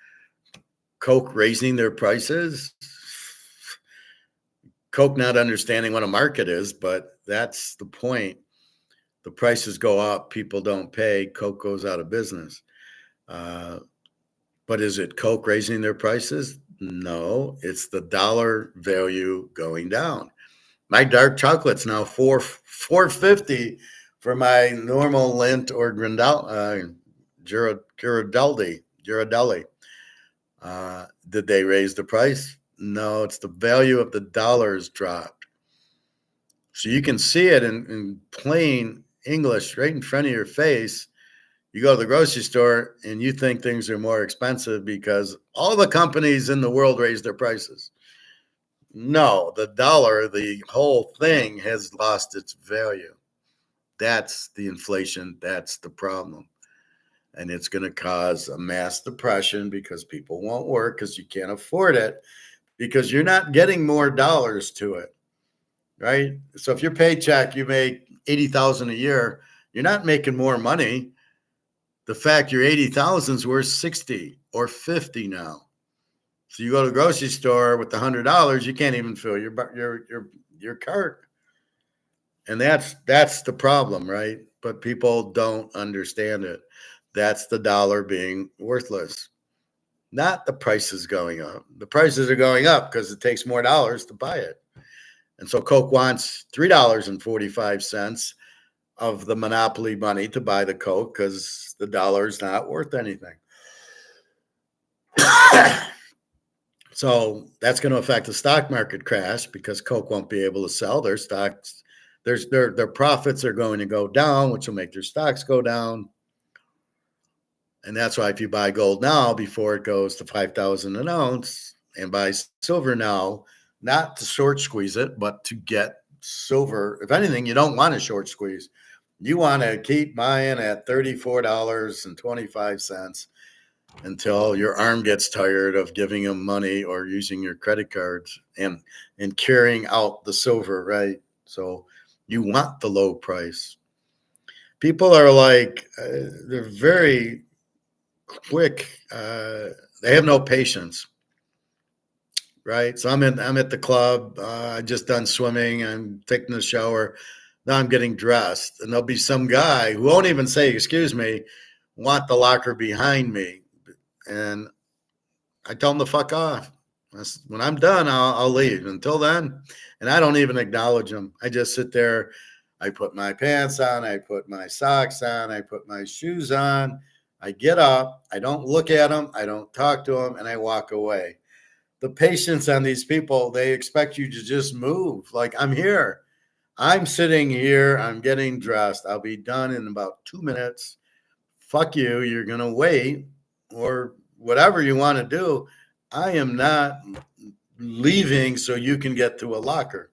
Coke raising their prices? Coke not understanding what a market is, but that's the point. The prices go up, people don't pay, Coke goes out of business. But is it Coke raising their prices? No, it's the dollar value going down. My dark chocolate's now $4.50 for my normal Lindt or Ghirardelli. Did they raise the price? No, it's the value of the dollars dropped. So you can see it in plain English right in front of your face. You go to the grocery store and you think things are more expensive because all the companies in the world raise their prices. No, the dollar, the whole thing has lost its value. That's the inflation. That's the problem. And it's going to cause a mass depression because people won't work because you can't afford it because you're not getting more dollars to it, right? So if your paycheck, you make 80,000 a year, you're not making more money. The fact your 80,000 is worth 60 or 50 now. So you go to the grocery store with the $100, you can't even fill your cart. And that's the problem, right? But people don't understand it. That's the dollar being worthless. Not the prices going up. The prices are going up because it takes more dollars to buy it. And so Coke wants $3.45 of the monopoly money to buy the Coke because the dollar is not worth anything. So that's going to affect the stock market crash because Coke won't be able to sell their stocks. Their profits are going to go down, which will make their stocks go down. And that's why if you buy gold now before it goes to 5,000 an ounce and buy silver now, not to short squeeze it, but to get silver. If anything, you don't want to short squeeze. You want to keep buying at $34.25 until your arm gets tired of giving them money or using your credit cards and carrying out the silver, right? So you want the low price. People are like, they're very quick. They have no patience, right? So I'm at the club. I just done swimming. I'm taking a shower. Now I'm getting dressed, and there'll be some guy who won't even say, "Excuse me," want the locker behind me, and I tell him to fuck off. When I'm done, I'll leave. Until then, and I don't even acknowledge him. I just sit there. I put my pants on. I put my socks on. I put my shoes on. I get up. I don't look at them. I don't talk to them, and I walk away. The patience on these people, they expect you to just move. Like, I'm here. I'm sitting here. I'm getting dressed. I'll be done in about 2 minutes. Fuck you. You're going to wait or whatever you want to do. I am not leaving so you can get to a locker.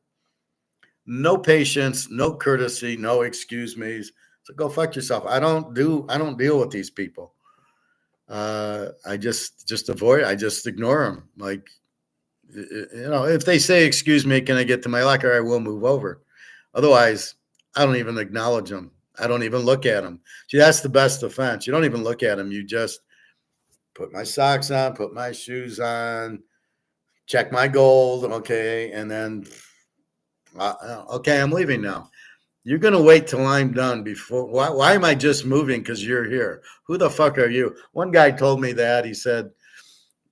No patience, no courtesy, no excuse me's. So go fuck yourself. I don't deal with these people. I just avoid. I just ignore them. Like, if they say, "Excuse me, can I get to my locker?" I will move over. Otherwise, I don't even acknowledge them. I don't even look at them. See, that's the best defense. You don't even look at them. You just put my socks on, put my shoes on, check my gold, okay, and then okay, I'm leaving now. You're going to wait till I'm done before. Why am I just moving because you're here? Who the fuck are you? One guy told me that. He said,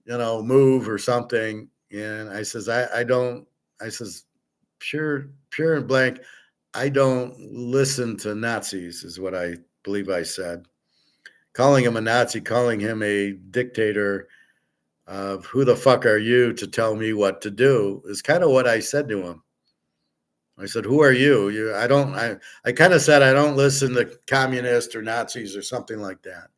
move or something. And I says, I don't. I says, pure and blank, I don't listen to Nazis is what I believe I said. Calling him a Nazi, calling him a dictator of who the fuck are you to tell me what to do is kind of what I said to him. I said, who are you? I kind of said, I don't listen to communists or Nazis or something like that.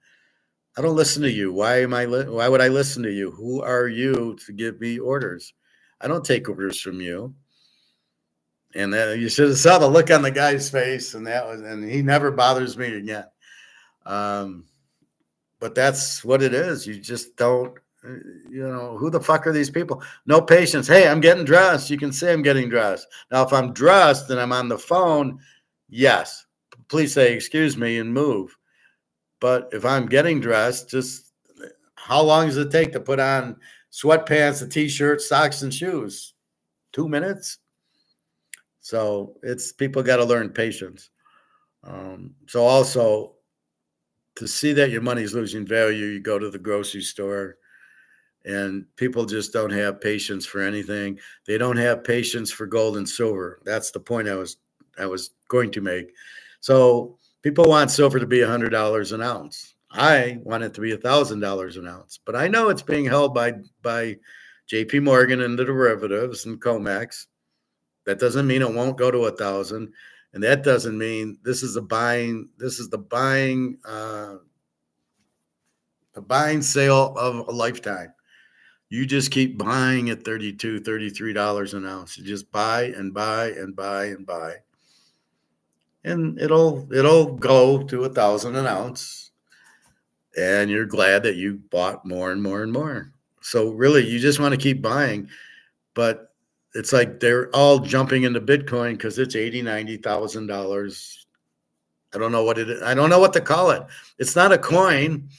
I don't listen to you. Why would I listen to you? Who are you to give me orders? I don't take orders from you. And you should have saw the look on the guy's face, and he never bothers me again. But that's what it is. You just don't, who the fuck are these people? No patience. Hey, I'm getting dressed. You can say I'm getting dressed. Now, if I'm dressed and I'm on the phone, yes, please say, excuse me, and move. But if I'm getting dressed, just how long does it take to put on sweatpants, a t-shirt, socks, and shoes? 2 minutes? So people got to learn patience. So also to see that your money is losing value, you go to the grocery store And people just don't have patience for anything. They don't have patience for gold and silver. That's the point I was going to make. So people want silver to be $100 an ounce. I want it to be $1,000 an ounce, but I know it's being held by J.P. Morgan and the derivatives and COMEX. That doesn't mean it won't go to 1,000, and that doesn't mean this is the buying sale of a lifetime. You just keep buying at $32, $33 an ounce. You just buy and buy and buy and buy. And it'll go to 1,000 an ounce. And you're glad that you bought more and more and more. So really, you just want to keep buying. But it's like they're all jumping into Bitcoin because it's $80,000, $90,000. I don't know what it is. I don't know what to call it. It's not a coin.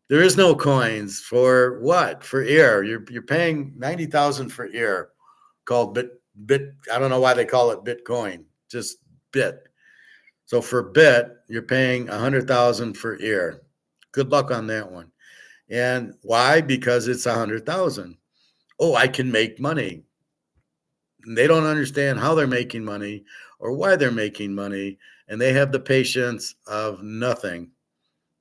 There is no coins for what? For air. You're paying 90,000 for air, called bit. I don't know why they call it Bitcoin. Just bit. So for bit, you're paying 100,000 for air. Good luck on that one. And why? Because it's 100,000. Oh, I can make money. And they don't understand how they're making money or why they're making money, and they have the patience of nothing.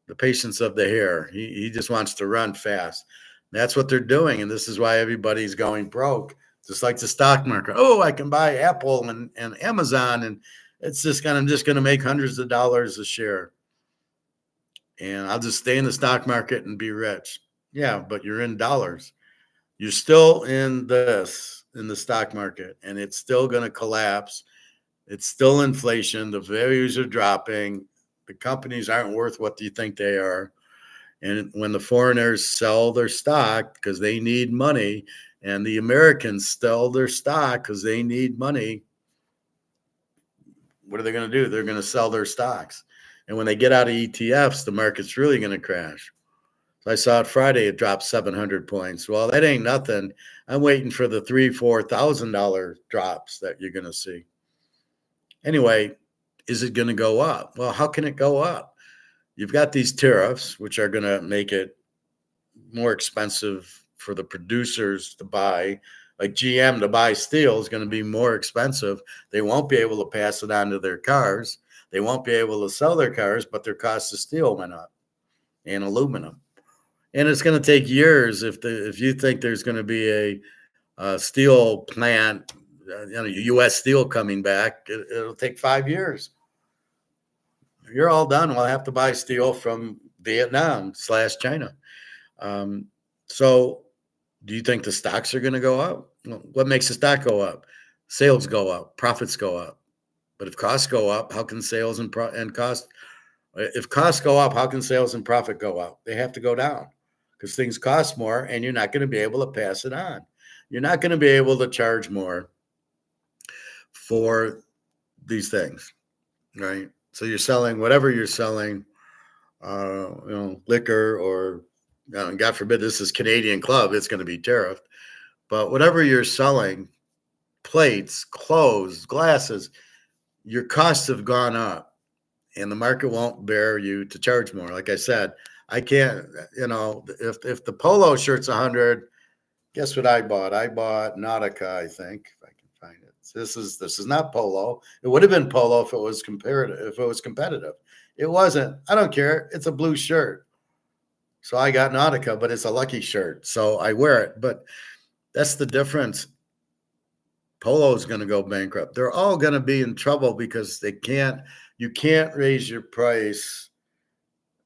The patience of the hare. He just wants to run fast. That's what they're doing, and this is why everybody's going broke. Just like the stock market. Oh, I can buy Apple and Amazon, and I'm just going to make hundreds of dollars a share, and I'll just stay in the stock market and be rich. Yeah, but you're in dollars. You're still in the stock market, and it's still going to collapse. It's still inflation. The values are dropping. The companies aren't worth what you think they are. And when the foreigners sell their stock because they need money, and the Americans sell their stock because they need money, what are they going to do? They're going to sell their stocks. And when they get out of ETFs, the market's really going to crash. So I saw it Friday, it dropped 700 points. Well, that ain't nothing. I'm waiting for the $3,000-$4,000 drops that you're going to see. Anyway, is it going to go up? Well, how can it go up? You've got these tariffs, which are going to make it more expensive for the producers to buy. Like GM to buy steel is going to be more expensive. They won't be able to pass it on to their cars. They won't be able to sell their cars, but their cost of steel went up and aluminum. And it's going to take years if you think there's going to be a steel plant, U.S. Steel coming back, it'll take 5 years. You're all done. We'll have to buy steel from Vietnam/China. So do you think the stocks are going to go up? Well, what makes the stock go up? Sales go up, profits go up. But if costs go up, how can sales and cost? If costs go up, how can sales and profit go up? They have to go down because things cost more, and you're not going to be able to pass it on. You're not going to be able to charge more for these things, right? So you're selling whatever you're selling, liquor or, God forbid, this is Canadian Club, it's going to be tariffed. But whatever you're selling, plates, clothes, glasses, your costs have gone up, and the market won't bear you to charge more. Like I said, I can't, if the polo shirt's 100, guess what I bought? I bought Nautica, I think, if I can find it. This is not polo. It would have been polo if it was competitive. It wasn't. I don't care. It's a blue shirt. So I got Nautica, but it's a lucky shirt. So I wear it. But that's the difference. Polo is going to go bankrupt. They're all going to be in trouble because you can't raise your price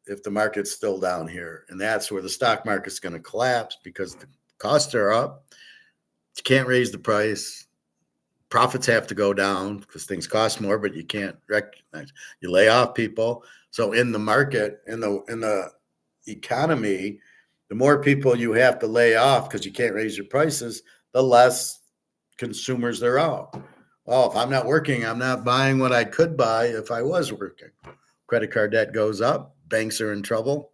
if the market's still down here. And that's where the stock market's going to collapse because the costs are up. You can't raise the price. Profits have to go down because things cost more, but you can't recognize. You lay off people. So in the market, in the economy, the more people you have to lay off because you can't raise your prices, the less consumers there are. Well, if I'm not working, I'm not buying what I could buy if I was working. Credit card debt goes up. Banks are in trouble.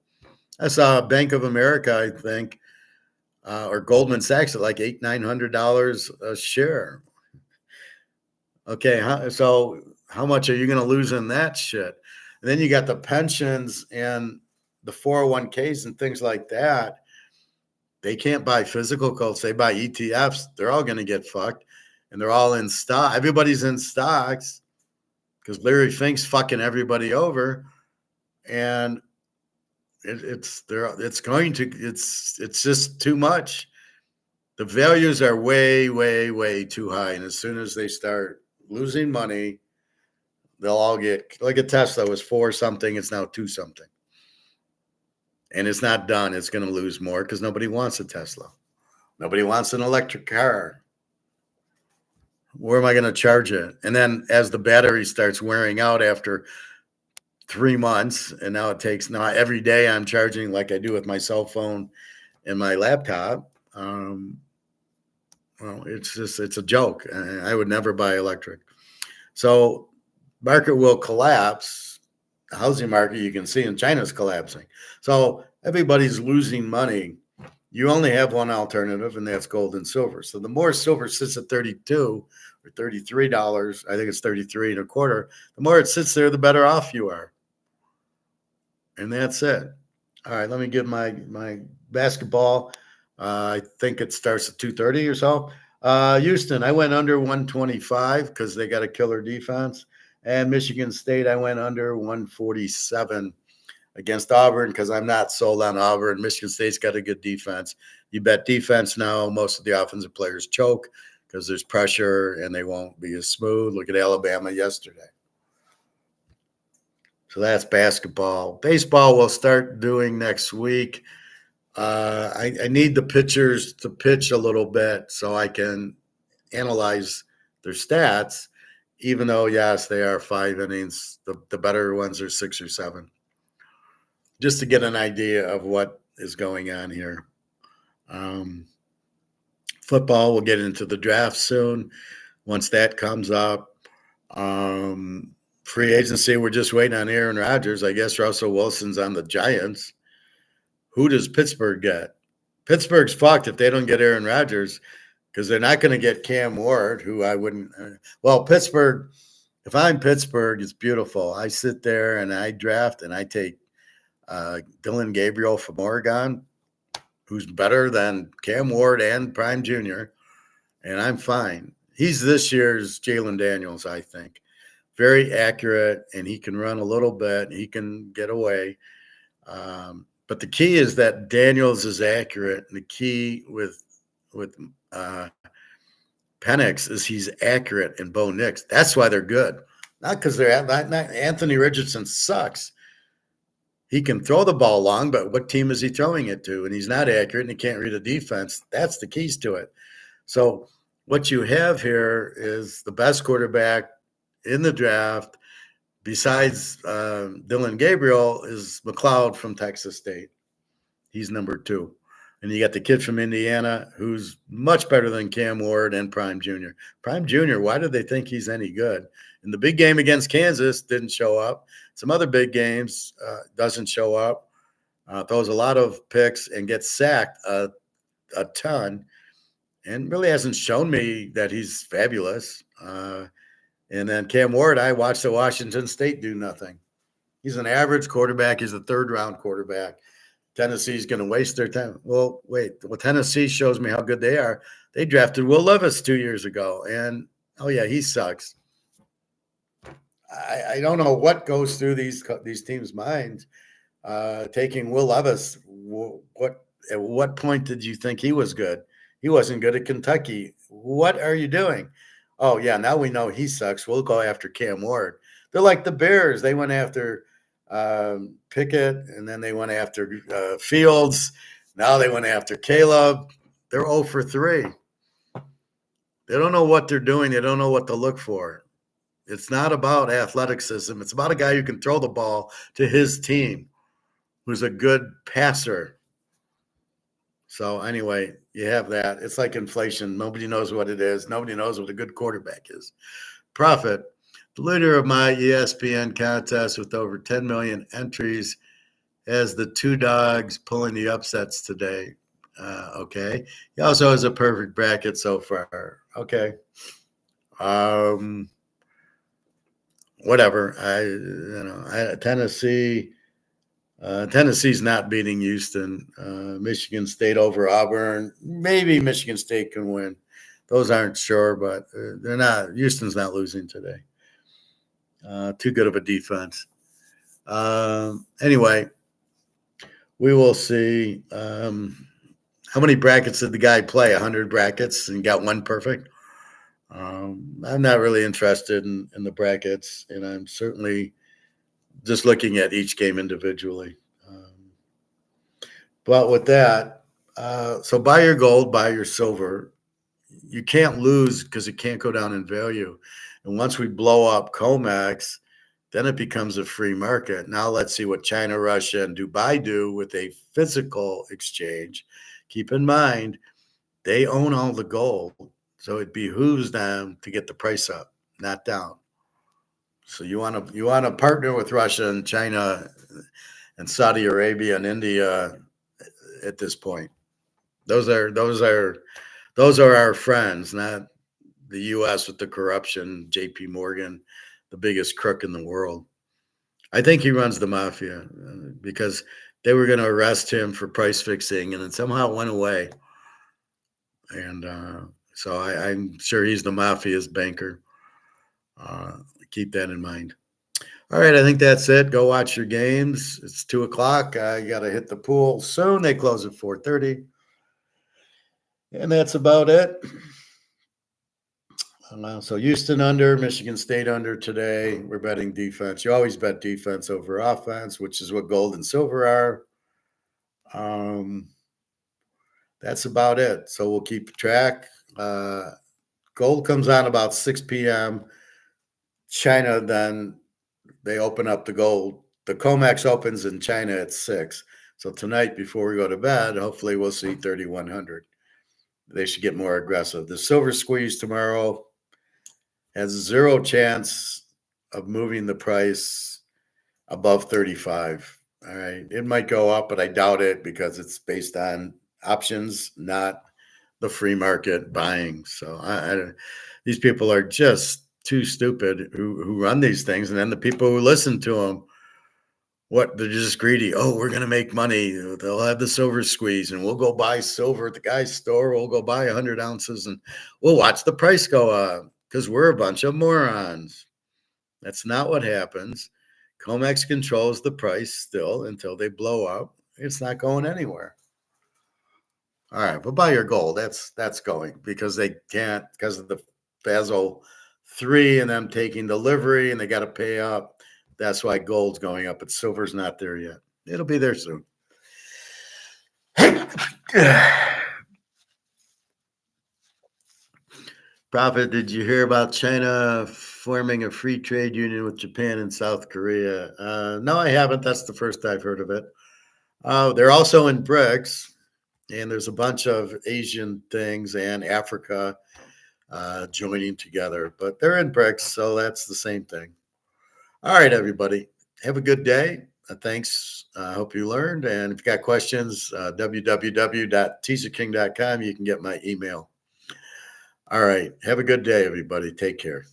I saw Bank of America, I think, or Goldman Sachs at like $800-900 a share. Okay, so how much are you going to lose in that shit? And then you got the pensions and the 401ks and things like that. they can't buy physical Colts. They buy ETFs. They're all going to get fucked, and they're all in stock. Everybody's in stocks because Larry Fink's fucking everybody over, and it's just too much. The values are way, way, way too high, and as soon as they start losing money, they'll all get, like a Tesla was 4 something, it's now 2 something. And it's not done. It's going to lose more because nobody wants a Tesla. Nobody wants an electric car. Where am I going to charge it? And then as the battery starts wearing out after 3 months, and now every day I'm charging like I do with my cell phone and my laptop. Well, it's a joke. I would never buy electric. So market will collapse. The housing market, you can see in China's collapsing. So everybody's losing money. You only have one alternative, and that's gold and silver. So the more silver sits at $32 or $33, I think it's 33 and a quarter, the more it sits there, the better off you are. And that's it. All right, let me give my basketball. I think it starts at 2:30 or so. Houston, I went under 125 because they got a killer defense. And Michigan State, I went under 147 against Auburn because I'm not sold on Auburn. Michigan State's got a good defense. You bet defense now, most of the offensive players choke because there's pressure and they won't be as smooth. Look at Alabama yesterday. So that's basketball. Baseball we'll start doing next week. I need the pitchers to pitch a little bit so I can analyze their stats, even though, yes, they are 5 innings. The better ones are 6 or 7. Just to get an idea of what is going on here. Football, we'll get into the draft soon once that comes up. Free agency, we're just waiting on Aaron Rodgers. I guess Russell Wilson's on the Giants. Who does Pittsburgh get? Pittsburgh's fucked if they don't get Aaron Rodgers because they're not going to get Cam Ward, who I wouldn't. Well, Pittsburgh, if I'm Pittsburgh, it's beautiful. I sit there and I draft and I take Dylan Gabriel from Oregon, who's better than Cam Ward and Prime Jr., and I'm fine. He's this year's Jalen Daniels, I think. Very accurate, and he can run a little bit. He can get away. But the key is that Daniels is accurate, and the key with Penix is he's accurate, and Bo Nix. That's why they're good. Not because they're not Anthony Richardson sucks. He can throw the ball long, but what team is he throwing it to? And he's not accurate, and he can't read a defense. That's the keys to it. So what you have here is the best quarterback in the draft, besides Dylan Gabriel, is McLeod from Texas State. He's number 2. And you got the kid from Indiana who's much better than Cam Ward and Prime Jr. Prime Jr., why do they think he's any good? In the big game against Kansas, didn't show up. Some other big games, doesn't show up. Throws a lot of picks and gets sacked a ton. And really hasn't shown me that he's fabulous. And then Cam Ward, I watched the Washington State do nothing. He's an average quarterback. He's a 3rd-round quarterback. Tennessee's going to waste their time. Well, wait. Well, Tennessee shows me how good they are. They drafted Will Levis 2 years ago, and, oh, yeah, he sucks. I don't know what goes through these teams' minds. Taking Will Levis, at what point did you think he was good? He wasn't good at Kentucky. What are you doing? Oh, yeah, now we know he sucks. We'll go after Cam Ward. They're like the Bears. They went after Pickett, and then they went after Fields. Now they went after Caleb. They're 0 for 3. They don't know what they're doing. They don't know what to look for. It's not about athleticism. It's about a guy who can throw the ball to his team, who's a good passer. So anyway, you have that. It's like inflation. Nobody knows what it is. Nobody knows what a good quarterback is. Profit. The leader of my ESPN contest with over 10 million entries has the 2 dogs pulling the upsets today. Okay. He also has a perfect bracket so far. Okay. Whatever. Tennessee. Tennessee's not beating Houston. Michigan State over Auburn. Maybe Michigan State can win. Those aren't sure, but they're not. Houston's not losing today. Too good of a defense. Anyway, we will see. How many brackets did the guy play? 100 brackets and got one perfect. I'm not really interested in the brackets, and I'm certainly just looking at each game individually. But with that, so buy your gold, buy your silver. You can't lose because it can't go down in value. And once we blow up COMEX, then it becomes a free market. Now let's see what China, Russia, and Dubai do with a physical exchange. Keep in mind, they own all the gold, so it behooves them to get the price up, not down. So you want to partner with Russia and China and Saudi Arabia and India at this point. Those are our friends, not the U.S. with the corruption. J.P. Morgan, the biggest crook in the world. I think he runs the mafia because they were going to arrest him for price fixing, and it somehow went away. And so I'm sure he's the mafia's banker. Keep that in mind. All right, I think that's it. Go watch your games. It's 2:00. I got to hit the pool soon. They close at 4:30. And that's about it. So Houston under, Michigan State under today. We're betting defense. You always bet defense over offense, which is what gold and silver are. That's about it. So we'll keep track. Gold comes on about 6 p.m. China, then they open up the gold. The COMEX opens in China at 6. So tonight, before we go to bed, hopefully we'll see 3,100. They should get more aggressive. The silver squeeze tomorrow has zero chance of moving the price above 35. All right. It might go up, but I doubt it because it's based on options, not the free market buying. So these people are just too stupid who run these things. And then the people who listen to them, they're just greedy. Oh, we're going to make money. They'll have the silver squeeze and we'll go buy silver at the guy's store. We'll go buy 100 ounces and we'll watch the price go up because we're a bunch of morons. That's not what happens. COMEX controls the price still until they blow up. It's not going anywhere. All right, but buy your gold. That's going because they can't because of the Basel III and them taking delivery and they got to pay up. That's why gold's going up, but silver's not there yet. It'll be there soon. Prophet, did you hear about China forming a free trade union with Japan and South Korea? No, I haven't. That's the first I've heard of it. They're also in BRICS, and there's a bunch of Asian things and Africa joining together, but they're in BRICS, so that's the same thing. All right, everybody. Have a good day. Thanks. I hope you learned. And if you got questions, www.teaserking.com, you can get my email. All right. Have a good day, everybody. Take care.